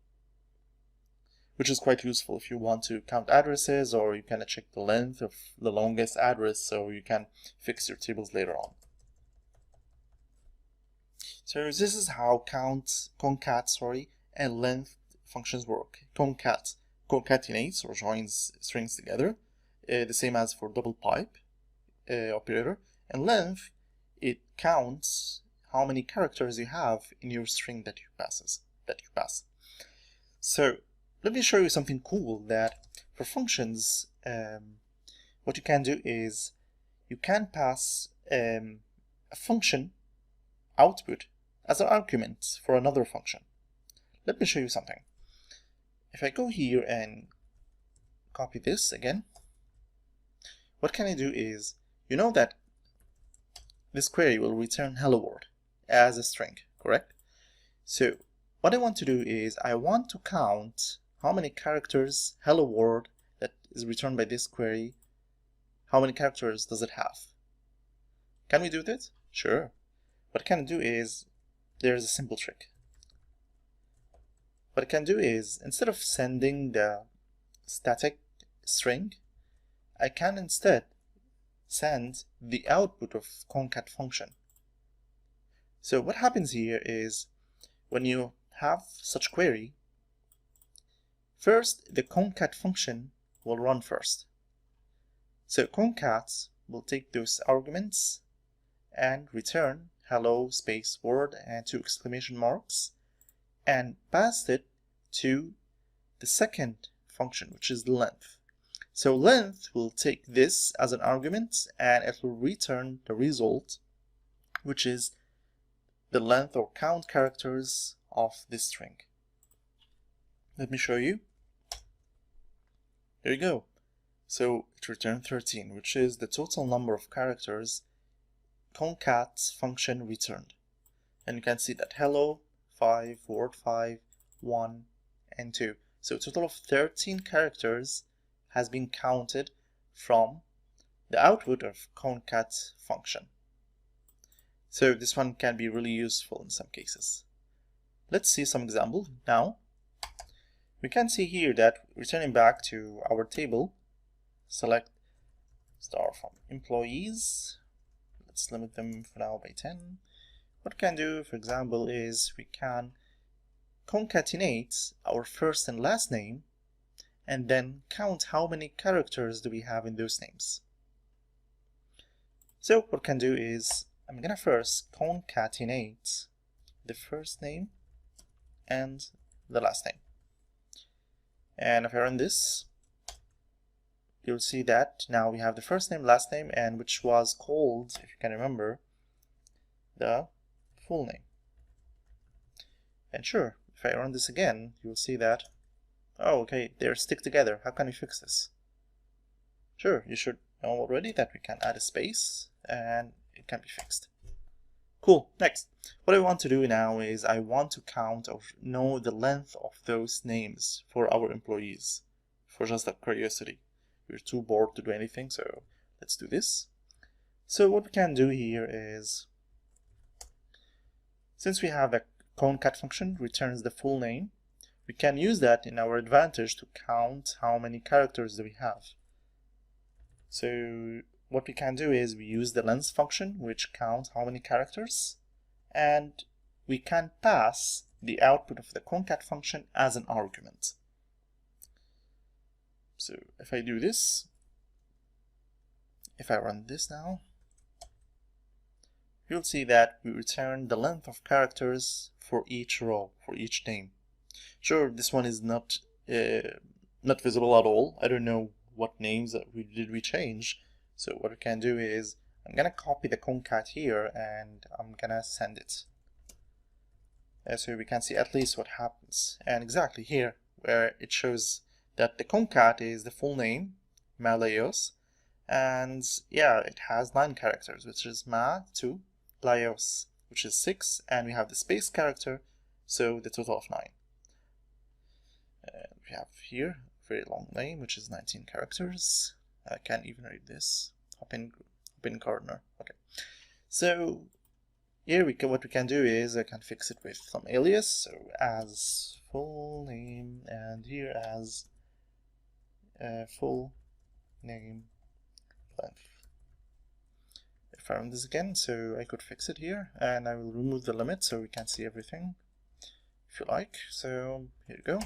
which is quite useful if you want to count addresses, or you can check the length of the longest address so you can fix your tables later on. So this is how concat, and length functions work. Concat concatenates or joins strings together, the same as for double pipe operator. And length, it counts how many characters you have in your string that you pass. So let me show you something cool, that for functions, what you can do is you can pass a function output as an argument for another function. Let me show you something. If I go here and copy this again, what can I do is, you know that this query will return hello world as a string, correct? So what I want to do is I want to count how many characters hello world that is returned by this query, how many characters does it have? Can we do that? Sure. What I can do is, there's a simple trick. What I can do is, instead of sending the static string, I can instead send the output of concat function. So what happens here is, when you have such query, first the concat function will run first. So concat will take those arguments and return hello space word and 2 exclamation marks, and pass it to the second function, which is length. So length will take this as an argument and it will return the result, which is the length or count characters of this string. Let me show you. There you go. So it returned 13, which is the total number of characters concat function returned. And you can see that hello, 5, word 5, 1, and 2. So a total of 13 characters has been counted from the output of concat function. So this one can be really useful in some cases. Let's see some example now. We can see here that returning back to our table, select star from employees. Let's limit them for now by 10. What we can do, for example, is we can concatenate our first and last name and then count how many characters do we have in those names. So what we can do is, I'm gonna first concatenate the first name and the last name. And if I run this, you'll see that now we have the first name, last name, and which was called, if you can remember, the full name. And sure, if I run this again, you'll see that, oh, okay, they're stick together. How can we fix this? Sure, you should know already that we can add a space and it can be fixed. Cool. Next, what I want to do now is I want to count or know the length of those names for our employees, for just a curiosity. We're too bored to do anything, so let's do this. So what we can do here is, since we have a concat function returns the full name, we can use that in our advantage to count how many characters do we have. So what we can do is we use the length function, which counts how many characters, and we can pass the output of the concat function as an argument. So if I do this, if I run this now, you'll see that we return the length of characters for each row, for each name. Sure, this one is not visible at all. I don't know what names that we change. So what we can do is, I'm gonna copy the concat here and I'm gonna send it. So we can see at least what happens. And exactly here, where it shows that the concat is the full name, Malayos, and yeah, it has 9 characters, which is Ma to Layos, which is 6, and we have the space character, so the total of 9. We have here a very long name, which is 19 characters. I can't even read this. Hop in corner. Okay. So here what we can do is I can fix it with some alias, so as full name, and here as full name length. If I run this again, so I could fix it here, and I will remove the limit so we can see everything if you like. So here you go.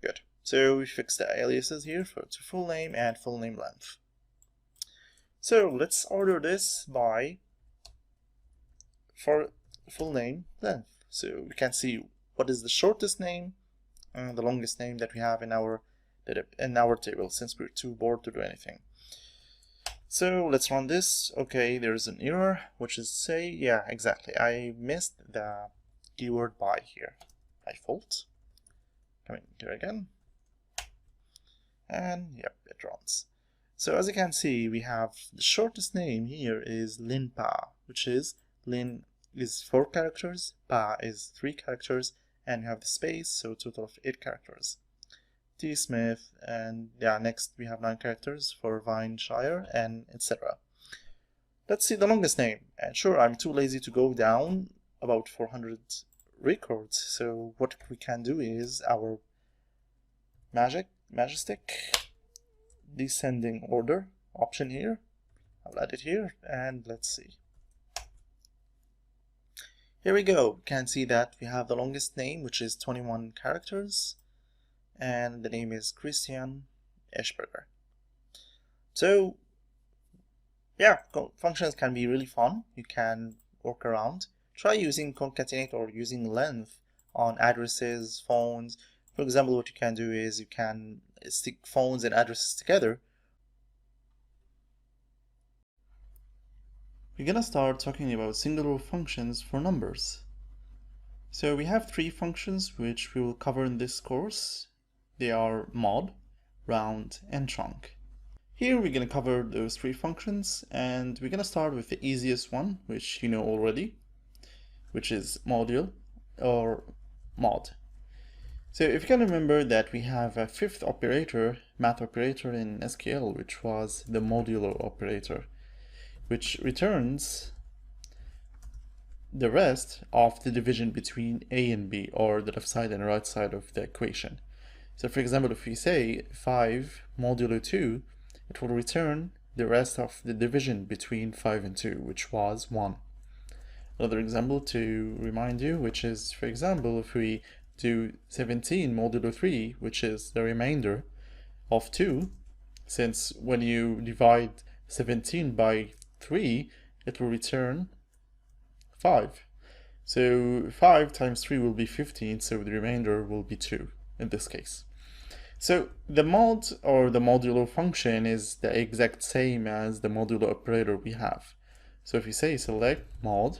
Good. So we fixed the aliases here to full name and full name length. So let's order this by for full name length. So we can see what is the shortest name and the longest name that we have in our table, since we're too bored to do anything. So let's run this. Okay, there's an error, which is say, yeah, exactly. I missed the keyword by here by fault. Coming here again. And yep, it runs. So as you can see, we have the shortest name here is Lin Pa, which is Lin is 4 characters, Pa is 3 characters, and you have the space, so a total of 8 characters. T. Smith, and yeah, next we have 9 characters for Vine Shire, and etc. Let's see the longest name. And sure, I'm too lazy to go down about 400 records, so what we can do is our majestic descending order option here. I'll add it here, and let's see. Here we go. We can see that we have the longest name, which is 21 characters, and the name is Christian Eschberger. So yeah, functions can be really fun. You can work around. Try using concatenate or using length on addresses, phones. For example, what you can do is you can stick phones and addresses together. We're gonna start talking about singular functions for numbers. So we have 3 functions which we will cover in this course. They are mod, round, and trunc. Here we're gonna cover those 3 functions, and we're gonna start with the easiest one, which you know already, which is module or mod. So if you can remember that we have a 5th operator, math operator in SQL, which was the modulo operator, which returns the rest of the division between A and B, or the left side and right side of the equation. So for example, if we say 5 modulo 2, it will return the rest of the division between 5 and 2, which was 1. Another example to remind you, which is, for example, if we do 17 modulo 3, which is the remainder of 2, since when you divide 17 by 3, it will return 5. So 5 times 3 will be 15, so the remainder will be 2 in this case. So the mod or the modulo function is the exact same as the modulo operator we have. So if you say select mod,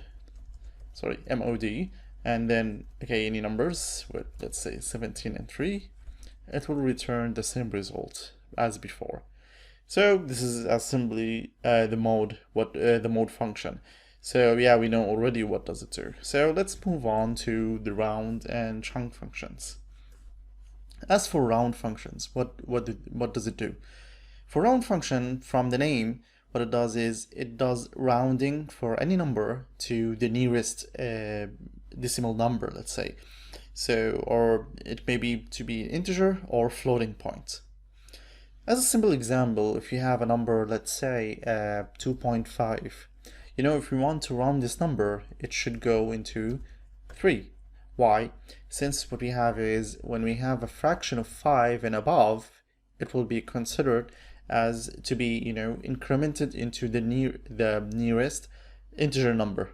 and then okay, any numbers with, let's say, 17 and 3, it will return the same result as before. So this is simply the mode function. So yeah, we know already what does it do. So let's move on to the round and trunc functions. As for round functions, what does it do? For round function, from the name, what it does is it does rounding for any number to the nearest decimal number, let's say. So, or it may be to be an integer or floating point. As a simple example, if you have a number, let's say 2.5, if we want to round this number, it should go into 3. Why? Since what we have is when we have a fraction of 5 and above, it will be considered as to be, incremented into the nearest integer number.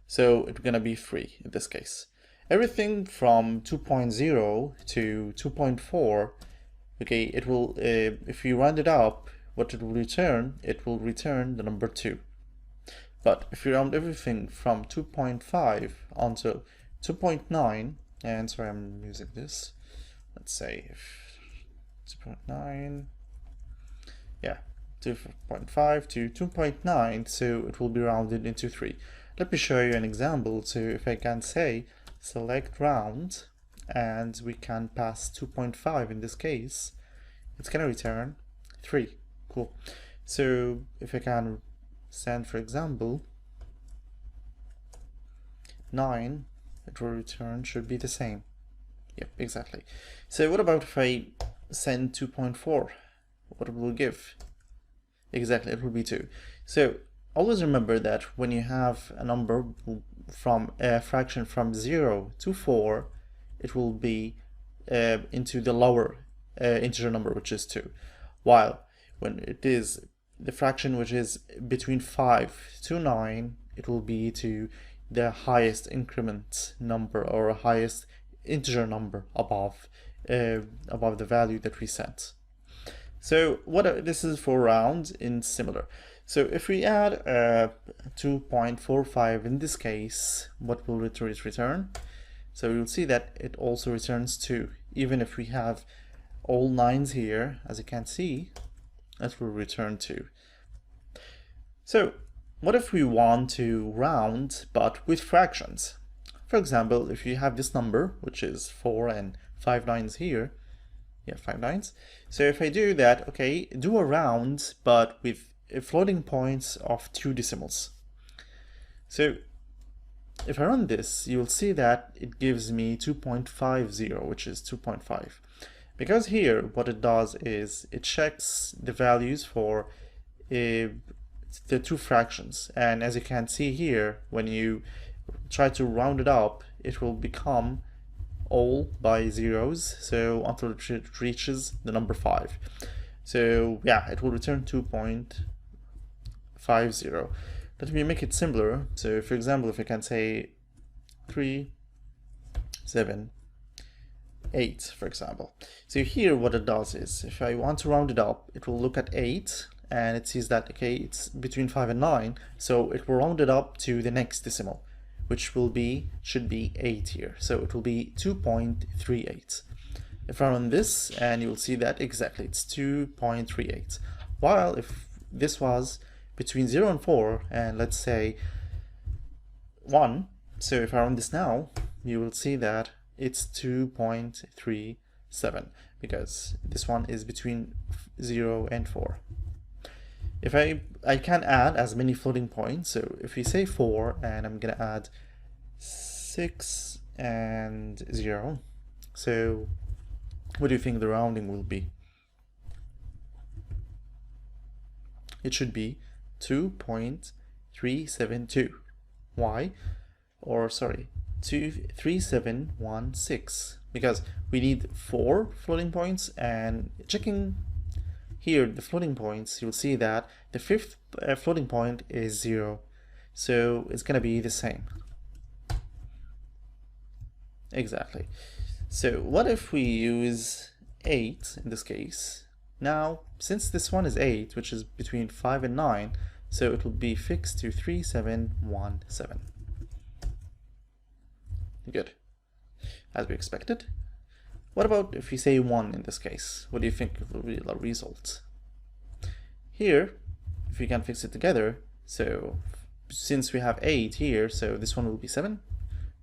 So it's gonna be 3 in this case. Everything from 2.0 to 2.4, okay, it will, if you round it up, what it will return the number 2. But if you round everything from 2.5 onto 2.9, and sorry, I'm using this, let's say if 2.9, yeah, 2.5 to 2.9, so it will be rounded into 3. Let me show you an example. So if I can say select round, and we can pass 2.5 in this case, it's gonna return 3. Cool. So if I can send, for example, 9, it will return should be the same. Yep, exactly. So what about if I send 2.4? What will it give? Exactly, it will be 2. So always remember that when you have a number from a fraction from 0 to 4, it will be into the lower integer number, which is 2. While when it is the fraction which is between 5 to 9, it will be to the highest increment number or highest integer number above the value that we set. So this is for round in similar. So if we add 2.45 in this case, what will it return? So you'll see that it also returns 2. Even if we have all 9s here, as you can see, it will return 2. So what if we want to round but with fractions? For example, if you have this number, which is 4 and 5 9s here, 5 9s. So if I do that, okay, do a round but with floating points of 2 decimals. So if I run this, you'll see that it gives me 2.50, which is 2.5. Because here what it does is it checks the values for the 2 fractions, and as you can see here, when you try to round it up, it will become all by zeros, so until it reaches the number 5. So yeah, it will return 2.50. Let me make it simpler. So for example, if I can say 3, 7, 8, for example. So here what it does is, if I want to round it up, it will look at 8 and it sees that, okay, it's between 5 and 9, so it will round it up to the next decimal, which should be 8 here. So it will be 2.38. If I run this, and you will see that exactly it's 2.38. While if this was between 0 and 4, and let's say 1, so if I run this now, you will see that it's 2.37, because this one is between 0 and 4. If I can add as many floating points, so if we say 4 and I'm gonna add 6 and 0, so what do you think the rounding will be? It should be 2.372. Why? Or sorry, 23716, because we need 4 floating points, and checking here the floating points, you'll see that the 5th floating point is 0, so it's gonna be the same. Exactly. So what if we use 8 in this case? Now, since this one is 8, which is between 5 and 9, so it will be fixed to 3717. Good, as we expected. What about if we say 1 in this case? What do you think will be the result? Here, if we can fix it together, so since we have 8 here, so this one will be 7,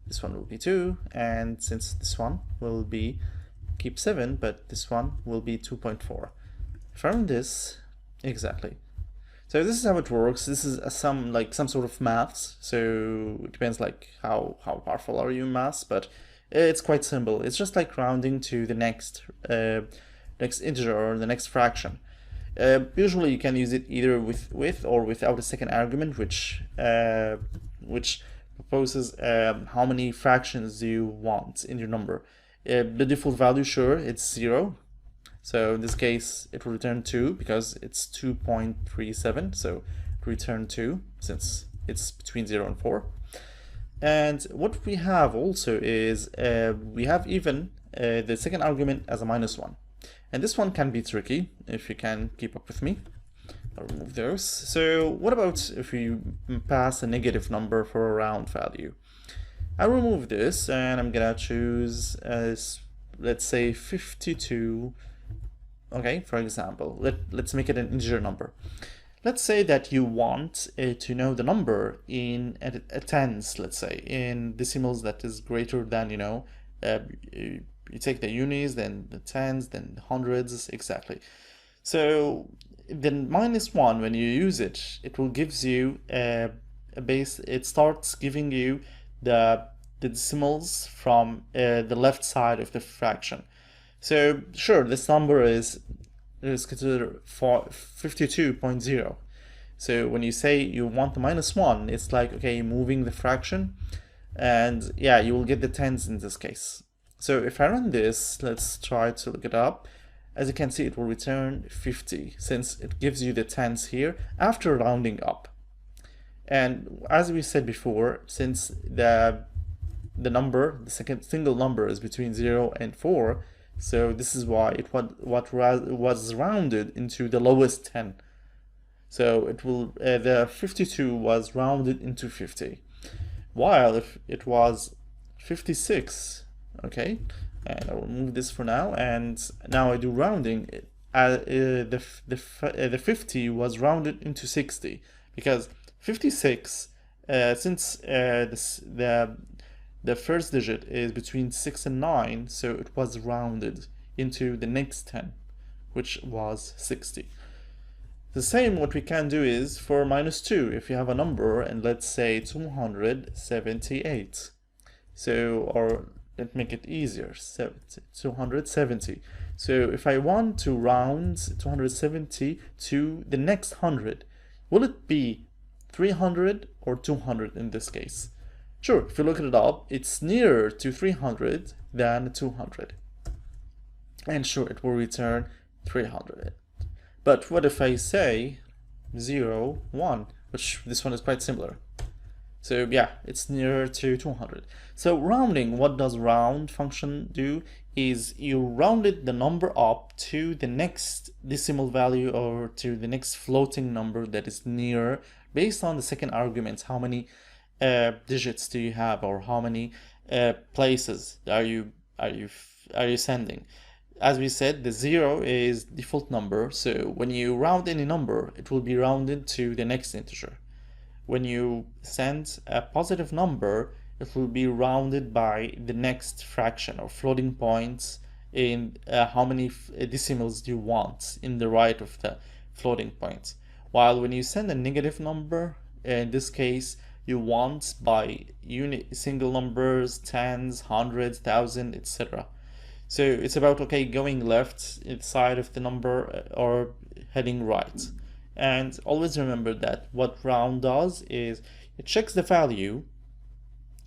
this one will be 2, and since this one will be keep 7, but this one will be 2.4. If I run this, exactly. So this is how it works. This is some sort of maths, so it depends like how powerful are you in maths, but it's quite simple. It's just like rounding to the next integer or the next fraction. Usually you can use it either with or without a second argument, which proposes how many fractions do you want in your number. The default value, sure, it's 0. So in this case, it will return 2 because it's 2.37. So return 2 since it's between 0 and 4. And what we have also is we have even the second argument as a -1. And this one can be tricky if you can keep up with me. I'll remove those. So what about if we pass a negative number for a round value? I'll remove this and I'm gonna choose let's say 52. Okay, for example, let's make it an integer number. Let's say that you want to know the number in tens, let's say, in decimals that is greater than, you take the unis, then the tens, then the hundreds, exactly. So then -1, when you use it, it will gives you a base. It starts giving you the decimals from the left side of the fraction. So sure, this number is considered for 52.0. So when you say you want the -1, it's like, okay, moving the fraction, and yeah, you will get the tens in this case. So if I run this, let's try to look it up. As you can see, it will return 50 since it gives you the tens here after rounding up. And as we said before, since the second single number is between 0 and 4, so this is why it was rounded into the lowest 10. So it will the 52 was rounded into 50, while if it was 56, okay, and I will move this for now, and now I do rounding. The 50 was rounded into 60 because 56, since the first digit is between 6 and 9, so it was rounded into the next 10, which was 60. The same what we can do is for -2, if you have a number and let's say 278. So, or let's make it easier, 270. So if I want to round 270 to the next 100, will it be 300 or 200 in this case? Sure, if you look it up, it's nearer to 300 than 200. And sure, it will return 300. But what if I say 0, 1, which this one is quite similar. So yeah, it's nearer to 200. So rounding, what does round function do is you rounded the number up to the next decimal value or to the next floating number that is near based on the second argument. How many digits do you have, or how many places are you sending? As we said, the 0 is default number, so when you round any number, it will be rounded to the next integer. When you send a positive number, it will be rounded by the next fraction or floating points in how many decimals you want in the right of the floating point. While when you send a negative number, in this case, you want by single numbers, tens, hundreds, thousand, etc. So it's about, okay, going left inside of the number or heading right. And always remember that what round does is it checks the value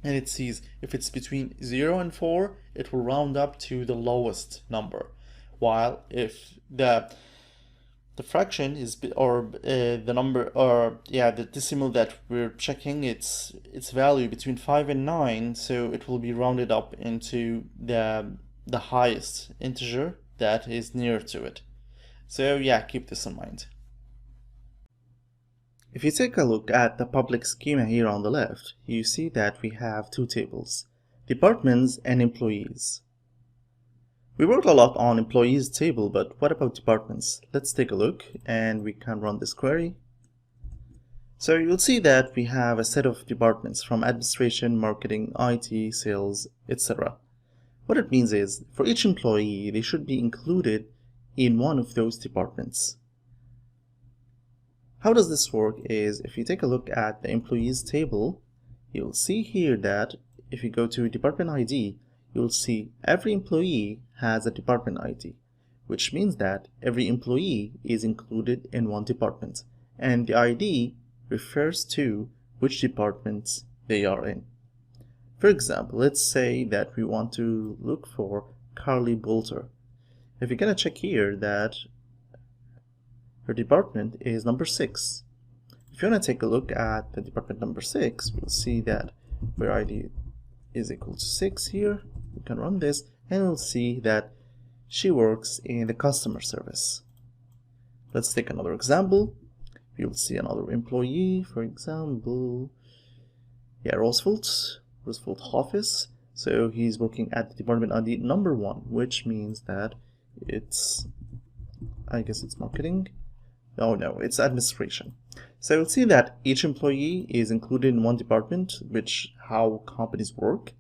and it sees if it's between 0 and 4, it will round up to the lowest number. While if the fraction is, or the number, or yeah, the decimal that we're checking, its value between 5 and 9, so it will be rounded up into the highest integer that is near to it. So yeah, keep this in mind. If you take a look at the public schema here on the left, you see that we have two tables, departments and employees. We worked a lot on employees table, but what about departments? Let's take a look and we can run this query. So you'll see that we have a set of departments from administration, marketing, IT, sales, etc. What it means is, for each employee, they should be included in one of those departments. How does this work is, if you take a look at the employees table, you'll see here that if you go to department ID, you'll see every employee has a department ID, which means that every employee is included in one department, and the ID refers to which departments they are in. For example, let's say that we want to look for Carly Bolter. If you're going to check here that her department is number 6. If you want to take a look at the department number 6, we'll see that her ID is equal to 6 here. We can run this and we'll see that she works in the customer service. Let's take another example. You'll see another employee, for example, Roosevelt office. So he's working at the department ID number 1, which means that it's, I guess it's marketing. Oh no, it's administration. So you'll see that each employee is included in one department, which how companies work.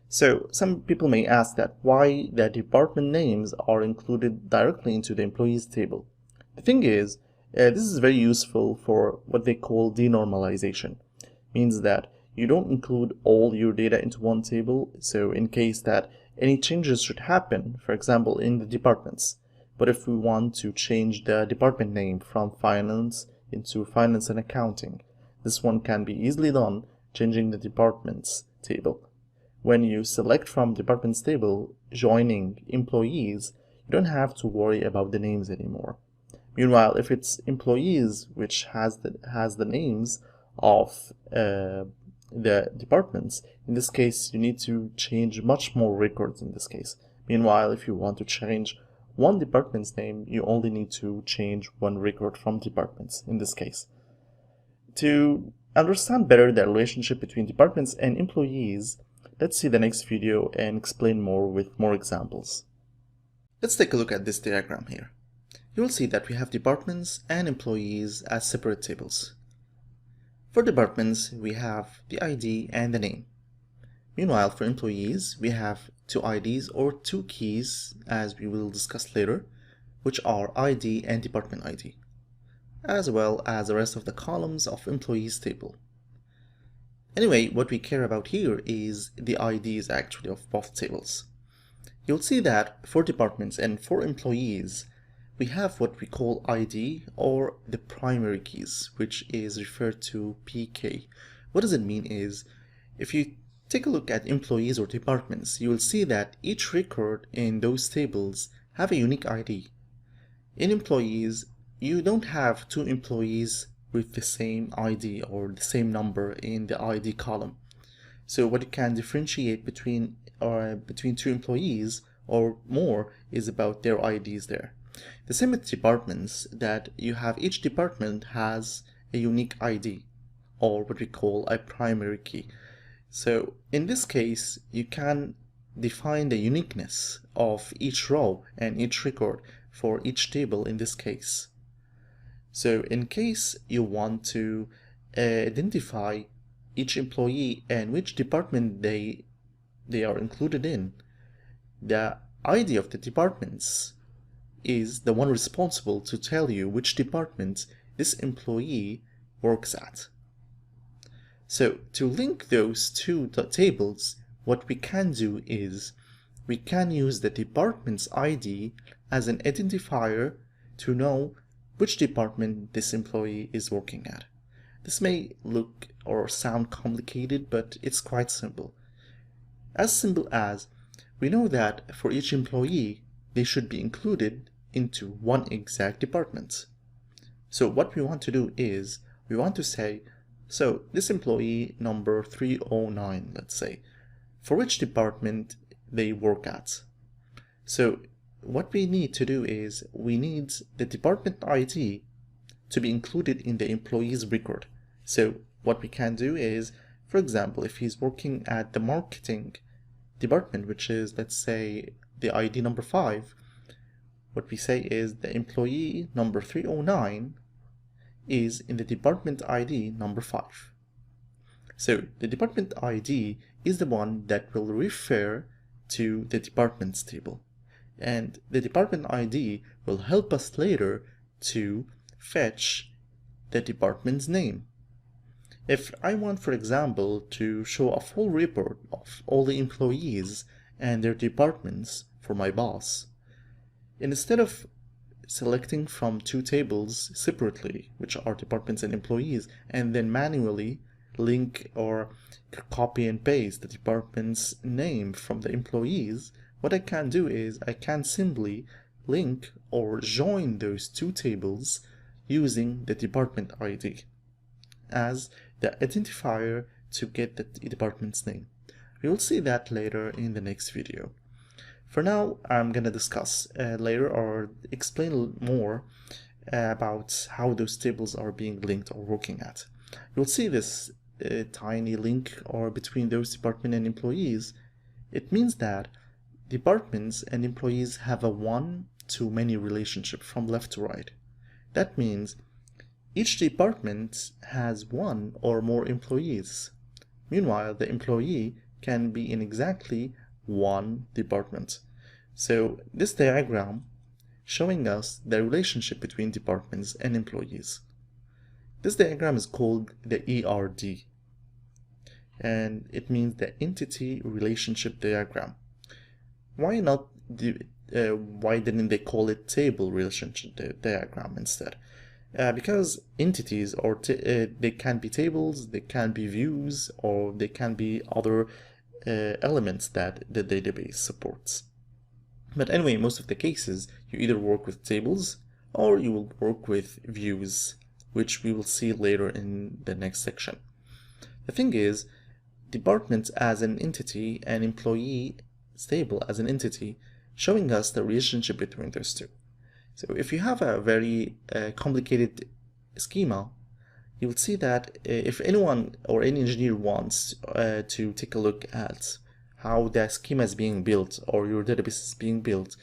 So some people may ask that why the department names are included directly into the employees table. The thing is, this is very useful for what they call denormalization. Means that you don't include all your data into one table, so in case that any changes should happen, for example in the departments. But if we want to change the department name from finance into finance and accounting, this one can be easily done changing the departments table. When you select from departments table joining employees, you don't have to worry about the names anymore. Meanwhile, if it's employees which has the names of the departments, in this case you need to change much more records in this case. Meanwhile, if you want to change one department's name, you only need to change one record from departments in this case. To understand better the relationship between departments and employees, let's see the next video and explain more with more examples. Let's take a look at this diagram here. You will see that we have departments and employees as separate tables. For departments, we have the ID and the name. Meanwhile, for employees, we have two IDs or two keys, as we will discuss later, which are ID and department ID, as well as the rest of the columns of employees table. Anyway, what we care about here is the IDs actually of both tables. You'll see that for departments and for employees, we have what we call ID or the primary keys, which is referred to PK. What does it mean is, if you take a look at employees or departments, you will see that each record in those tables have a unique ID. In employees, you don't have two employees with the same ID or the same number in the ID column. So what you can differentiate between two employees or more is about their IDs there. The same with departments, that you have each department has a unique ID or what we call a primary key. So in this case, you can define the uniqueness of each row and each record for each table in this case. So in case you want to identify each employee and which department they are included in, the ID of the departments is the one responsible to tell you which department this employee works at. So to link those two tables, what we can do is we can use the department's ID as an identifier to know which department this employee is working at. This may look or sound complicated, but it's quite simple. As simple as we know that for each employee, they should be included into one exact department. So what we want to do is we want to say, so this employee number 309, let's say, for which department they work at. So what we need to do is we need the department ID to be included in the employee's record. So what we can do is, for example, if he's working at the marketing department, which is, let's say, the ID number 5, what we say is the employee number 309 is in the department ID number 5. So the department ID is the one that will refer to the departments table, and the department ID will help us later to fetch the department's name. If I want, for example, to show a full report of all the employees and their departments for my boss, instead of selecting from two tables separately, which are departments and employees, and then manually link or copy and paste the department's name from the employees, what I can do is I can simply link or join those two tables using the department ID as the identifier to get the department's name. We will see that later in the next video. For now, I'm going to discuss later or explain more about how those tables are being linked or working at. You'll see this tiny link or between those department and employees. It means that departments and employees have a one-to-many relationship from left to right. That means each department has one or more employees. Meanwhile, the employee can be in exactly one department. So this diagram showing us the relationship between departments and employees. This diagram is called the ERD. and it means the entity relationship diagram. Why not why didn't they call it table relationship diagram instead? Because entities or they can be tables, they can be views, or they can be other elements that the database supports. But anyway, in most of the cases, you either work with tables or you will work with views, which we will see later in the next section. The thing is, departments as an entity and employee table as an entity, showing us the relationship between those two. So if you have a very complicated schema, you will see that if anyone or any engineer wants to take a look at how the schema is being built or your database is being built,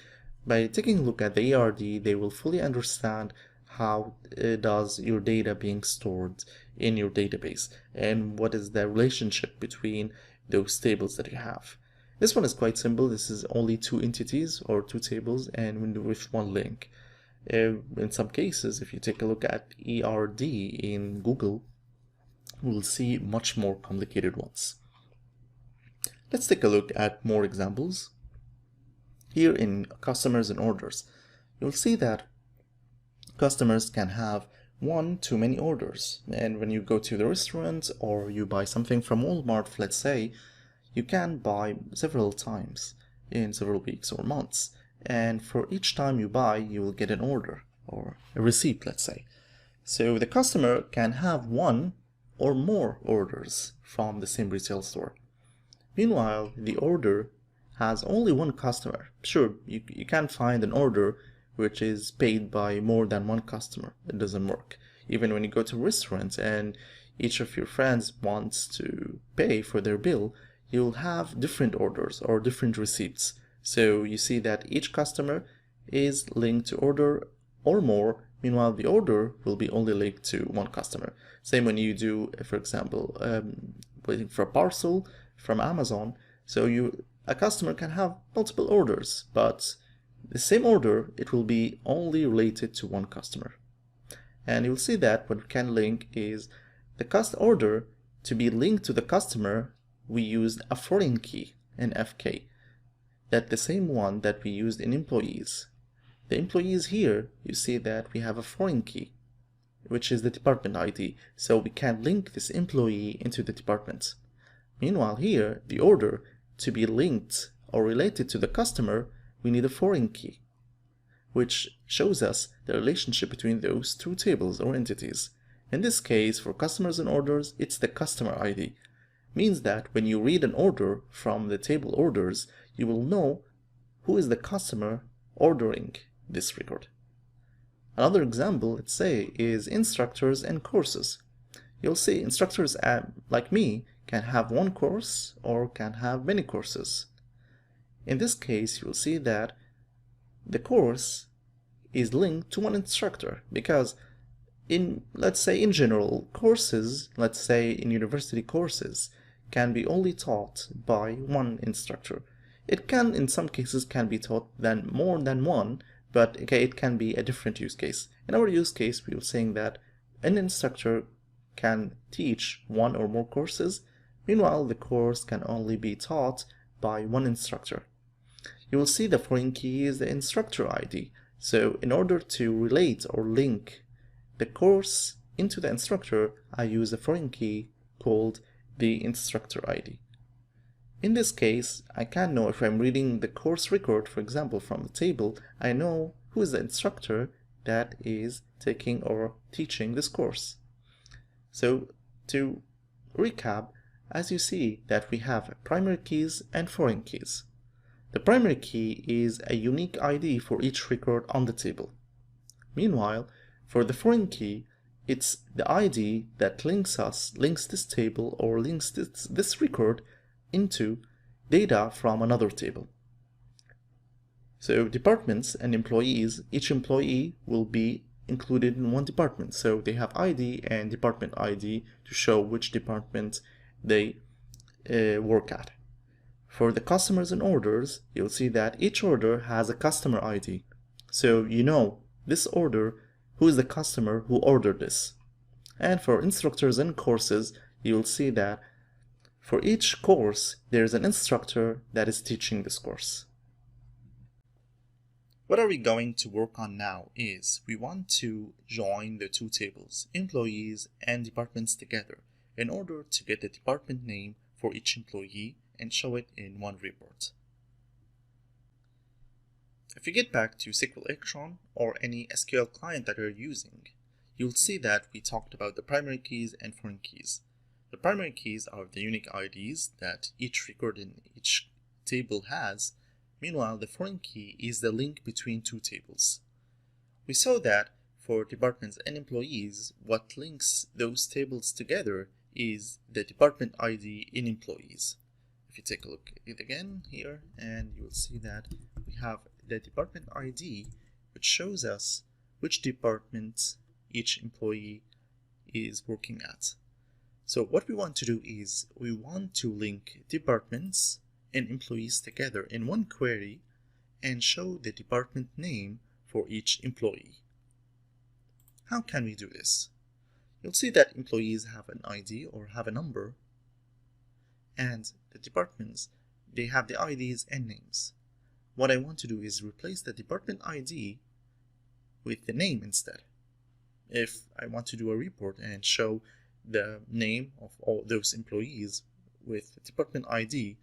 by taking a look at the ERD, they will fully understand how does your data being stored in your database and what is the relationship between those tables that you have. This one is quite simple. This is only two entities or two tables and with one link. In some cases, if you take a look at ERD in Google, we'll see much more complicated ones. Let's take a look at more examples. Here in customers and orders, you'll see that customers can have one to many orders. And when you go to the restaurant or you buy something from Walmart, let's say, you can buy several times in several weeks or months. And for each time you buy, you will get an order or a receipt, let's say. So the customer can have one or more orders from the same retail store. Meanwhile, the order has only one customer. Sure, you can find an order which is paid by more than one customer. It doesn't work. Even when you go to restaurants and each of your friends wants to pay for their bill, you'll have different orders or different receipts. So you see that each customer is linked to order or more. Meanwhile, the order will be only linked to one customer. Same when you do, for example, waiting for a parcel from Amazon. So a customer can have multiple orders, but the same order, it will be only related to one customer. And you'll see that what we can link is the order to be linked to the customer. We used a foreign key, an FK. That's the same one that we used in employees. The employees here, you see that we have a foreign key, which is the department ID. So we can link this employee into the department. Meanwhile here, the order to be linked or related to the customer, we need a foreign key, which shows us the relationship between those two tables or entities. In this case, for customers and orders, it's the customer ID. Means that when you read an order from the table orders, you will know who is the customer ordering this record. Another example, let's say, is instructors and courses. You'll see instructors like me can have one course or can have many courses. In this case, you'll see that the course is linked to one instructor because let's say in general, courses, let's say in university courses, can be only taught by one instructor. It can, in some cases, can be taught more than one, but okay, it can be a different use case. In our use case, we were saying that an instructor can teach one or more courses. Meanwhile, the course can only be taught by one instructor. You will see the foreign key is the instructor ID. So in order to relate or link the course into the instructor, I use a foreign key called the instructor ID. In this case, I can know if I'm reading the course record, for example, from the table, I know who is the instructor that is taking or teaching this course. So to recap, as you see that we have primary keys and foreign keys. The primary key is a unique ID for each record on the table. Meanwhile, for the foreign key, it's the ID that links this table or links this record into data from another table. So departments and employees, each employee will be included in one department. So they have ID and department ID to show which department they work at. For the customers and orders, you'll see that each order has a customer ID. So you know this order, who is the customer who ordered this. And for instructors and courses, you'll see that For each course, there's an instructor that is teaching this course. What are we going to work on now is we want to join the two tables, employees and departments, together in order to get the department name for each employee and show it in one report. If you get back to SQL Action or any SQL client that you're using, you'll see that we talked about the primary keys and foreign keys. The primary keys are the unique IDs that each record in each table has. Meanwhile, the foreign key is the link between two tables. We saw that for departments and employees, what links those tables together is the department ID in employees. If you take a look at it again here, and you will see that we have the department ID, which shows us which department each employee is working at. So what we want to do is we want to link departments and employees together in one query and show the department name for each employee. How can we do this? You'll see that employees have an ID or have a number, and the departments, they have the IDs and names. What I want to do is replace the department ID with the name instead. If I want to do a report and show the name of all those employees with the department ID,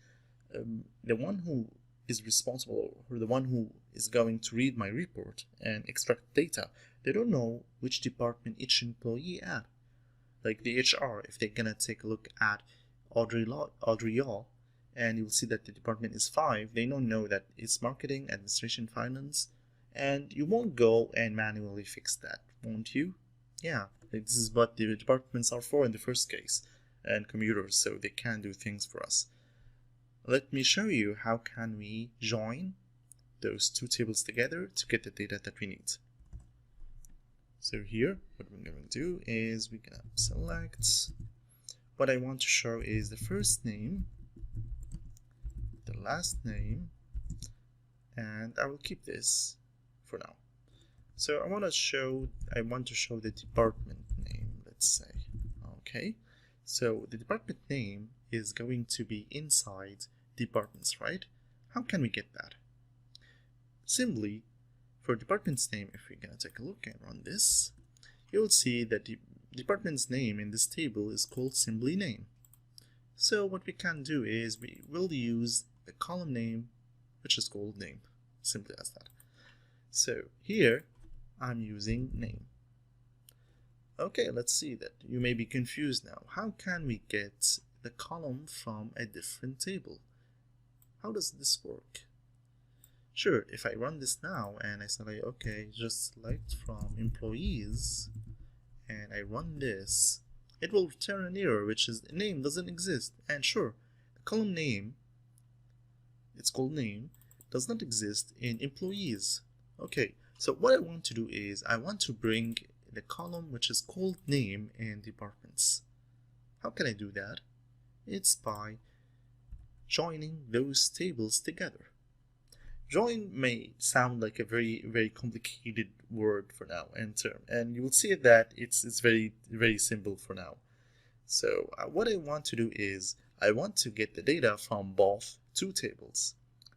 the one who is responsible or the one who is going to read my report and extract data, they don't know which department each employee at. Like the HR, if they're gonna take a look at Audrey Yaw, and you'll see that the department is 5, they don't know that it's marketing, administration, finance, and you won't go and manually fix that, won't you? Yeah, this is what the departments are for in the first case, and computers, so they can do things for us. Let me show you how can we join those two tables together to get the data that we need. So here, what we're going to do is we're going to select. What I want to show is the first name, the last name, and I will keep this for now. So I want to show the department name, let's say. Okay, so the department name is going to be inside departments, right? How can we get that? Simply, for department's name, if we're going to take a look and run this, you'll see that the department's name in this table is called simply name. So what we can do is we will use the column name, which is called name, simply as that. So here I'm using name. Okay, let's see that. You may be confused now. How can we get the column from a different table? How does this work? Sure, if I run this now and I say, okay, just select from employees, and I run this, it will return an error, which is name doesn't exist. And sure, the column name, it's called name, does not exist in employees. Okay, so what I want to do is I want to bring the column which is called name in departments. How can I do that? It's by joining those tables together. Join may sound like a very complicated word for now and term, and you will see that it's very simple for now. So what I want to do is I want to get the data from both two tables.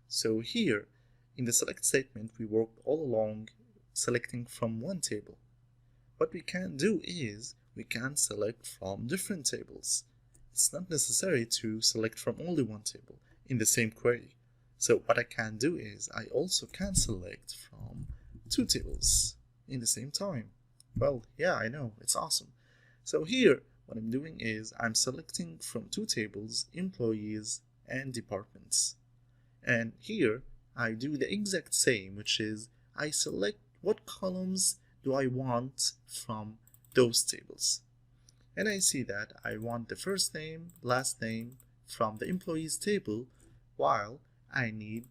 So here in the select statement, we worked all along selecting from one table. What we can do is we can select from different tables. It's not necessary to select from only one table in the same query. So what I can do is I also can select from two tables in the same time. Well, yeah, I know, it's awesome. So here, what I'm doing is I'm selecting from two tables, employees and departments. And here, I do the exact same, which is I select what columns do I want from those tables. And I see that I want the first name, last name from the employees table, while I need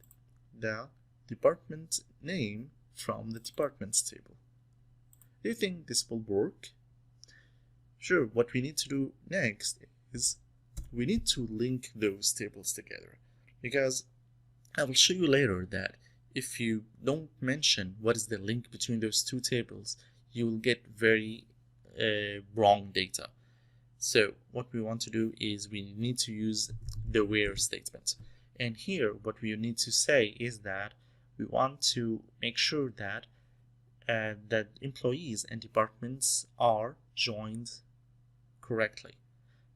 the department name from the departments table. Do you think this will work? Sure, what we need to do next is we need to link those tables together, because I will show you later that if you don't mention what is the link between those two tables, you will get very wrong data. So what we want to do is we need to use the where statement. And here what we need to say is that we want to make sure that that employees and departments are joined correctly.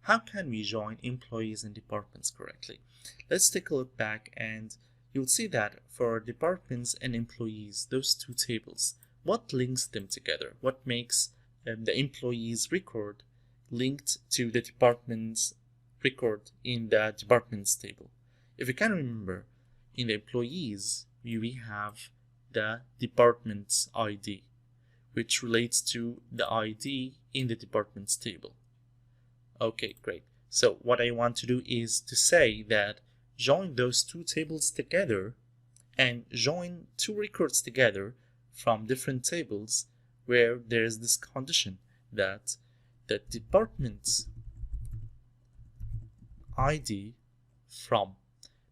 How can we join employees and departments correctly? Let's take a look back, and you'll see that for departments and employees, those two tables, what links them together? What makes the employees record linked to the department's record in the departments table? If you can remember, in the employees, we have the department's ID, which relates to the ID in the department's table. Okay, great. So what I want to do is to say that join those two tables together and join two records together from different tables where there is this condition that the department's ID from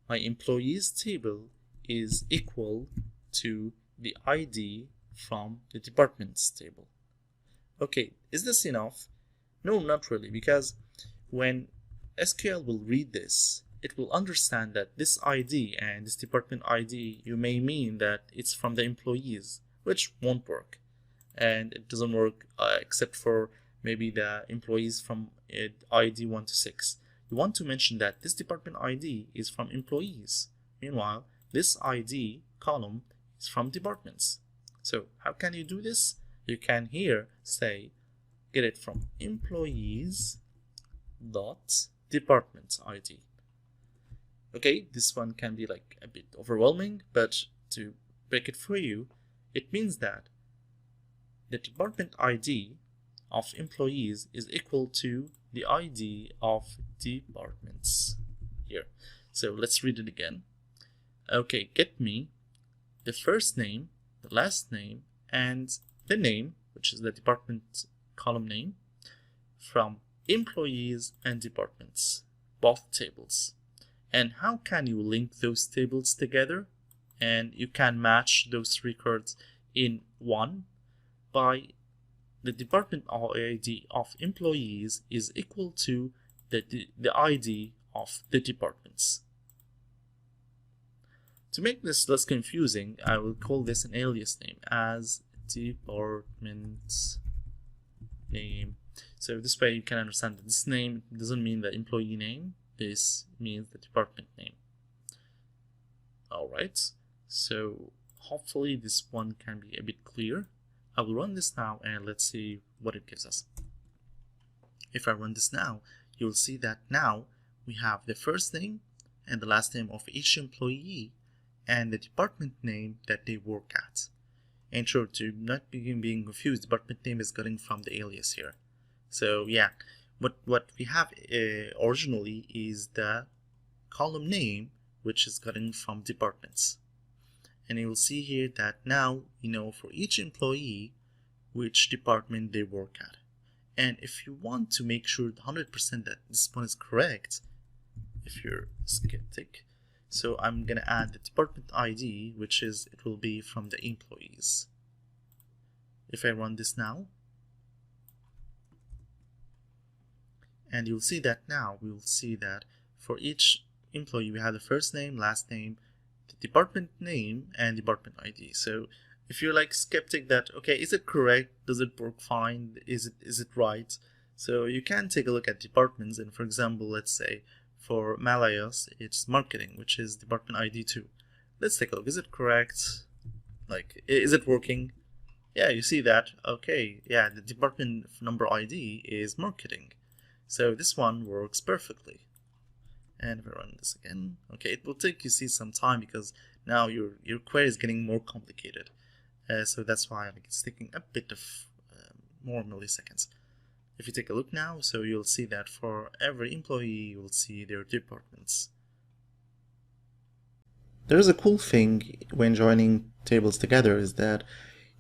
my employees table is equal to the ID from the department's table. Okay, is this enough? No, not really, because when SQL will read this, it will understand that this ID and this department ID, you may mean that it's from the employees, which won't work. And it doesn't work except for maybe the employees from ID 1 to 6. You want to mention that this department ID is from employees. Meanwhile, this ID column is from departments. So how can you do this? You can here say get it from employees dot department ID. Okay, this one can be like a bit overwhelming, but to break it for you, it means that the department ID of employees is equal to the ID of departments here. So let's read it again. Okay, get me the first name, the last name, and the name, which is the department column name, from employees and departments, both tables. And how can you link those tables together? And you can match those records in one by the department ID of employees is equal to the ID of the departments. To make this less confusing, I will call this an alias name as department name. So this way you can understand that this name doesn't mean the employee name, this means the department name. Alright, so hopefully this one can be a bit clear. I will run this now and let's see what it gives us. If I run this now, you'll see that now we have the first name and the last name of each employee and the department name that they work at. And sure, to not begin being confused, department name is getting from the alias here. So yeah, what we have originally is the column name, which is getting from departments. And you will see here that now you know for each employee which department they work at. And if you want to make sure 100% that this one is correct, if you're skeptic, so I'm gonna add the department ID, which is, it will be from the employees. If I run this now, and you'll see that now, we'll see that for each employee we have the first name, last name, the department name, and department ID. So if you're like skeptic that, okay, is it correct? Does it work fine? Is it right? So you can take a look at departments, and for example, let's say for Malayas, it's marketing, which is department ID 2. Let's take a look. Is it correct? Like, is it working? Yeah, you see that. Okay, yeah, the department number ID is marketing. So this one works perfectly. And if I run this again, okay, it will take you some time because now your query is getting more complicated. So that's why it's taking a bit of more milliseconds. If you take a look now, so you'll see that for every employee, you'll see their departments. There's a cool thing when joining tables together is that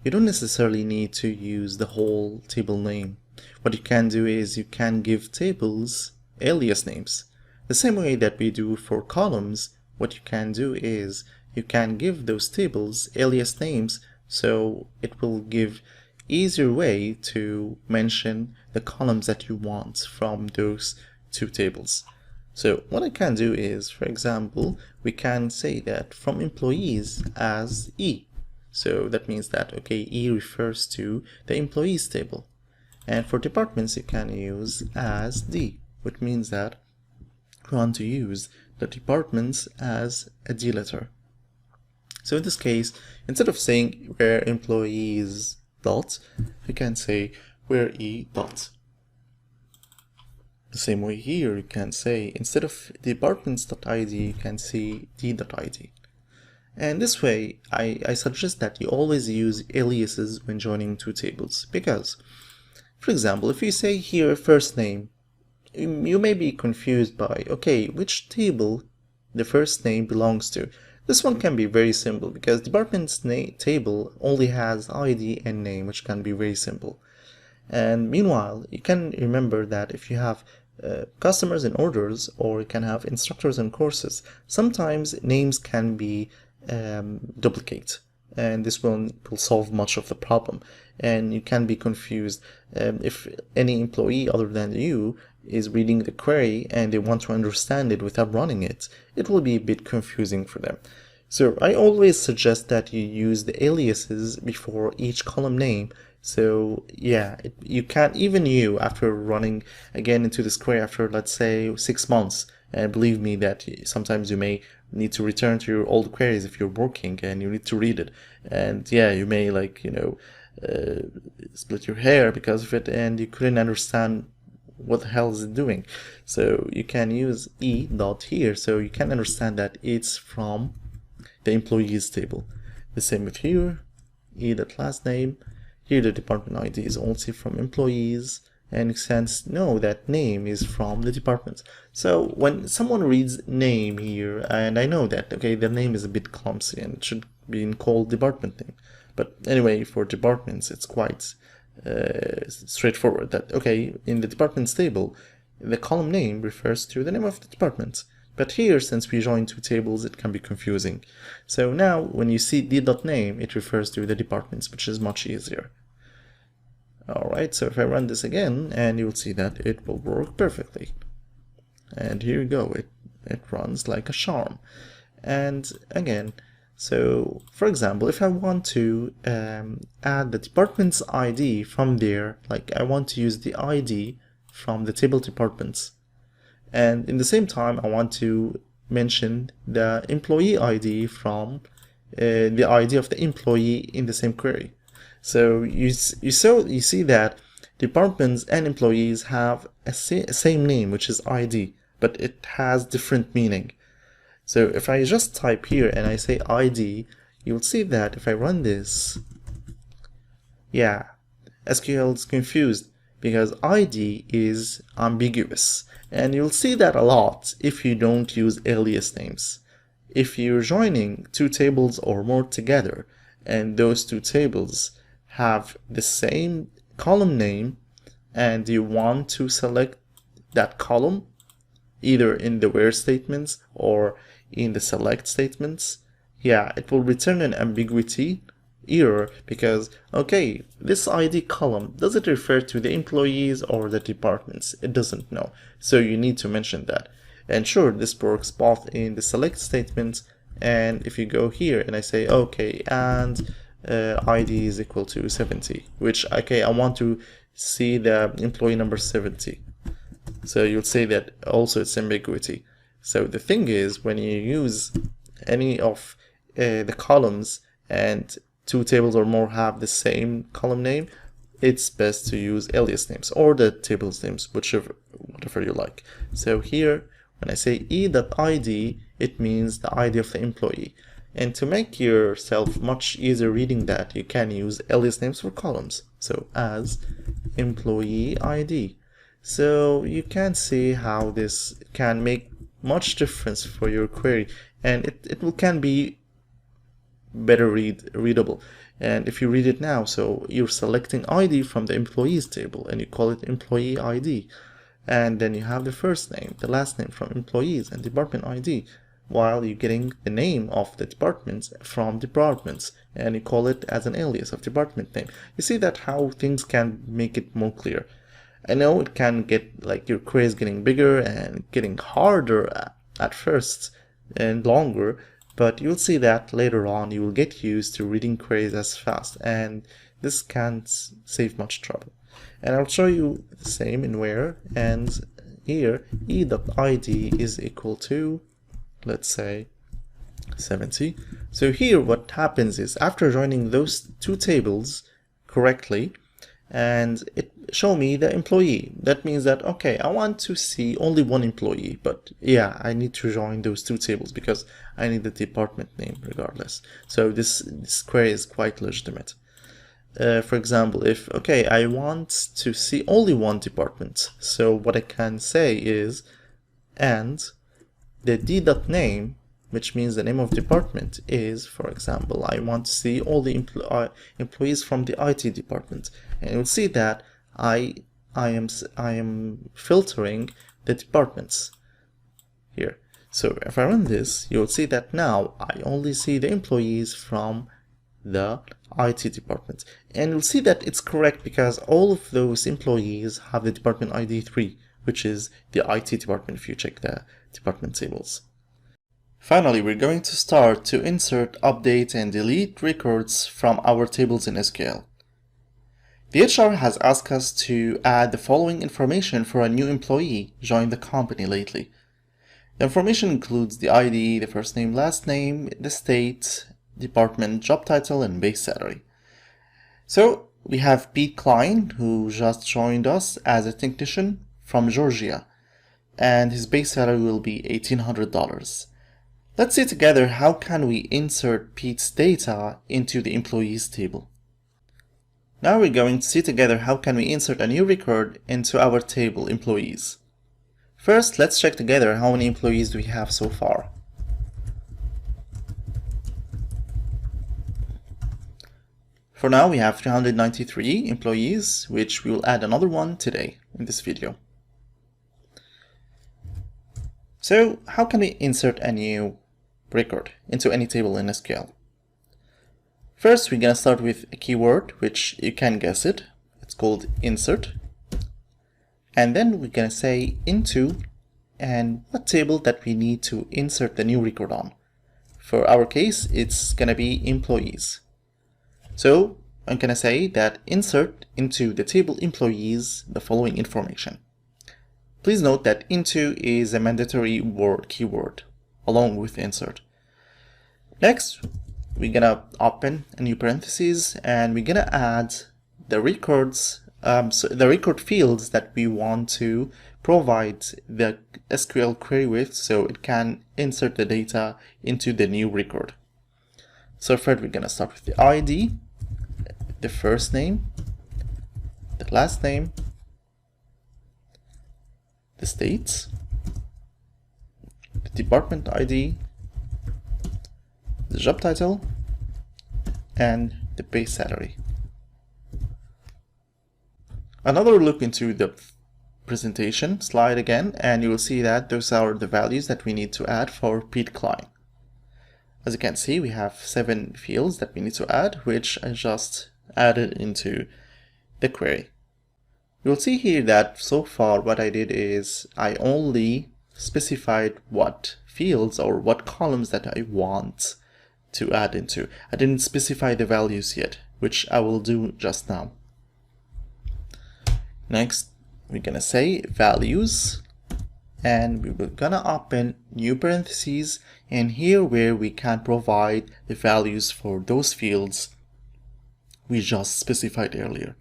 you don't necessarily need to use the whole table name. What you can do is you can give tables alias names. The same way that we do for columns, what you can do is you can give those tables alias names, so it will give easier way to mention the columns that you want from those two tables. So what I can do is, for example, we can say that from employees as E. So that means that, okay, E refers to the employees table. And for departments, you can use as D, which means that we want to use the departments as a D letter. So in this case, instead of saying where employees dot, we can say where E dot. The same way here, you can say instead of departments.id, you can say d.id. And this way, I suggest that you always use aliases when joining two tables, because, for example, if you say here first name, you may be confused by, okay, which table the first name belongs to. This one can be very simple because department's table only has ID and name, which can be very simple. And meanwhile, you can remember that if you have customers and orders, or you can have instructors and courses, sometimes names can be duplicate, and this will solve much of the problem. And you can be confused if any employee other than you is reading the query and they want to understand it without running it, it will be a bit confusing for them. So I always suggest that you use the aliases before each column name. So yeah, you can't, even you, after running again into this query after, let's say, 6 months, and believe me that sometimes you may need to return to your old queries if you're working and you need to read it. And yeah, you may, like, split your hair because of it and you couldn't understand what the hell is it doing. So you can use E dot here, so you can understand that it's from the employees table. The same with here, E dot last name. Here the department ID is also from employees, and you can know that name is from the department. So when someone reads name here, and I know that, okay, the name is a bit clumsy and it should be called department name. But anyway, for departments, it's quite straightforward that, okay, in the departments table, the column name refers to the name of the department. But here, since we join two tables, it can be confusing. So now, when you see d.name, it refers to the departments, which is much easier. Alright, so if I run this again, and you'll see that it will work perfectly. And here you go, it runs like a charm. And again, so for example, if I want to add the department's ID from there, like I want to use the ID from the table departments, and in the same time I want to mention the employee ID from the ID of the employee in the same query. So you see that departments and employees have a same name, which is ID, but it has different meaning. So if I just type here and I say ID, you'll see that if I run this, yeah, SQL is confused because ID is ambiguous. And you'll see that a lot if you don't use alias names. If you're joining two tables or more together, and those two tables have the same column name, and you want to select that column, either in the where statements or in the select statements, yeah, it will return an ambiguity error because, okay, this ID column, does it refer to the employees or the departments? It doesn't know. So you need to mention that. And sure, this works both in the select statements, and if you go here and I say, okay, and ID is equal to 70, which, okay, I want to see the employee number 70. So you'll say that also it's ambiguity. So the thing is, when you use any of the columns and two tables or more have the same column name, it's best to use alias names or the tables names, whatever you like. So here, when I say e.id, it means the ID of the employee. And to make yourself much easier reading that, you can use alias names for columns. So as employee ID. So you can see how this can make much difference for your query, and it can be better readable. And if you read it now, so you're selecting ID from the employees table and you call it employee ID, and then you have the first name, the last name from employees and department ID. while you're getting the name of the department from departments, and you call it as an alias of department name. You see that how things can make it more clear. I know it can get like your query is getting bigger and getting harder at first and longer, but you'll see that later on you will get used to reading queries as fast, and this can save much trouble. And I'll show you the same in where, and here e.id is equal to, let's say, 70. So here what happens is, after joining those two tables correctly, and it show me the employee, that means that, okay, I want to see only one employee, but yeah, I need to join those two tables because I need the department name regardless. So this query is quite legitimate. For example, if, okay, I want to see only one department, so what I can say is, and the d.name, which means the name of department, is, for example, I want to see all the employees from the IT department, and you'll see that I am filtering the departments here. So if I run this, you'll see that now I only see the employees from the IT department, and you'll see that it's correct because all of those employees have the department ID 3, which is the IT department if you check the department tables. Finally, we're going to start to insert, update, and delete records from our tables in SQL. The HR has asked us to add the following information for a new employee joined the company lately. The information includes the ID, the first name, last name, the state, department, job title, and base salary. So we have Pete Klein, who just joined us as a technician from Georgia, and his base salary will be $1,800. Let's see together how can we insert Pete's data into the employees table. Now we're going to see together how can we insert a new record into our table employees. First, let's check together how many employees do we have so far. For now, we have 393 employees, which we will add another one today in this video. So how can we insert a new record into any table in SQL? First, we're going to start with a keyword, which you can guess it. It's called insert. And then we're going to say into and what table that we need to insert the new record on. For our case, it's going to be employees. So I'm going to say that insert into the table employees the following information. Please note that into is a mandatory keyword along with insert. Next, we're going to open a new parentheses and we're going to add the records, the record fields that we want to provide the SQL query with so it can insert the data into the new record. So first we're going to start with the ID, the first name, the last name, the states, the department ID, the job title, and the base salary. Another look into the presentation slide again, and you will see that those are the values that we need to add for Pete Klein. As you can see, we have 7 fields that we need to add, which I just added into the query. You'll see here that so far what I did is I only specified what fields or what columns that I want to add into. I didn't specify the values yet, which I will do just now. Next, we're gonna say values, and we're gonna open new parentheses, and here where we can provide the values for those fields we just specified earlier.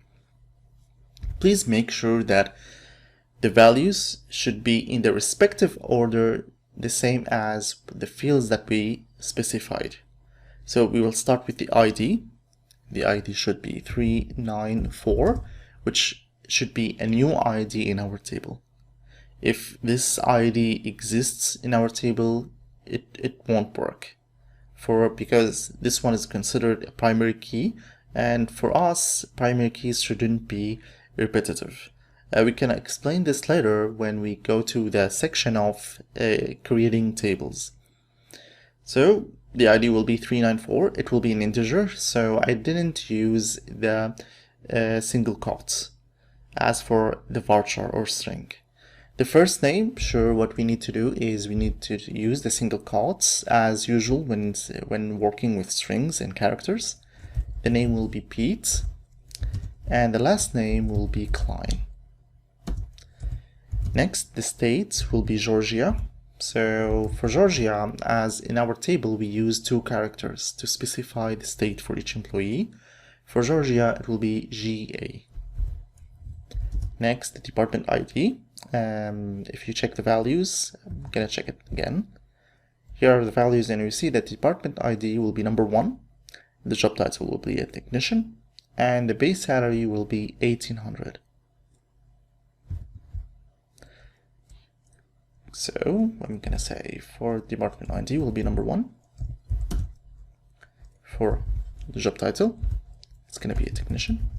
Please make sure that the values should be in the respective order, the same as the fields that we specified. So we will start with the ID. The ID should be 394, which should be a new ID in our table. If this ID exists in our table, it won't work because this one is considered a primary key, and for us primary keys shouldn't be repetitive. We can explain this later when we go to the section of creating tables. So the ID will be 394. It will be an integer, so I didn't use the single quotes as for the varchar or string. The first name, sure, what we need to do is we need to use the single quotes as usual when working with strings and characters. The name will be Pete, and the last name will be Klein. Next, the state will be Georgia. So for Georgia, as in our table, we use 2 characters to specify the state for each employee. For Georgia, it will be GA. Next, the department ID. If you check the values, I'm gonna check it again. Here are the values, and you see that department ID will be number 1. The job title will be a technician, and the base salary will be 1800. So I'm gonna say for department ID will be number 1. For the job title, it's gonna be a technician.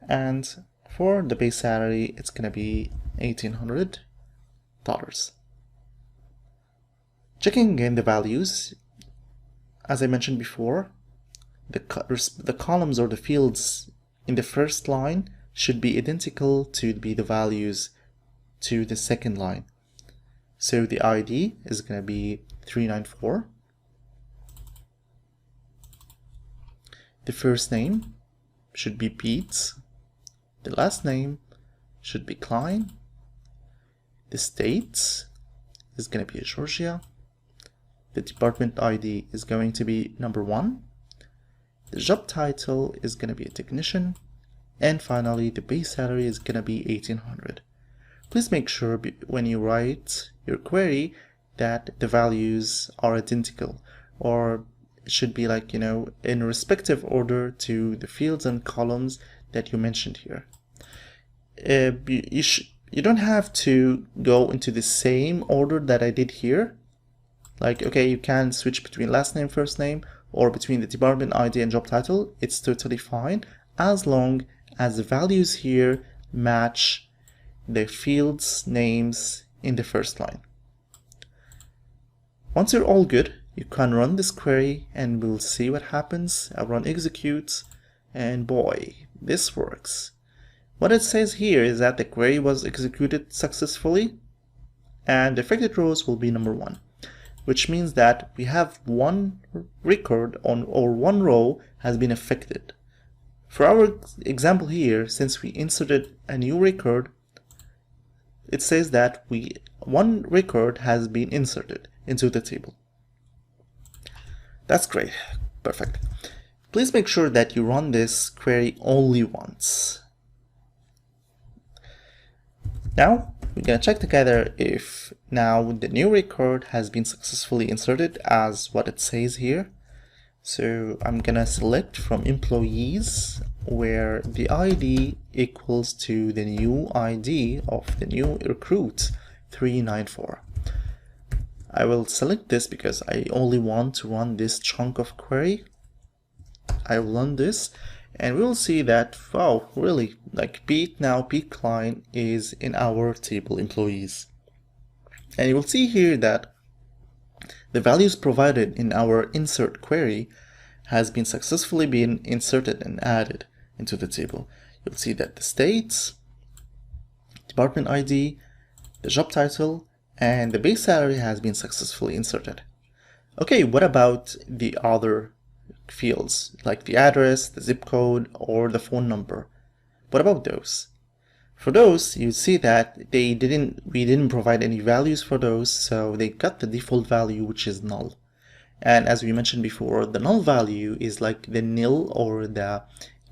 And for the base salary, it's gonna be $1,800. Checking again the values, as I mentioned before, the columns or the fields in the first line should be identical to be the values to the second line. So the ID is going to be 394. The first name should be Pete. The last name should be Klein. The state is going to be Georgia. The department ID is going to be number 1. The job title is going to be a technician. And finally, the base salary is going to be 1800. Please make sure when you write your query that the values are identical, or it should be like, in respective order to the fields and columns that you mentioned here. You don't have to go into the same order that I did here. Like, okay, you can switch between last name, first name, or between the department ID and job title. It's totally fine as long as the values here match the fields names in the first line. Once you're all good, you can run this query and we'll see what happens. I'll run execute, and boy, this works. What it says here is that the query was executed successfully and the affected rows will be number 1, which means that we have one record or one row has been affected. For our example here, since we inserted a new record, it says that one record has been inserted into the table. That's great. Perfect. Please make sure that you run this query only once. Now, we're going to check together if now the new record has been successfully inserted as what it says here. So I'm gonna select from employees where the ID equals to the new ID of the new recruit 394. I will select this because I only want to run this chunk of query. I will run this and we will see that, wow, really, like Pete Klein is in our table employees. And you will see here that the values provided in our insert query has been successfully been inserted and added into the table. You'll see that the states, department ID, the job title, and the base salary has been successfully inserted. Okay, what about the other fields like the address, the zip code, or the phone number? What about those? For those, you see that we didn't provide any values for those, so they got the default value, which is null. And as we mentioned before, the null value is like the nil or the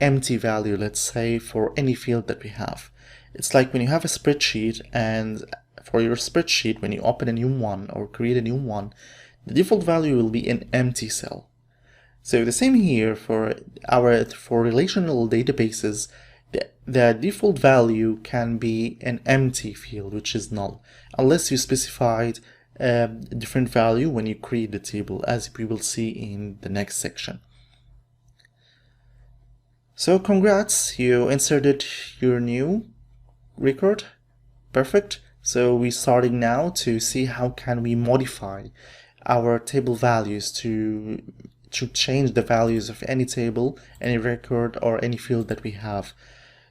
empty value, let's say, for any field that we have. It's like when you have a spreadsheet, and for your spreadsheet, when you open a new one or create a new one, the default value will be an empty cell. So the same here for relational databases. The default value can be an empty field, which is null, unless you specified a different value when you create the table, as we will see in the next section. So congrats, you inserted your new record. Perfect. So we're starting now to see how can we modify our table values to change the values of any table, any record, or any field that we have.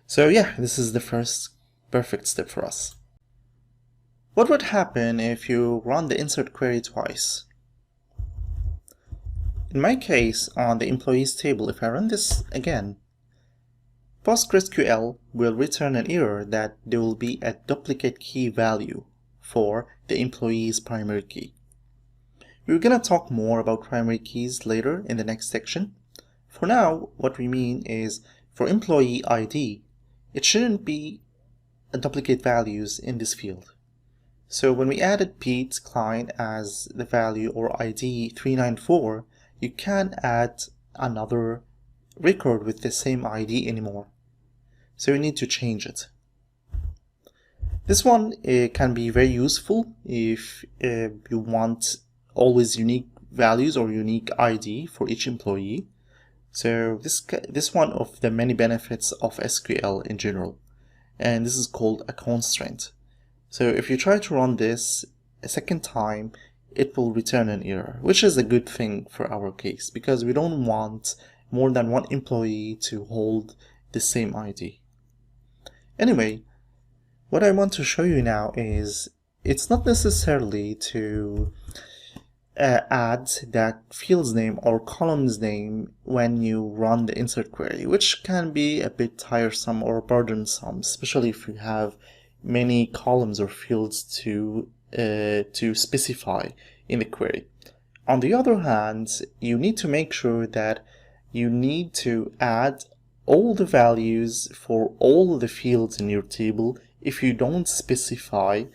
So yeah, this is the first perfect step for us. What would happen if you run the insert query twice? In my case, on the employees table, if I run this again, PostgreSQL will return an error that there will be a duplicate key value for the employee's primary key. We're going to talk more about primary keys later in the next section. For now, what we mean is for employee ID, it shouldn't be a duplicate values in this field. So when we added Pete's client as the value or ID 394, you can't add another record with the same ID anymore. So you need to change it. This one can be very useful if you want always unique values or unique ID for each employee. So this one of the many benefits of SQL in general, and this is called a constraint. So if you try to run this a second time, it will return an error, which is a good thing for our case because we don't want more than one employee to hold the same ID. Anyway, what I want to show you now is it's not necessarily to add that field's name or column's name when you run the insert query, which can be a bit tiresome or burdensome, especially if you have many columns or fields to specify in the query. On the other hand, you need to make sure that you need to add all the values for all the fields in your table if you don't specify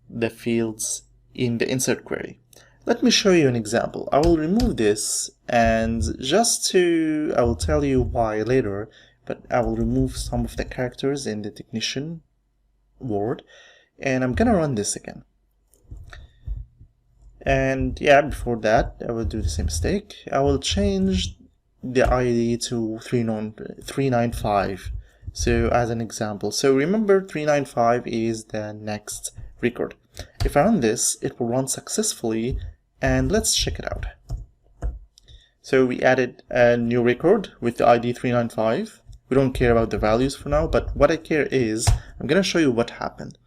the fields in the insert query. Let me show you an example. I will remove this, and I will tell you why later, but I will remove some of the characters in the technician word, and I'm gonna run this again. And yeah, before that, I will do the same mistake. I will change the ID to 395. So as an example, so remember 395 is the next record. If I run this, it will run successfully, and let's check it out. So we added a new record with the ID 395. We don't care about the values for now, but what I care is, I'm going to show you what happened.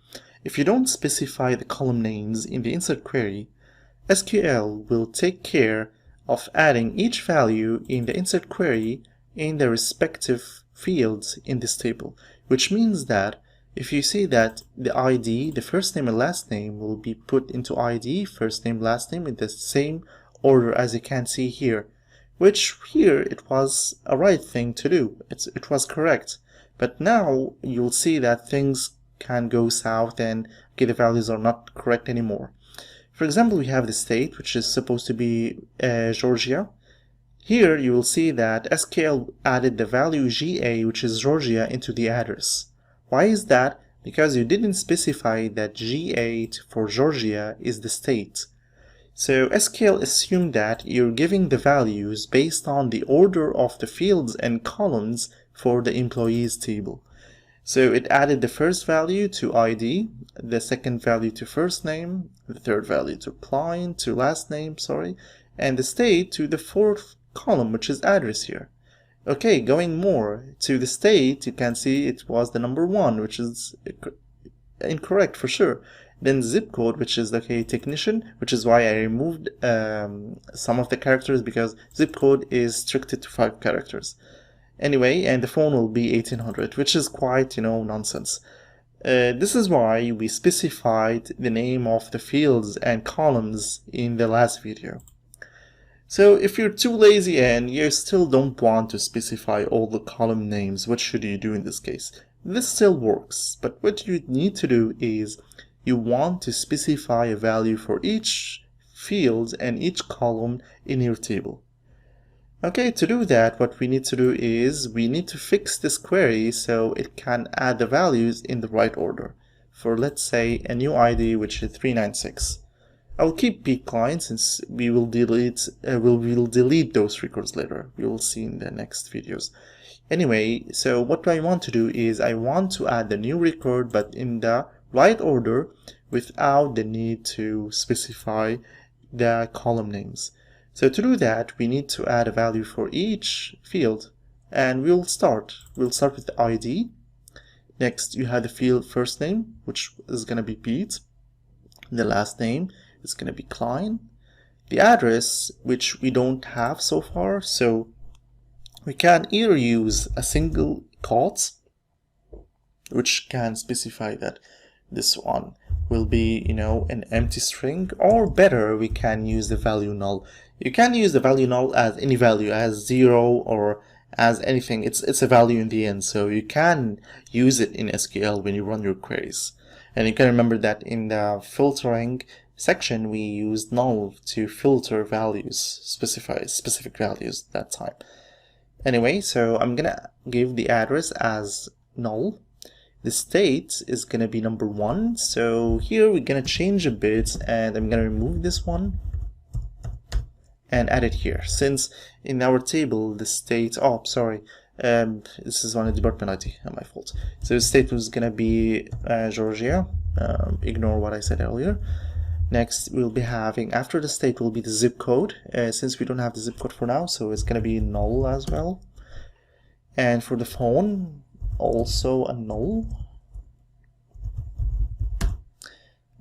If you don't specify the column names in the insert query, SQL will take care of adding each value in the insert query in the respective fields in this table, which means that if you see that the ID, the first name and last name, will be put into ID, first name, last name, in the same order as you can see here, which here it was a right thing to do. It was correct. But now you'll see that things can go south and okay, the values are not correct anymore. For example, we have the state, which is supposed to be Georgia. Here you will see that SQL added the value GA, which is Georgia, into the address. Why is that? Because you didn't specify that GA for Georgia is the state. So SQL assumed that you're giving the values based on the order of the fields and columns for the employees table. So it added the first value to ID, the second value to first name, the third value to client, to last name, and the state to the fourth column, which is address here. Okay, going more to the state, you can see it was the number 1, which is incorrect for sure. Then zip code, which is technician, which is why I removed some of the characters because zip code is restricted to 5 characters. Anyway, and the phone will be 1800, which is quite, nonsense. This is why we specified the name of the fields and columns in the last video. So if you're too lazy and you still don't want to specify all the column names, what should you do in this case? This still works, but what you need to do is you want to specify a value for each field and each column in your table. Okay, to do that, what we need to do is we need to fix this query so it can add the values in the right order for, let's say, a new ID which is 396. I'll keep P client since we will delete those records later. We will see in the next videos. Anyway, so what I want to do is I want to add the new record but in the right order without the need to specify the column names. So to do that, we need to add a value for each field, and we'll start with the ID. Next, you have the field first name, which is going to be Pete. The last name is going to be Klein. The address, which we don't have so far, so we can either use a single quotes, which can specify that this one will be, an empty string, or better, we can use the value null. You can use the value null as any value, as 0 or as anything. It's a value in the end, so you can use it in SQL when you run your queries. And you can remember that in the filtering section, we used null to filter values, specify specific values that time. Anyway, so I'm gonna give the address as null. The state is gonna be number 1. So here we're gonna change a bit, and I'm gonna remove this one and add it here. Since in our table the state, this is on a department ID, my fault. So the state was gonna be Georgia. Ignore what I said earlier. Next, we'll be having, after the state will be the zip code, since we don't have the zip code for now, so it's going to be null as well. And for the phone, also a null.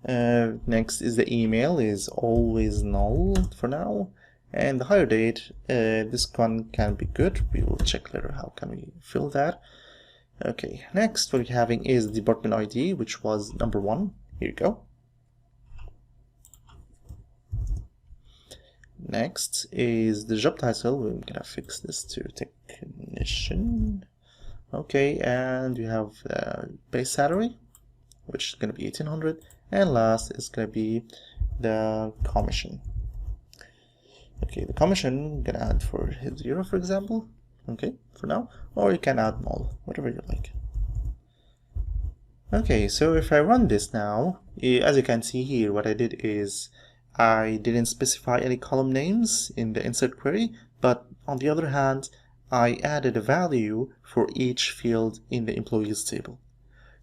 Next is the email, is always null for now. And the hire date, this one can be good. We will check later how can we fill that. Okay, next what we're having is the department ID, which was number 1. Here you go. Next is the job title. We're gonna fix this to technician. Okay, and we have the base salary, which is gonna be 1800, and last is gonna be the commission. Okay, the commission I'm gonna add for 0, for example. Okay, for now, or you can add null, whatever you like. Okay, so if I run this now, as you can see here, what I did is I didn't specify any column names in the insert query, but on the other hand, I added a value for each field in the employees table.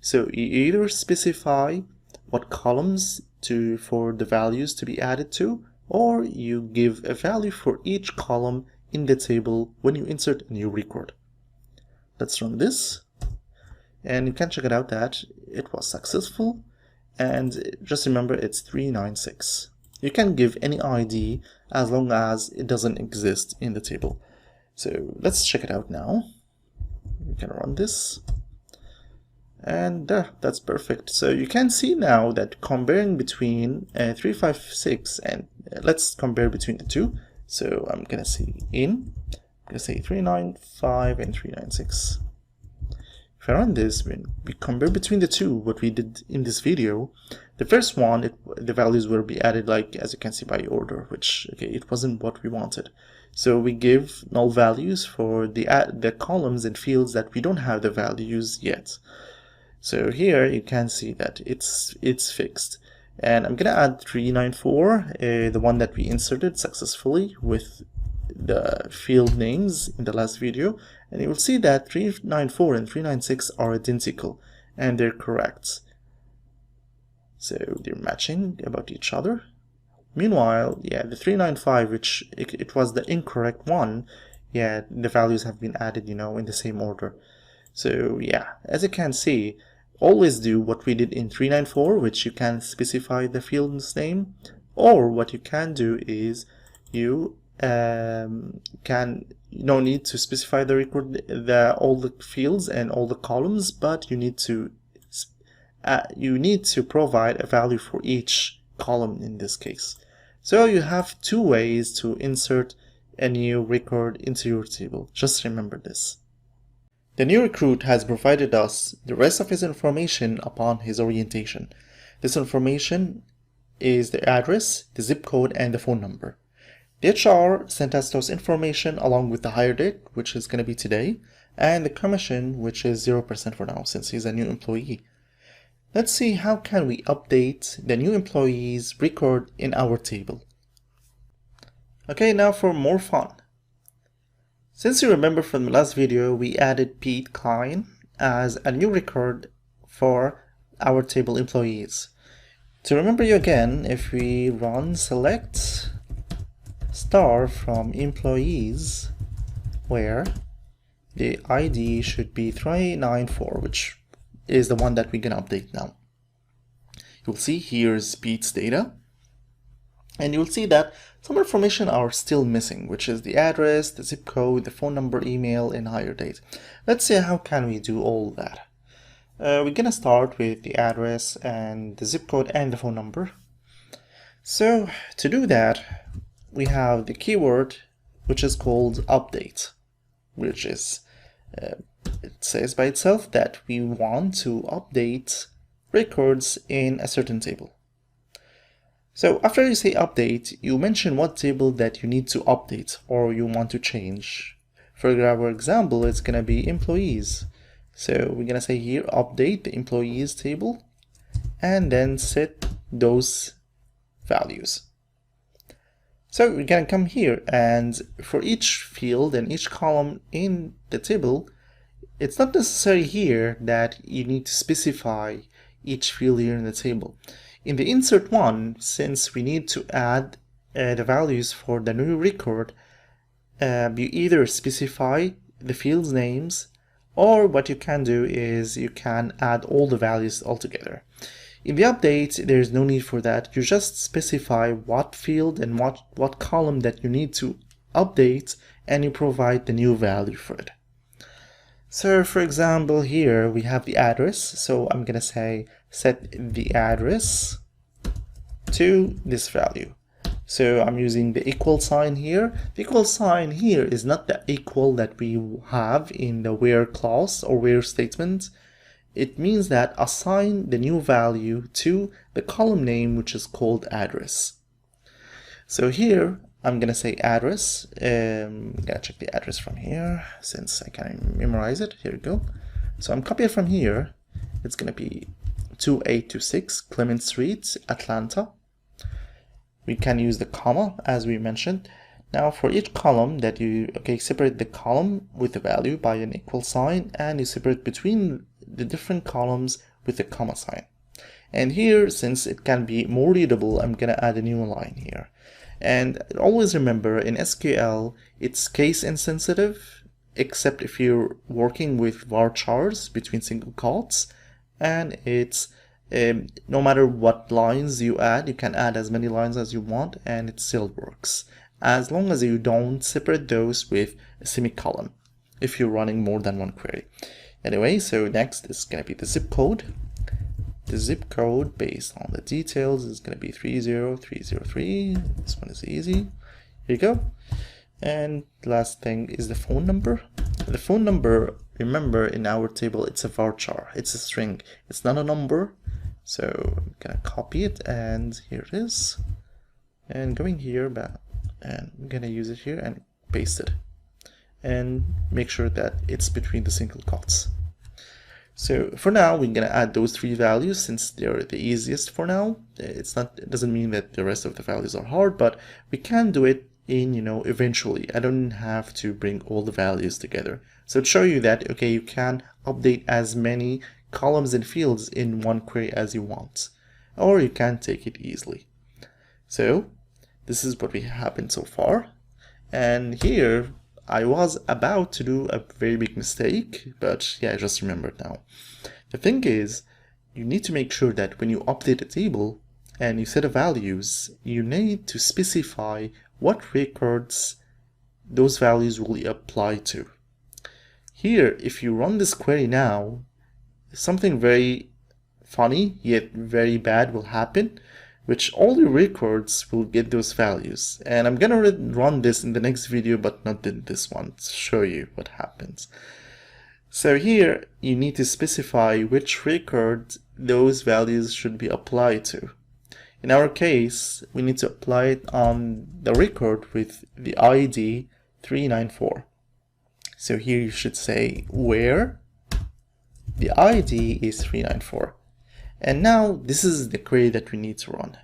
So you either specify what columns for the values to be added to, or you give a value for each column in the table when you insert a new record. Let's run this, and you can check it out that it was successful. And just remember, it's 396. You can give any ID as long as it doesn't exist in the table. So let's check it out now. We can run this, and that's perfect. So you can see now that comparing between 356 and let's compare between the two. So I'm gonna say I'm gonna say 395 and 396. If I run this, when we compare between the two, what we did in this video, the first one, the values will be added, like as you can see, by order, which it wasn't what we wanted. So we give null values for the columns and fields that we don't have the values yet. So here you can see that it's fixed. And I'm gonna add 394, the one that we inserted successfully with the field names in the last video, and you will see that 394 and 396 are identical and they're correct. So they're matching about each other. Meanwhile, the 395, which it was the incorrect one, the values have been added, in the same order. So as you can see, always do what we did in 394, which you can specify the field's name, or what you can do is you no need to specify the record, all the fields and all the columns, but you need to provide a value for each column in this case. So you have two ways to insert a new record into your table. Just remember this. The new recruit has provided us the rest of his information upon his orientation. This information is the address, the zip code, and the phone number. The HR sent us those information along with the hire date, which is going to be today, and the commission, which is 0% for now since he's a new employee. Let's see how can we update the new employee's record in our table. Okay, now for more fun. Since you remember from the last video, we added Pete Klein as a new record for our table employees. To remember you again, if we run select star from employees, where the ID should be 394, which is the one that we're going to update now. You'll see here's Pete's data, and you'll see that some information are still missing, which is the address, the zip code, the phone number, email, and hire date. Let's see how can we do all that. We're gonna start with the address and the zip code and the phone number. So to do that, we have the keyword which is called update, which is it says by itself that we want to update records in a certain table. So after you say update, you mention what table that you need to update or you want to change. For our example, it's gonna be employees. So we're gonna say here update the employees table and then set those values. So we're gonna come here, and for each field and each column in the table, it's not necessary here that you need to specify each field here in the table. In the insert one, since we need to add the values for the new record, you either specify the fields names, or what you can do is you can add all the values altogether. In the update, there's no need for that. You just specify what field and what column that you need to update, and you provide the new value for it. So for example, here we have the address. So I'm gonna say set the address to this value. So I'm using the equal sign here. The equal sign here is not the equal that we have in the where clause or where statement. It means that assign the new value to the column name, which is called address. So here I'm gonna say address. I'm gonna check the address from here since I can memorize it. Here we go. So I'm copying from here. It's gonna be 2826 Clement Street, Atlanta. We can use the comma as we mentioned. Now for each column that you separate the column with the value by an equal sign, and you separate between the different columns with the comma sign. And here, since it can be more readable, I'm gonna add a new line here. And always remember, in SQL, it's case insensitive, except if you're working with varchars between single quotes, and it's no matter what lines you add, you can add as many lines as you want, and it still works, as long as you don't separate those with a semicolon if you're running more than one query. Anyway, so next is going to be the zip code. The zip code based on the details is going to be 30303. This one is easy. Here you go. And the last thing is the phone number. The phone number, remember, in our table, it's a varchar. It's a string. It's not a number. So I'm going to copy it, and here it is. And going here, and I'm going to use it here and paste it. And make sure that it's between the single quotes. So for now, we're gonna add those three values since they're the easiest for now. It doesn't mean that the rest of the values are hard, but we can do it in, eventually. I don't have to bring all the values together. So to show you that, okay, you can update as many columns and fields in one query as you want, or you can take it easily. So this is what we have been so far. And here, I was about to do a very big mistake, but yeah, I just remembered now. The thing is, you need to make sure that when you update a table and you set the values, you need to specify what records those values will apply to. Here, if you run this query now, something very funny yet very bad will happen, which all your records will get those values. And I'm gonna run this in the next video, but not in this one, to show you what happens. So here, you need to specify which record those values should be applied to. In our case, we need to apply it on the record with the ID 394. So here you should say where the ID is 394. And now this is the query that we need to run.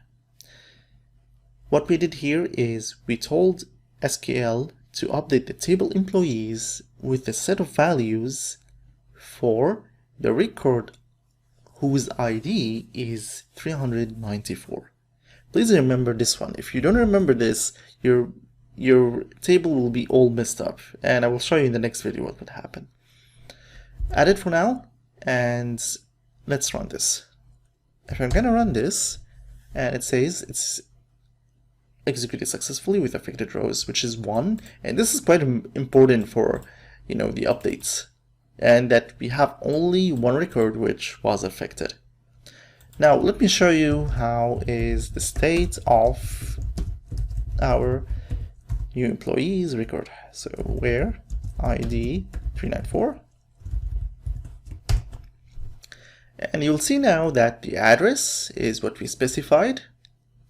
What we did here is we told SQL to update the table employees with a set of values for the record whose ID is 394. Please remember this one. If you don't remember this, your table will be all messed up, and I will show you in the next video what would happen. Add it for now, and let's run this. If I'm gonna run this, and it says it's executed successfully with affected rows, which is 1, and this is quite important for the updates, and that we have only one record which was affected. Now let me show you how is the state of our new employees record. So where ID 394, and you'll see now that the address is what we specified,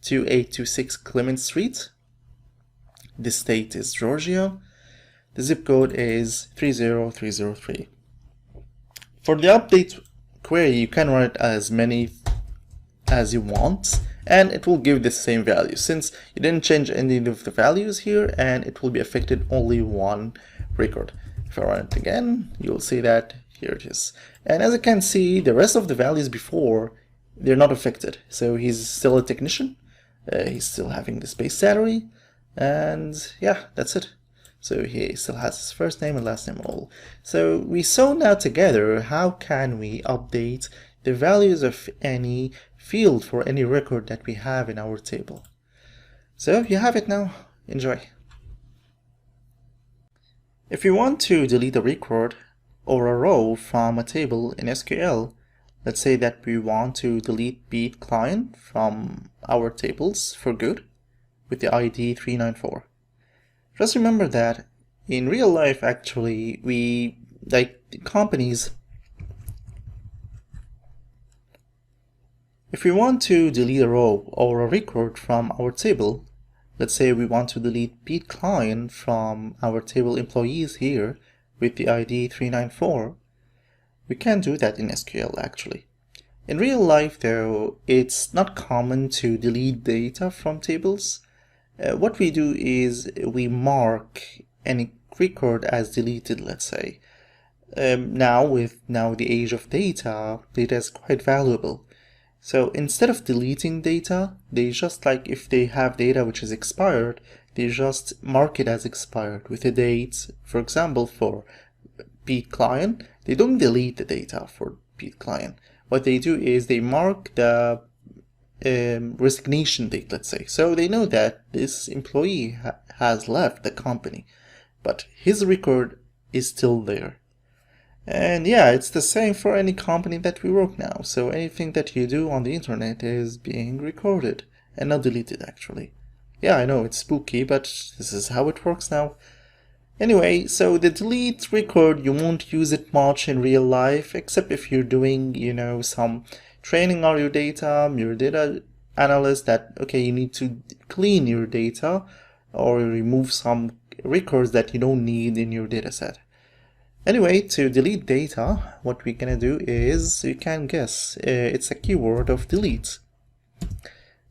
2826 Clement Street. The state is Georgia. The zip code is 30303. For the update query, you can run it as many as you want, and it will give the same value since you didn't change any of the values here, and it will be affected only one record. If I run it again, you'll see that here it is. And as you can see, the rest of the values before, they're not affected. So he's still a technician, he's still having this base salary, and yeah, that's it. So he still has his first name and last name all. So we saw now together how can we update the values of any field for any record that we have in our table. So you have it now. Enjoy. If you want to delete a record or a row from a table in SQL, let's say that we want to delete beat client from our tables for good with the ID 394. Just remember that in real life, actually, companies, if we want to delete a row or a record from our table, let's say we want to delete beat client from our table employees here with the ID 394, we can do that in SQL actually. In real life though, it's not common to delete data from tables. What we do is we mark any record as deleted, let's say. Now with the age of data is quite valuable. So instead of deleting data, they just if they have data which is expired, they just mark it as expired with a date. For example, for beat client, they don't delete the data for beat client. What they do is they mark the resignation date, let's say. So they know that this employee has left the company, but his record is still there. And yeah, it's the same for any company that we work now. So anything that you do on the internet is being recorded and not deleted actually. Yeah, I know it's spooky, but this is how it works now. Anyway, so the delete record, you won't use it much in real life, except if you're doing, some training on your data, you're a data analyst that, okay, you need to clean your data or remove some records that you don't need in your data set. Anyway, to delete data, what we're gonna do is, you can guess, it's a keyword of delete.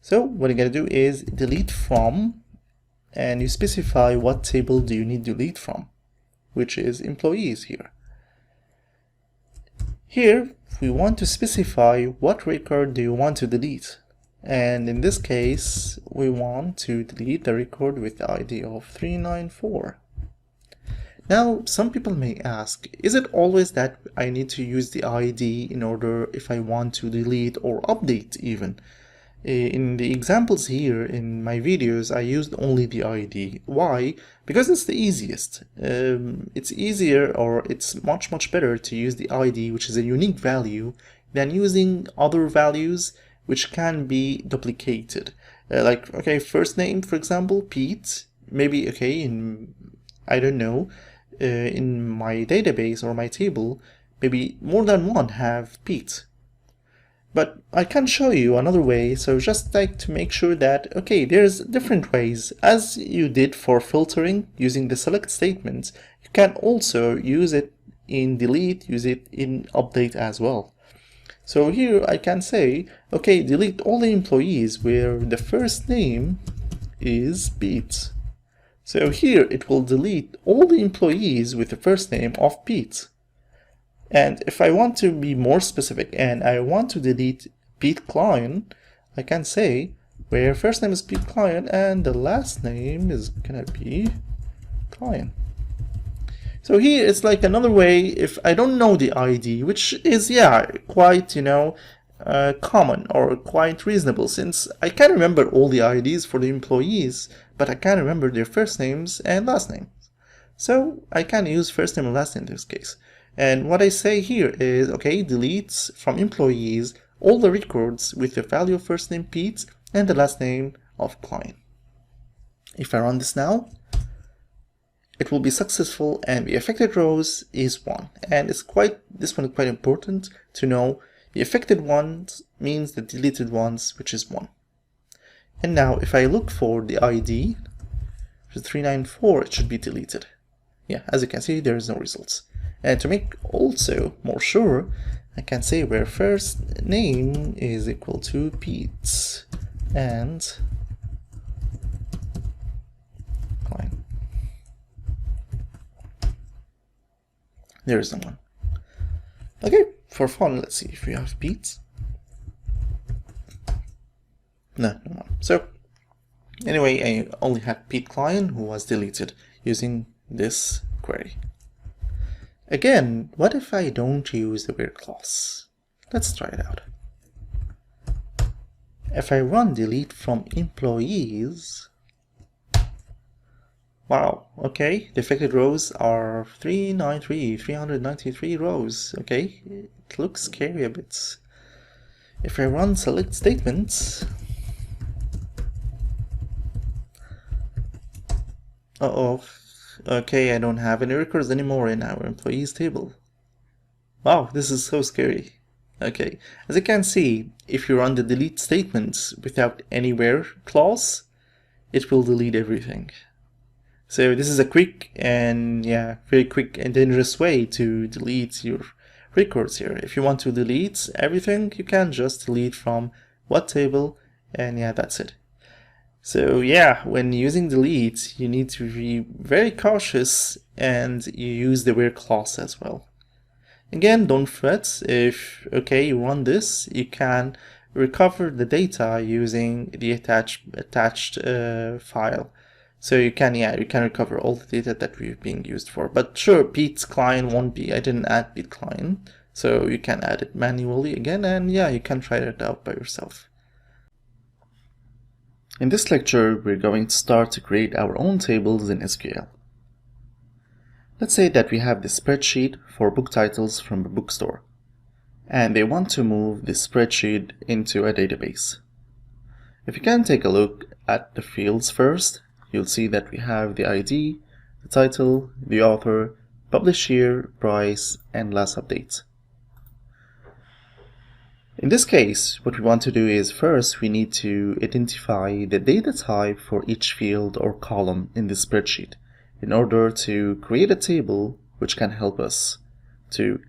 So what you're gonna do is delete from, and you specify what table do you need to delete from, which is employees here. Here, we want to specify what record do you want to delete. And in this case, we want to delete the record with the ID of 394. Now, some people may ask, is it always that I need to use the ID in order if I want to delete or update even? In the examples here in my videos, I used only the ID. Why? Because it's the easiest. It's easier, or it's much better to use the ID, which is a unique value, than using other values which can be duplicated. Okay, first name, for example, Pete, maybe, okay, I don't know, in my database or my table, maybe more than one have Pete. But I can show you another way, so just to make sure that, okay, there's different ways. As you did for filtering using the select statement, you can also use it in delete, use it in update as well. So here I can say, okay, delete all the employees where the first name is Pete. So here it will delete all the employees with the first name of Pete. And if I want to be more specific and I want to delete Pete Klein, I can say where first name is Pete Klein and the last name is gonna be Klein. So here it's like another way if I don't know the ID, which is, yeah, quite, common or quite reasonable, since I can remember all the IDs for the employees, but I can't remember their first names and last names. So I can use first name and last name in this case. And what I say here is, okay, delete from employees all the records with the value of first name Pete and the last name of Klein. If I run this now, it will be successful and the affected rows is 1. And this one is quite important to know. The affected ones means the deleted ones, which is 1. And now if I look for the ID, which is 394, it should be deleted. Yeah, as you can see, there is no results. And to make also more sure, I can say where first name is equal to Pete and Klein. There is no one. Okay, for fun, let's see if we have Pete. No one. So, anyway, I only had Pete Klein, who was deleted using this query. Again, what if I don't use the where clause? Let's try it out. If I run delete from employees, wow, okay, the affected rows are 393 rows, okay, it looks scary a bit. If I run select statements, okay, I don't have any records anymore in our employees table. Wow, this is so scary. Okay, as you can see, if you run the delete statements without any where clause, it will delete everything. So this is a quick and very quick and dangerous way to delete your records here. If you want to delete everything, you can just delete from what table, and that's it. So when using delete, you need to be very cautious and you use the where clause as well. Again, don't fret. If you run this, you can recover the data using the attached file. So you can recover all the data that we've been used for. But sure, Pete Klein won't be. I didn't add Pete Klein, so you can add it manually again, and you can try it out by yourself. In this lecture, we're going to start to create our own tables in SQL. Let's say that we have this spreadsheet for book titles from a bookstore, and they want to move this spreadsheet into a database. If you can take a look at the fields first, you'll see that we have the ID, the title, the author, publish year, price, and last update. In this case, what we want to do is first we need to identify the data type for each field or column in the spreadsheet in order to create a table which can help us to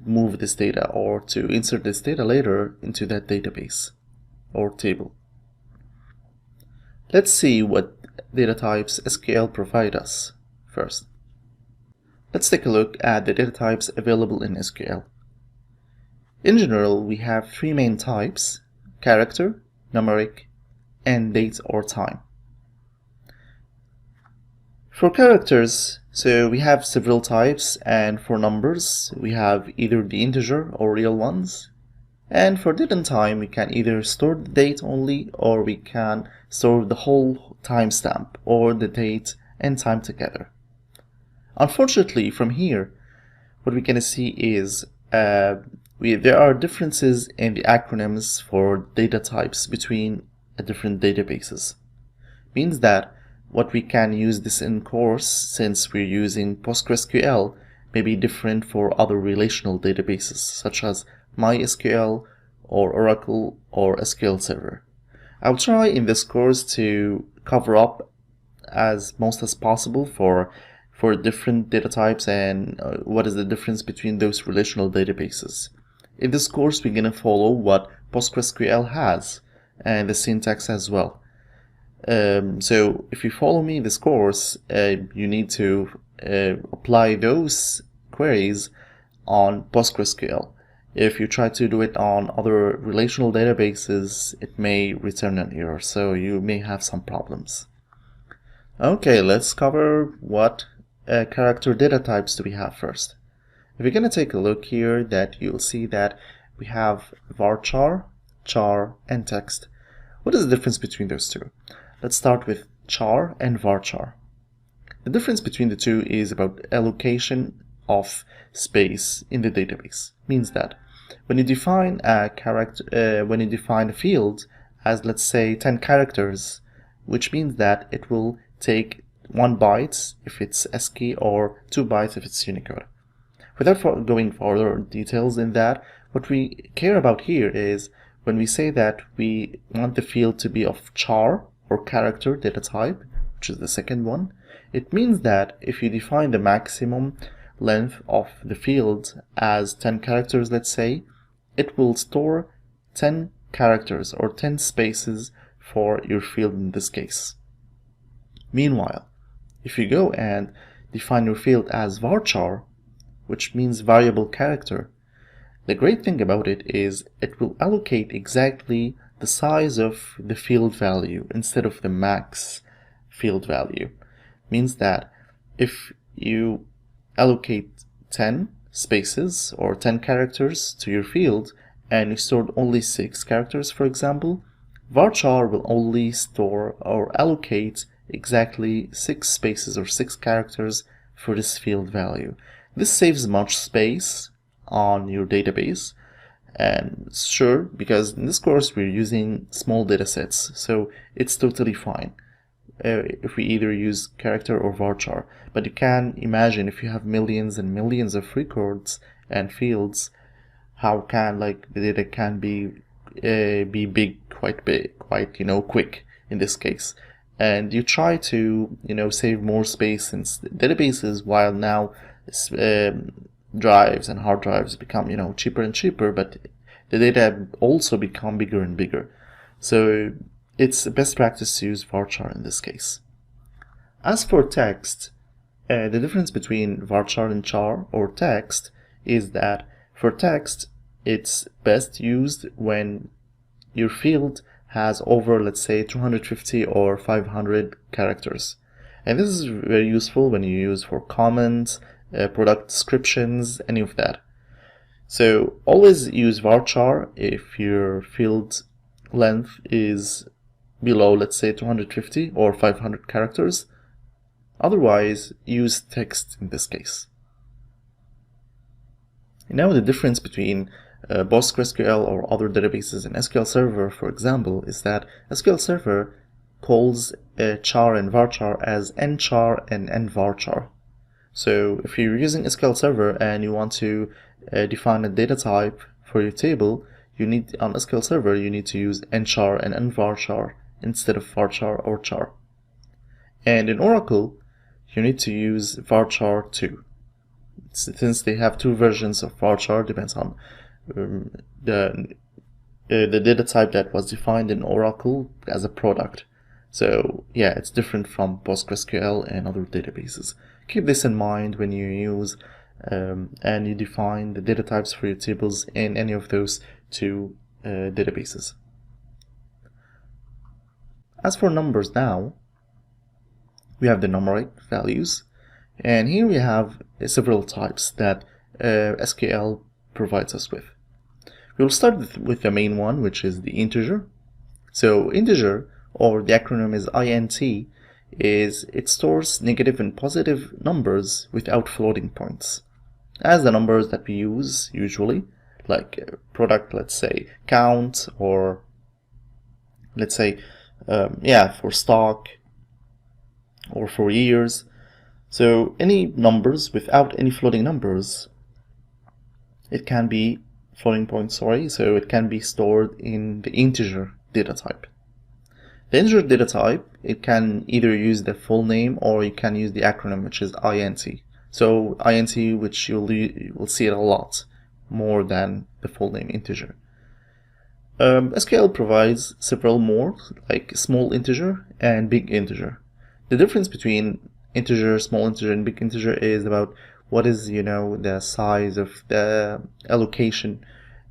move this data or to insert this data later into that database or table. Let's see what data types SQL provide us first. Let's take a look at the data types available in SQL. In general, we have 3 main types: character, numeric, and date or time. For characters, so we have several types, and for numbers, we have either the integer or real ones. And for date and time, we can either store the date only, or we can store the whole timestamp, or the date and time together. Unfortunately, from here, what we're going to see is there are differences in the acronyms for data types between different databases. Means that what we can use this in course, since we're using PostgreSQL, may be different for other relational databases, such as MySQL or Oracle or SQL Server. I'll try in this course to cover up as most as possible for different data types and what is the difference between those relational databases. In this course, we're going to follow what PostgreSQL has and the syntax as well. So if you follow me in this course, you need to apply those queries on PostgreSQL. If you try to do it on other relational databases, it may return an error, so you may have some problems. Okay, let's cover what character data types do we have first. If you're going to take a look here, that you'll see that we have varchar, char, and text. What is the difference between those two? Let's start with char and varchar. The difference between the two is about allocation of space in the database. Means that when you define a field as, let's say, 10 characters, which means that it will take 1 byte if it's ASCII or 2 bytes if it's Unicode. Without going further details in that, what we care about here is when we say that we want the field to be of char or character data type, which is the second one, it means that if you define the maximum length of the field as 10 characters, let's say, it will store 10 characters or 10 spaces for your field in this case. Meanwhile, if you go and define your field as varchar, which means variable character, the great thing about it is it will allocate exactly the size of the field value instead of the max field value. Means that if you allocate 10 spaces or 10 characters to your field and you stored only 6 characters, for example, varchar will only store or allocate exactly 6 spaces or 6 characters for this field value. This saves much space on your database, and sure, because in this course we're using small data sets, so it's totally fine if we either use character or varchar. But you can imagine if you have millions and millions of records and fields, how can the data can be big, quite quick in this case. And you try to save more space, since databases, while now drives and hard drives become cheaper and cheaper, but the data also become bigger and bigger. So it's best practice to use varchar in this case. As for text, the difference between varchar and char or text is that for text it's best used when your field has over, let's say, 250 or 500 characters. And this is very useful when you use for comments, product descriptions, any of that. So always use varchar if your field length is below, let's say, 250 or 500 characters. Otherwise, use text in this case. Now the difference between PostgreSQL or other databases and SQL Server, for example, is that SQL Server calls char and varchar as nchar and nvarchar. So if you're using SQL Server and you want to define a data type for your table, on SQL Server you need to use nchar and nvarchar instead of varchar or char. And in Oracle, you need to use varchar too, since they have 2 versions of varchar, depends on the data type that was defined in Oracle as a product. So yeah, it's different from PostgreSQL and other databases. Keep this in mind when you use and you define the data types for your tables in any of those 2 databases. As for numbers now, we have the numeric values, and here we have several types that SQL provides us with. We'll start with the main one, which is the integer. So integer, or the acronym is INT, it stores negative and positive numbers without floating points, as the numbers that we use usually, like product, let's say count, or let's say for stock or for years. So any numbers without any floating numbers, it can be floating point, so it can be stored in the integer data type. The integer data type, it can either use the full name or you can use the acronym, which is INT. So INT, which you'll see it a lot more than the full name integer. SQL provides several more, like small integer and big integer. The difference between integer, small integer, and big integer is about what is, the size of the allocation,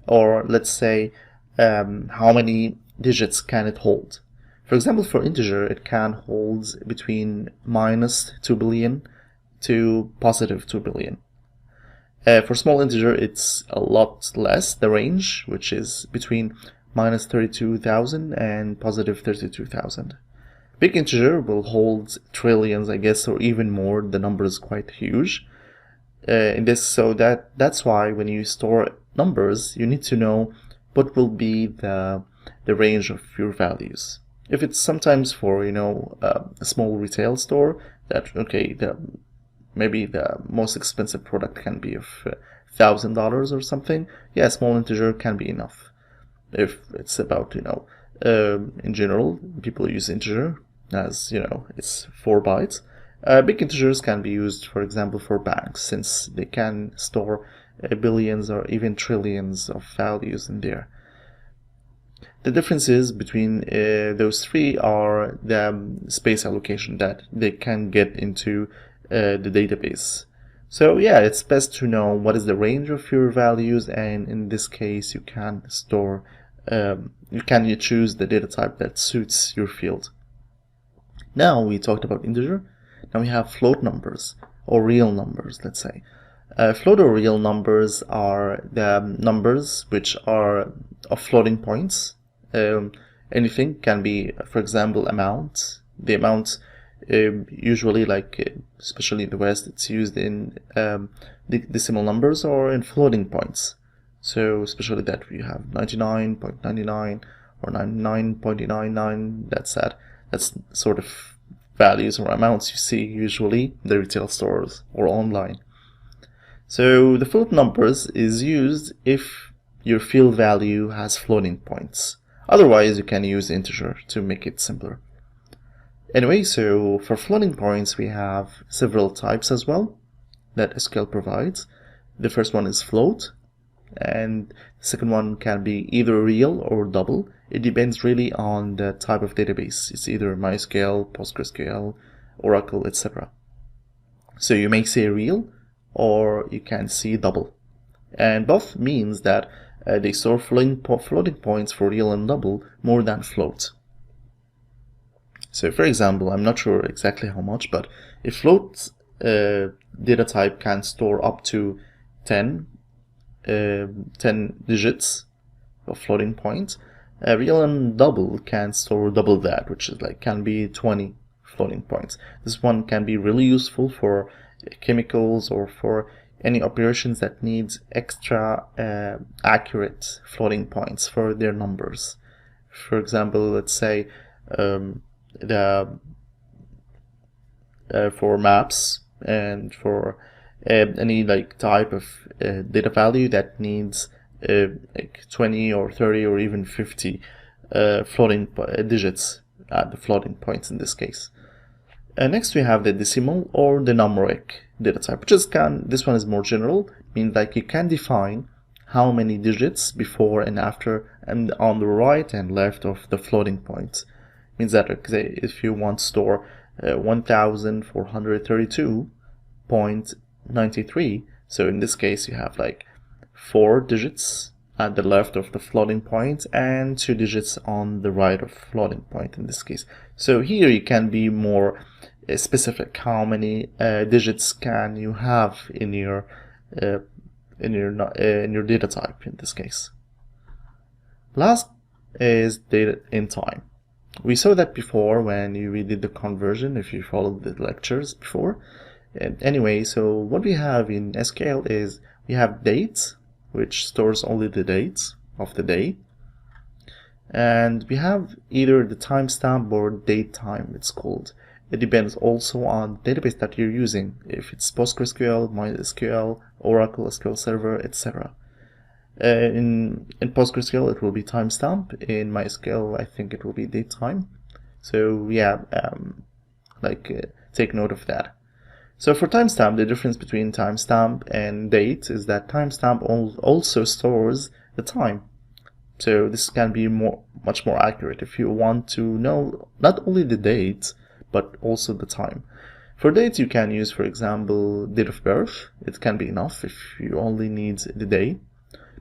or let's say how many digits can it hold. For example, for integer, it can hold between minus 2 billion to positive 2 billion. For small integer, it's a lot less, the range, which is between minus 32,000 and positive 32,000. Big integer will hold trillions, I guess, or even more. The number is quite huge. That's why when you store numbers, you need to know what will be the range of your values. If it's sometimes for a small retail store, that okay, maybe the most expensive product can be of $1,000 or something. Yeah, small integer can be enough. If it's about in general, people use integer as it's 4 bytes. Big integers can be used, for example, for banks, since they can store billions or even trillions of values in there. The differences between those three are the space allocation that they can get into the database. So yeah, it's best to know what is the range of your values, and in this case you can store you choose the data type that suits your field. Now we talked about integer. Now we have float numbers, or real numbers, let's say. Float or real numbers are the numbers which are of floating points. Anything can be, for example, amount. The amount usually, especially in the West, it's used in decimal numbers or in floating points. So especially that we have 99.99 or 99.99. That's sort of values or amounts you see usually in the retail stores or online. So the float numbers is used if your field value has floating points. Otherwise, you can use integer to make it simpler. Anyway, so for floating points, we have several types as well that SQL provides. The first one is float, and the second one can be either real or double. It depends really on the type of database. It's either MySQL, PostgreSQL, Oracle, etc. So you may say real, or you can see double. And both means that they store floating points for real and double more than float. So for example, I'm not sure exactly how much, but if float data type can store up to 10 digits of floating points, real and double can store double that, which is can be 20 floating points. This one can be really useful for chemicals or for any operations that needs extra accurate floating points for their numbers. For example, let's say for maps and for any type of data value that needs 20 or 30 or even 50 floating digits at the floating points in this case. Next we have the decimal or the numeric data type, which is this one is more general, means you can define how many digits before and after and on the right and left of the floating points. Means that if you want to store 1432.93, so in this case you have 4 digits at the left of the floating point and 2 digits on the right of floating point in this case. So here you can be more specific. How many digits can you have in your data type in this case? Last is data in time. We saw that before when we did the conversion, if you followed the lectures before. And anyway, so what we have in SQL is we have dates, which stores only the dates of the day. And we have either the timestamp or date time, it's called. It depends also on the database that you're using, if it's PostgreSQL, MySQL, Oracle, SQL Server, etc. In PostgreSQL it will be timestamp. In MySQL I think it will be date time. So yeah, take note of that. So for timestamp, the difference between timestamp and date is that timestamp also stores the time. So this can be much more accurate if you want to know not only the date but also the time. For dates, you can use, for example, date of birth. It can be enough if you only need the day.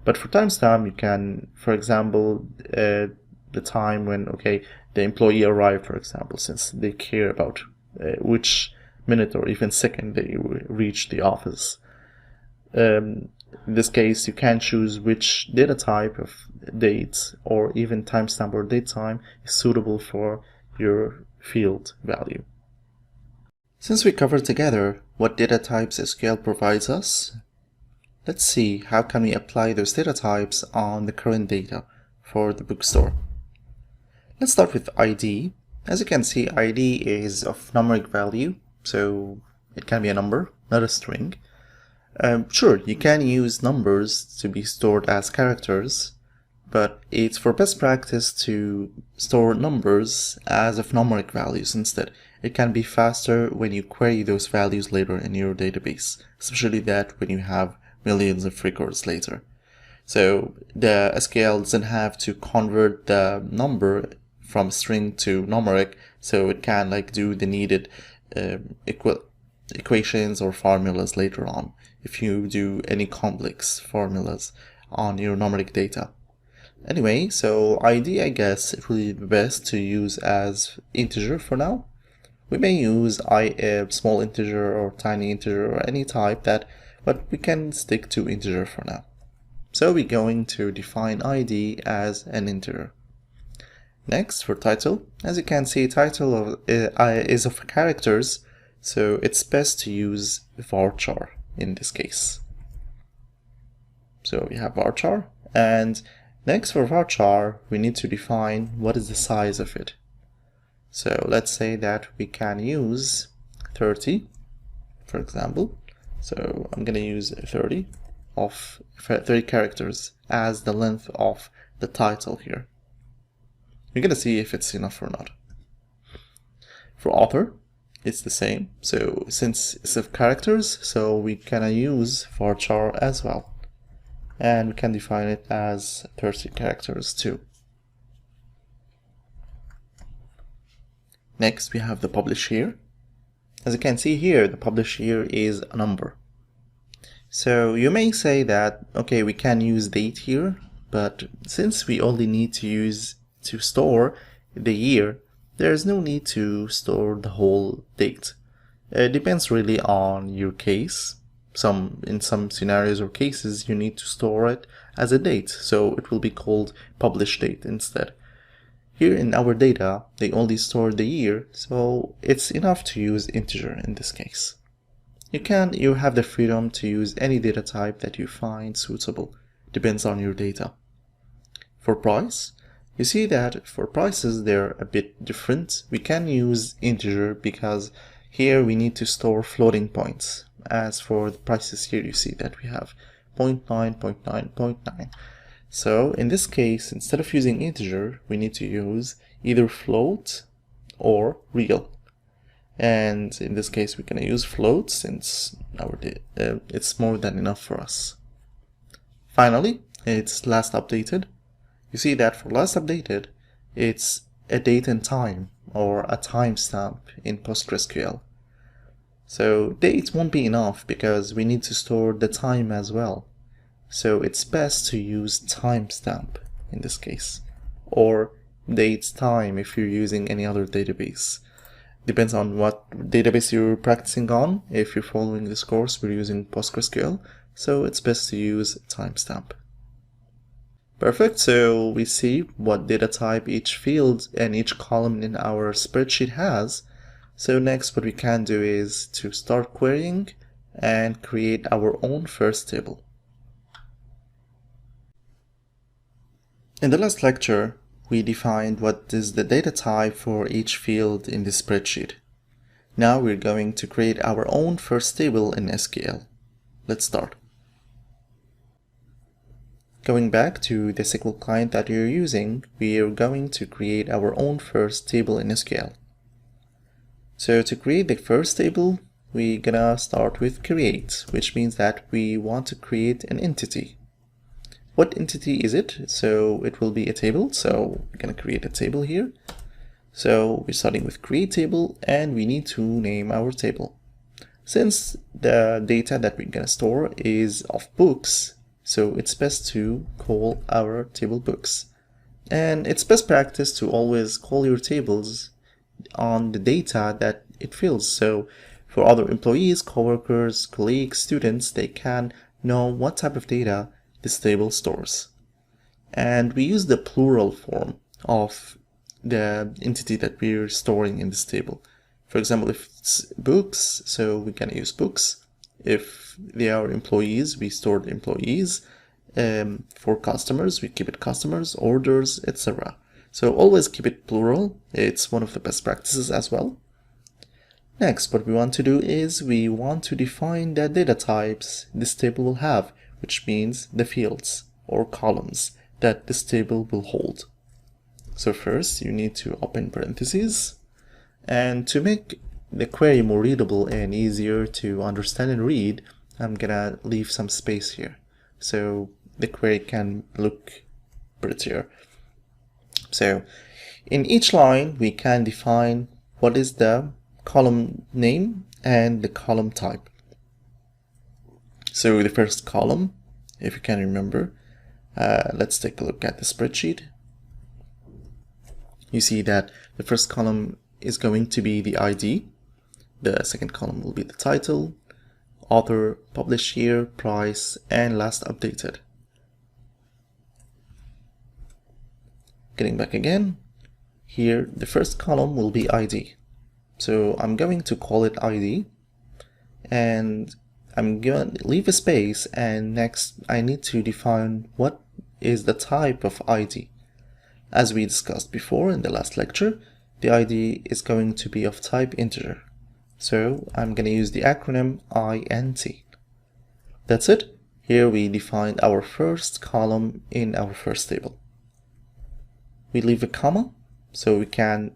But for timestamp, you can, for example, the time when, the employee arrived, for example, since they care about which minute or even second they reach the office. In this case, you can choose which data type of date or even timestamp or date time is suitable for your field value. Since we covered together what data types SQL provides us, let's see how can we apply those data types on the current data for the bookstore. Let's start with ID. As you can see, ID is of numeric value, so it can be a number, not a string. Sure, you can use numbers to be stored as characters, but it's for best practice to store numbers as of numeric values instead. It can be faster when you query those values later in your database, especially that when you have millions of records later. So the SQL doesn't have to convert the number from string to numeric, so it can do the needed equations or formulas later on if you do any complex formulas on your numeric data. Anyway, so ID, I guess it will be best to use as integer for now. We may use small integer or tiny integer or any type but we can stick to integer for now. So we're going to define ID as an integer. Next, for title, as you can see, title is of characters, so it's best to use varchar in this case. So we have varchar, and next for varchar, we need to define what is the size of it. So let's say that we can use 30, for example. So I'm going to use 30 characters as the length of the title here. We're going to see if it's enough or not. For author, it's the same. So since it's of characters, so we can use varchar as well. And we can define it as 30 characters too. Next, we have the publish year. As you can see here, the publish year is a number. So you may say that, okay, we can use date here, but since we only need to store the year, there's no need to store the whole date. It depends really on your case. In some scenarios or cases, you need to store it as a date, so it will be called publish date instead. Here in our data, they only store the year, so it's enough to use integer in this case. You have the freedom to use any data type that you find suitable, depends on your data. For price, you see that for prices they're a bit different. We can use integer because here we need to store floating points. As for the prices here, you see that we have 0.9, 0.9, 0.9. So in this case, instead of using integer, we need to use either float or real. And in this case, we're going to use float since it's more than enough for us. Finally, it's last updated. You see that for last updated, it's a date and time or a timestamp in PostgreSQL. So date won't be enough because we need to store the time as well. So it's best to use timestamp in this case, or date time if you're using any other database. Depends on what database you're practicing on. If you're following this course, we're using PostgreSQL, so it's best to use timestamp. Perfect, so we see what data type each field and each column in our spreadsheet has. So next what we can do is to start querying and create our own first table. In the last lecture, we defined what is the data type for each field in the spreadsheet. Now we're going to create our own first table in SQL. Let's start. Going back to the SQL client that you're using, we are going to create our own first table in SQL. So to create the first table, we're gonna start with create, which means that we want to create an entity. What entity is it? So it will be a table, so we're gonna create a table here. So we're starting with create table, and we need to name our table. Since the data that we're going to store is of books, so it's best to call our table books. And it's best practice to always call your tables on the data that it fills. So for other employees, coworkers, colleagues, students, they can know what type of data this table stores. And we use the plural form of the entity that we're storing in this table. For example, if it's books, so we can use books. If they are employees, we store the employees. For customers, we keep it customers, orders, etc. So always keep it plural. It's one of the best practices as well. Next, what we want to do is we want to define the data types this table will have, which means the fields or columns that this table will hold. So first, you need to open parentheses. And to make the query more readable and easier to understand and read, I'm gonna leave some space here, so the query can look prettier. So in each line, we can define what is the column name and the column type. So the first column, if you can remember, let's take a look at the spreadsheet. You see that the first column is going to be the ID. The second column will be the title, author, published year, price, and last updated. Getting back again, here the first column will be ID. So I'm going to call it ID, and I'm going to leave a space, and next I need to define what is the type of ID. As we discussed before in the last lecture, the ID is going to be of type integer. So I'm going to use the acronym INT. That's it. Here we defined our first column in our first table. We leave a comma so we can,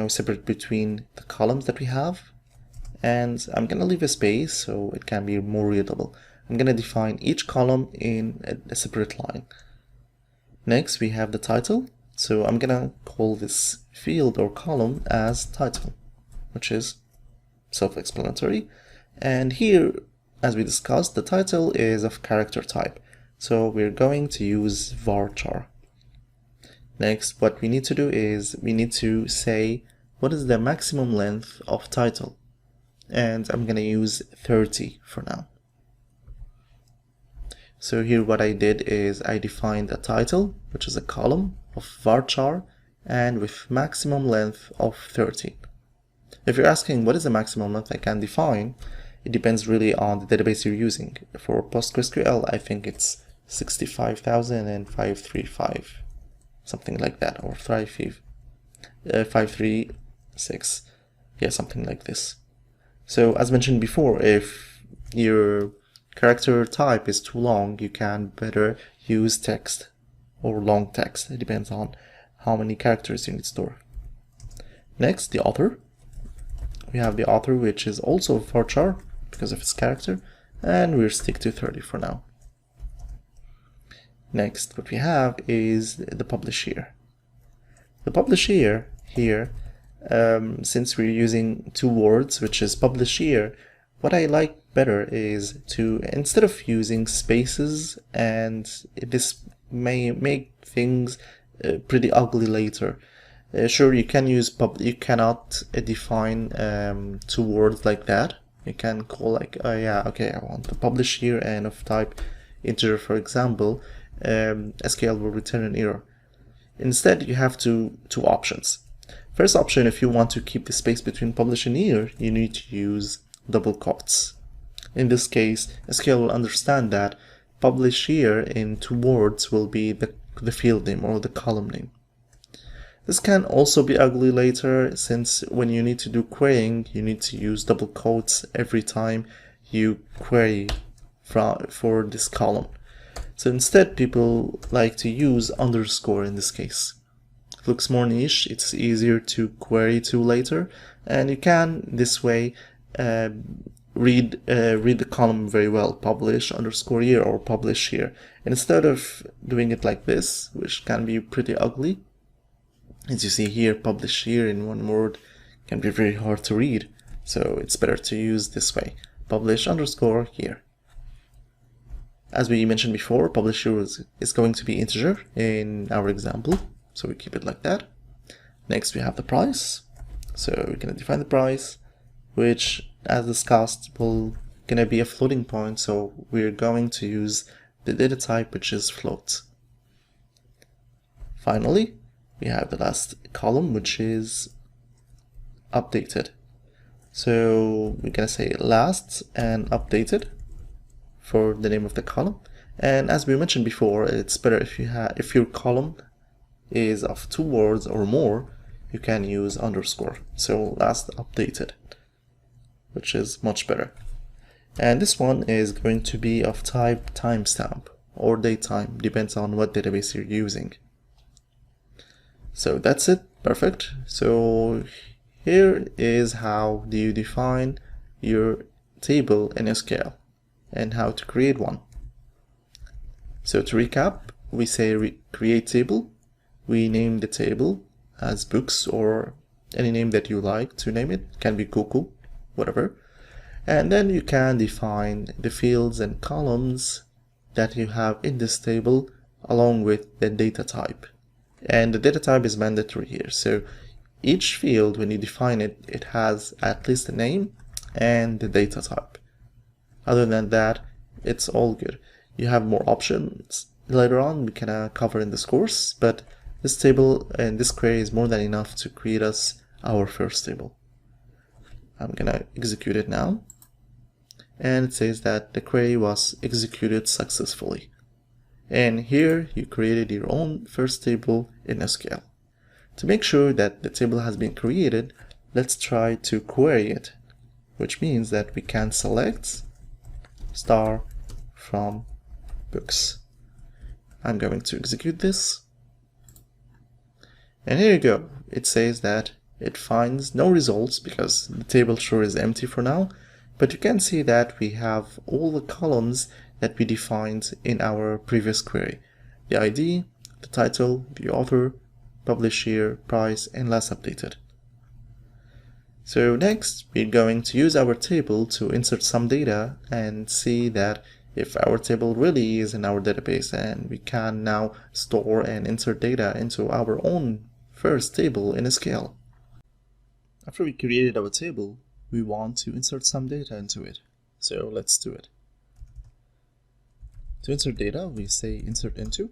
separate between the columns that we have. And I'm going to leave a space so it can be more readable. I'm going to define each column in a separate line. Next, we have the title. So I'm going to call this field or column as title, which is self-explanatory. And here, as we discussed, the title is of character type. So we're going to use varchar. Next, what we need to do is we need to say what is the maximum length of title. And I'm going to use 30 for now. So here what I did is I defined a title, which is a column of varchar, and with maximum length of 30. If you're asking what is the maximum length I can define, it depends really on the database you're using. For PostgreSQL, I think it's 65,535, something like that, or 536, yeah, something like this. So as mentioned before, if your character type is too long, you can better use text or long text. It depends on how many characters you need to store. Next, the author. We have the author, which is also varchar because of its character, and we'll stick to 30 for now. Next, what we have is the publish year. The publish year here, since we're using two words, which is publish year, what I like better is to, instead of using spaces, and this may make things pretty ugly later. Sure, you can use you cannot define two words like that. You can call like, yeah, okay, I want to publish here and of type integer, for example. SQL will return an error. Instead, you have two options. First option, if you want to keep the space between publish and year, you need to use double quotes. In this case, SQL will understand that publish year in two words will be the field name or the column name. This can also be ugly later, since when you need to do querying, you need to use double quotes every time you query for this column. So instead, people like to use underscore in this case. It looks more niche, it's easier to query to later, and you can this way read the column very well, publish underscore year or publish here. And instead of doing it like this, which can be pretty ugly, As you see here, publish year in one word can be very hard to read, so it's better to use this way, publish underscore year. As we mentioned before, publish year is going to be integer in our example, so we keep it like that. Next we have the price, so we're going to define the price, which as discussed will gonna be a floating point, so we're going to use the data type, which is float. Finally, we have the last column, which is updated. So we're gonna say last and updated for the name of the column. And as we mentioned before, it's better if your column is of 2 words or more, you can use underscore. So last updated, which is much better. And this one is going to be of type timestamp or datetime, depends on what database you're using. So that's it, perfect. So here is how do you define your table in SQL and how to create one. So to recap, we say create table, we name the table as books or any name that you like to name it, can be cuckoo, whatever. And then you can define the fields and columns that you have in this table along with the data type. And the data type is mandatory here. So each field, when you define it, it has at least a name and the data type. Other than that, it's all good. You have more options later on we can cover in this course, but this table and this query is more than enough to create us our first table. I'm gonna execute it now. And it says that the query was executed successfully. And here you created your own first table in SQL. To make sure that the table has been created, let's try to query it, which means that we can select star from books. I'm going to execute this. And here you go. It says that it finds no results because the table sure is empty for now. But you can see that we have all the columns that we defined in our previous query. The ID, the title, the author, publish year, price, and last updated. So next, we're going to use our table to insert some data and see that if our table really is in our database, and we can now store and insert data into our own first table in SQL. After we created our table, we want to insert some data into it. So let's do it. To insert data, we say insert into,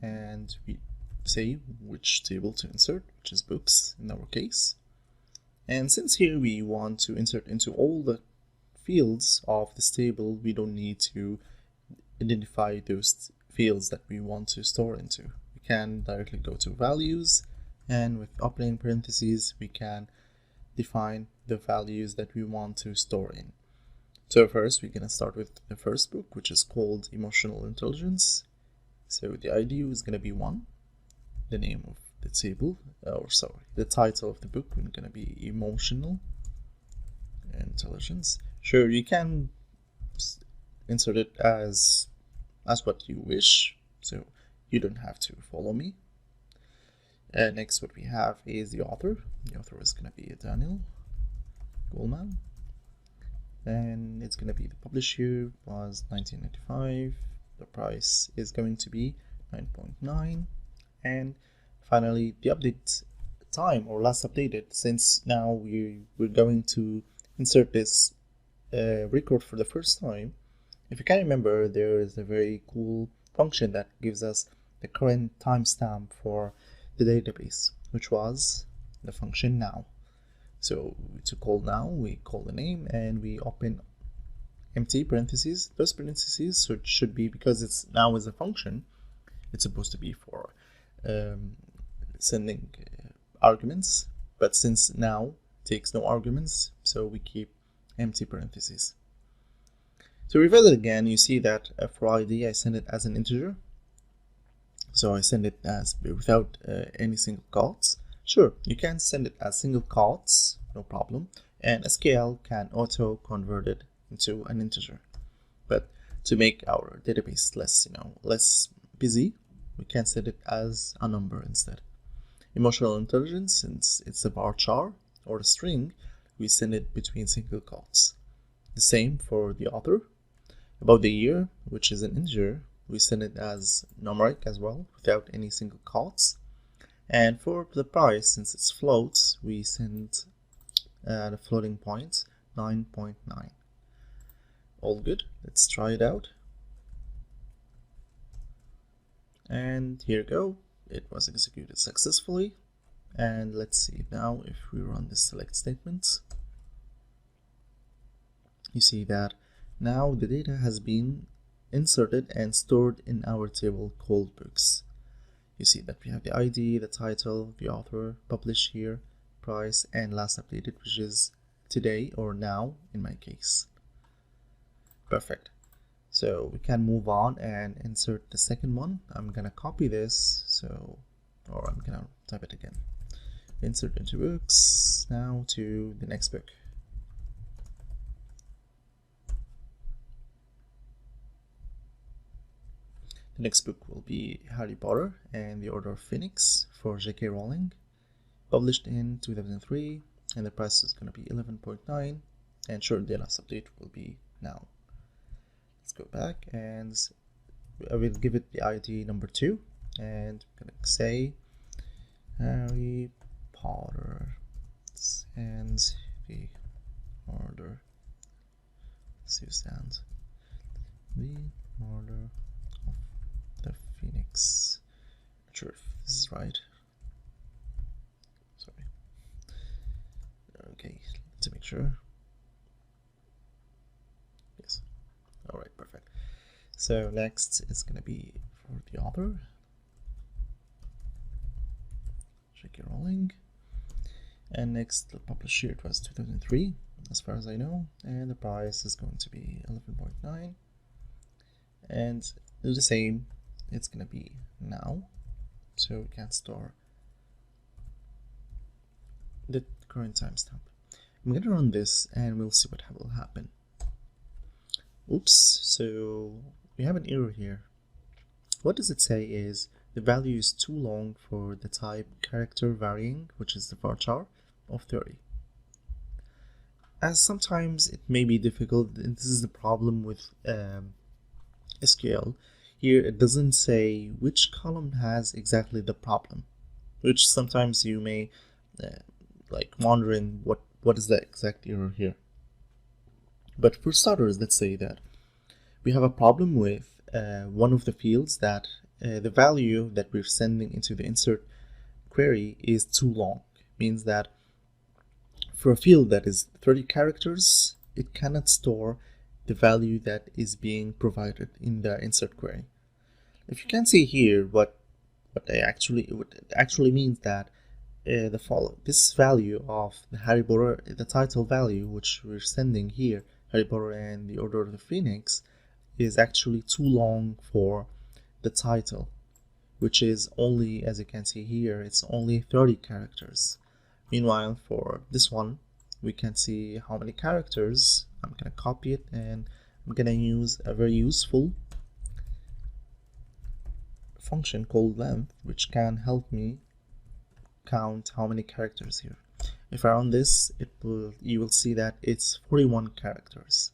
and we say which table to insert, which is books in our case. And since here we want to insert into all the fields of this table, we don't need to identify those fields that we want to store into. We can directly go to values, and with opening parentheses, we can define the values that we want to store in. So first we're going to start with the first book, which is called Emotional Intelligence. So the ID is going to be 1, the name of the table, the title of the book is going to be Emotional Intelligence. Sure, you can insert it as what you wish, so you don't have to follow me. Next, what we have is the author. The author is going to be Daniel Goleman, and it's going to be the publish year was 1995. The price is going to be 9.9, and finally the update time or last updated. Since now we're going to insert this record for the first time. If you can remember, there is a very cool function that gives us the current timestamp for the database, which was the function now. So to call now, we call the name and we open empty parentheses. Those parentheses so it should be, because it's now is a function, it's supposed to be for sending arguments, but since now takes no arguments, so we keep empty parentheses. To revise it again, you see that for ID I send it as an integer. So I send it as without any single quotes. Sure, you can send it as single quotes, no problem. And SQL can auto convert it into an integer. But to make our database less busy, we can set it as a number instead. Emotional intelligence, since it's a varchar or a string, we send it between single quotes. The same for the author. About the year, which is an integer, we send it as numeric as well, without any single quotes. And for the price, since it's floats, we send the floating point 9.9. All good. Let's try it out. And here we go. It was executed successfully. And let's see now if we run the select statement. You see that now the data has been inserted and stored in our table called books. You see that we have the ID, the title, the author, publish here, price, and last updated, which is today or now in my case. Perfect. So we can move on and insert the second one. I'm gonna copy this, or I'm gonna type it again. Insert into books, now to the next book. The next book will be Harry Potter and the Order of Phoenix for J.K. Rowling, published in 2003, and the price is going to be 11.9, and sure, the last update will be now. Let's go back, and I will give it the ID number 2, and I'm going to say Harry Potter and the Order. Let's see stand. The Order of the Phoenix. Not sure if this is right. Sorry. Okay, to make sure. Yes. Alright, perfect. So next is gonna be for the author, J.K. Rowling. And next, the published year, it was 2003, as far as I know, and the price is going to be 11.9. And the same, it's gonna be now, so we can store the current timestamp. I'm gonna run this and we'll see what will happen. Oops, so we have an error here. What does it say is the value is too long for the type character varying, which is the varchar of 30. As sometimes it may be difficult, and this is the problem with SQL. Here it doesn't say which column has exactly the problem, which sometimes you may like wondering what is the exact error here. But for starters, let's say that we have a problem with one of the fields that the value that we're sending into the insert query is too long. It means that for a field that is 30 characters, it cannot store the value that is being provided in the insert query. If you can see here, what it actually means that this value of the Harry Potter, the title value which we're sending here, Harry Potter and the Order of the Phoenix, is actually too long for the title, which is only, as you can see here, it's only 30 characters. Meanwhile, for this one, we can see how many characters. I'm gonna copy it and I'm gonna use a very useful function called length, which can help me count how many characters here. If I run this, you will see that it's 41 characters.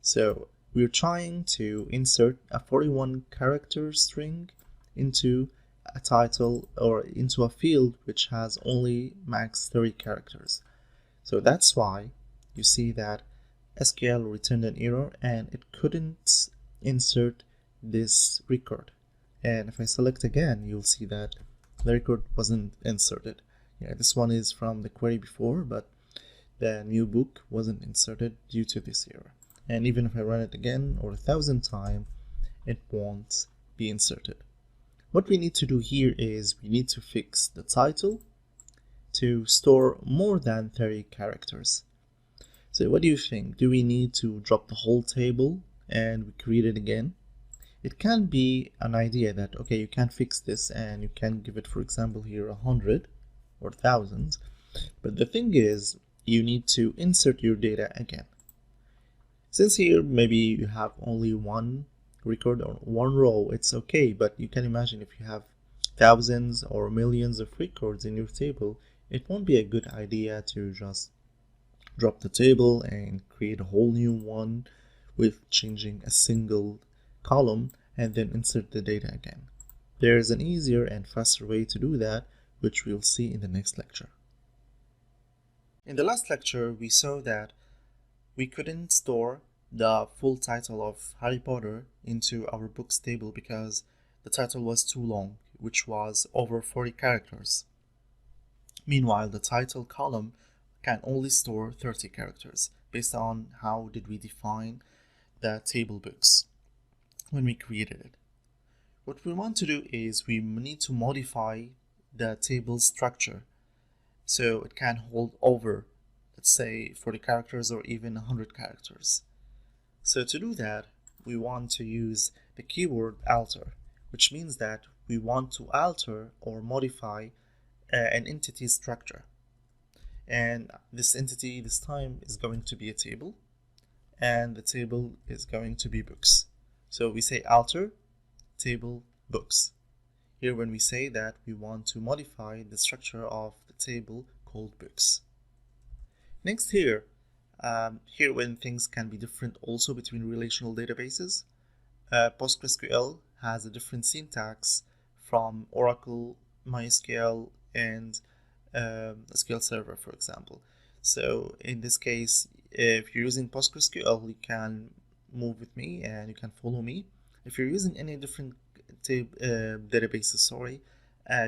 So we're trying to insert a 41 character string into a title or into a field which has only max 30 characters. So that's why you see that SQL returned an error and it couldn't insert this record. And if I select again, you'll see that the record wasn't inserted. Yeah, this one is from the query before, but the new book wasn't inserted due to this error. And even if I run it again or 1,000 times, it won't be inserted. What we need to do here is we need to fix the title to store more than 30 characters. So what do you think? Do we need to drop the whole table and we create it again? It can be an idea that, okay, you can fix this and you can give it, for example, here 100 or 1,000. But the thing is, you need to insert your data again. Since here maybe you have only one record or one row, it's okay, but you can imagine if you have thousands or millions of records in your table, it won't be a good idea to just drop the table and create a whole new one with changing a single column and then insert the data again. There is an easier and faster way to do that, which we'll see in the next lecture. In the last lecture, we saw that we couldn't store the full title of Harry Potter into our books table because the title was too long, which was over 40 characters. Meanwhile, the title column can only store 30 characters based on how did we define the table books when we created it. What we want to do is we need to modify the table structure so it can hold over, let's say, 40 characters or even 100 characters. So to do that, we want to use the keyword alter, which means that we want to alter or modify an entity structure. And this entity this time is going to be a table, and the table is going to be books. So we say alter table books. Here when we say that we want to modify the structure of the table called books. Next here when things can be different also between relational databases, PostgreSQL has a different syntax from Oracle, MySQL, and SQL Server, for example. So in this case, if you're using PostgreSQL, you can move with me and you can follow me. If you're using any different databases,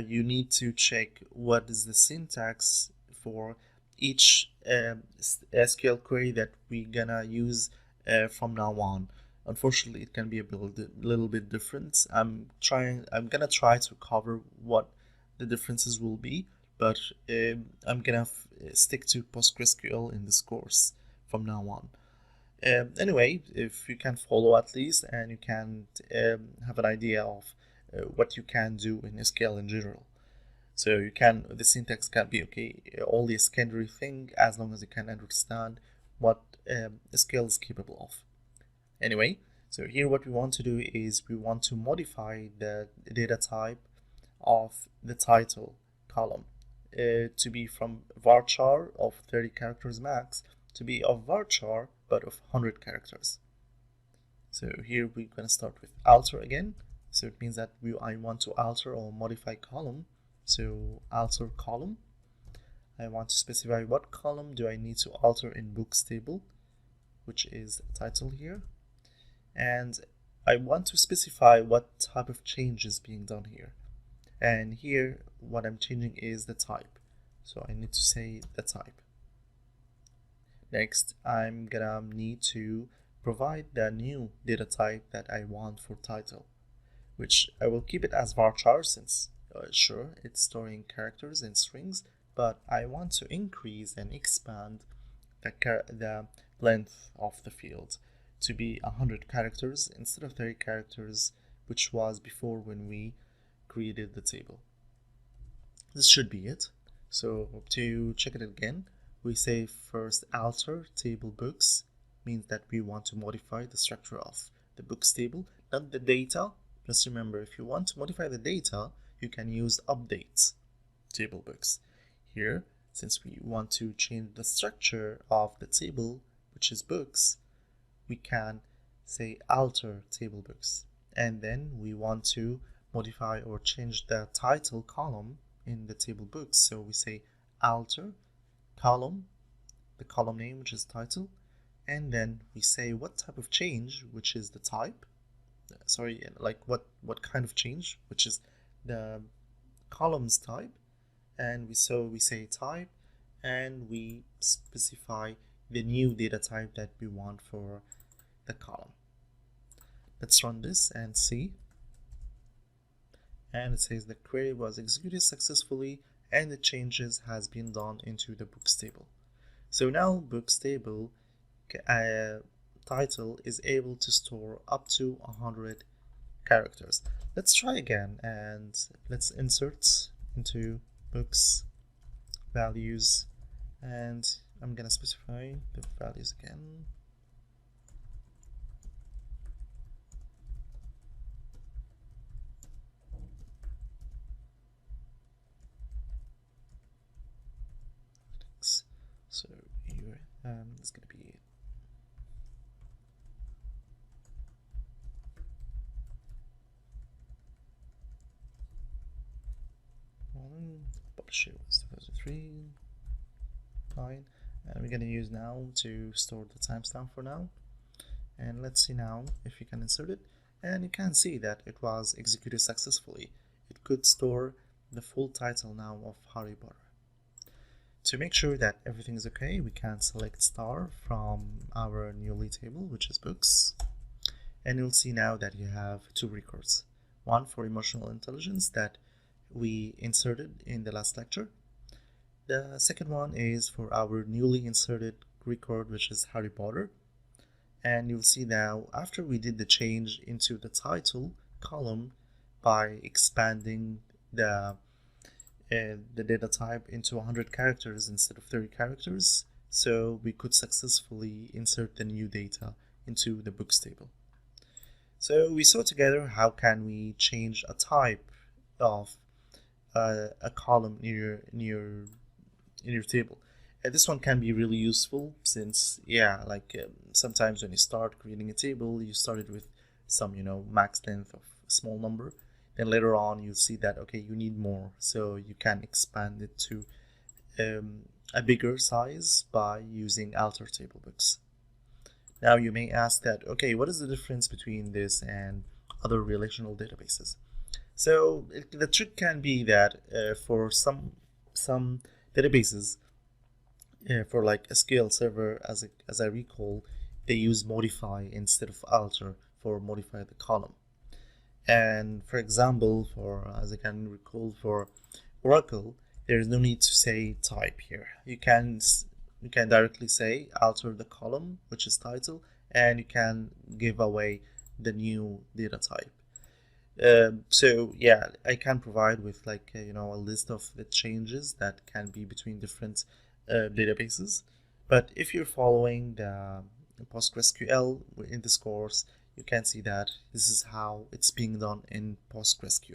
you need to check what is the syntax for each SQL query that we're gonna use from now on. Unfortunately, it can be a little bit different. I'm gonna try to cover what the differences will be, but I'm gonna stick to PostgreSQL in this course from now on. Anyway, if you can follow at least and you can have an idea of what you can do in SQL in general. So the syntax can be only a secondary thing as long as you can understand what SQL is capable of. Anyway, so here what we want to do is we want to modify the data type of the title column to be from varchar of 30 characters max to be of varchar but of 100 characters. So here we're going to start with alter again. So it means that I want to alter or modify column. So alter column. I want to specify what column do I need to alter in books table, which is title here. And I want to specify what type of change is being done here. And here what I'm changing is the type. So I need to say the type. Next, I'm gonna need to provide the new data type that I want for title, which I will keep it as varchar since sure, it's storing characters and strings, but I want to increase and expand the length of the field to be 100 characters instead of 30 characters, which was before when we created the table. This should be it. So to check it again, we say first alter table books means that we want to modify the structure of the books table, not the data. Just remember, if you want to modify the data, you can use update table books. Here, since we want to change the structure of the table, which is books, we can say alter table books. And then we want to modify or change the title column in the table books. So we say alter column, the column name, which is title, and then we say what type of change, which is the type. Like what kind of change, which is the columns type, and we say type, and we specify the new data type that we want for the column. Let's run this and see. And it says the query was executed successfully and the changes has been done into the books table. So now books table title is able to store up to 100 characters. Let's try again and let's insert into books values, and I'm gonna specify the values again. It's going to be publish year was 2003, fine, and we're going to use now to store the timestamp for now. And let's see now if you can insert it, and you can see that it was executed successfully. It could store the full title now of Harry Potter. To make sure that everything is okay, we can select star from our newly table, which is books, and you'll see now that you have two records, one for emotional intelligence that we inserted in the last lecture. The second one is for our newly inserted record, which is Harry Potter. And you'll see now, after we did the change into the title column by expanding the data type into 100 characters instead of 30 characters, so we could successfully insert the new data into the books table. So we saw together how can we change a type of a column in your table. This one can be really useful since, sometimes when you start creating a table, you started with some, max length of a small number. Then later on, you'll see that, okay, you need more. So you can expand it to a bigger size by using alter table books. Now you may ask that, okay, what is the difference between this and other relational databases? So the trick can be that for some databases, for like SQL Server, as I recall, they use modify instead of alter for modify the column. And for example, as I can recall, for Oracle, there is no need to say type here. You can directly say alter the column, which is title, and you can give away the new data type. So yeah, I can provide with a list of the changes that can be between different databases. But if you're following the PostgreSQL in this course, you can see that this is how it's being done in PostgreSQL.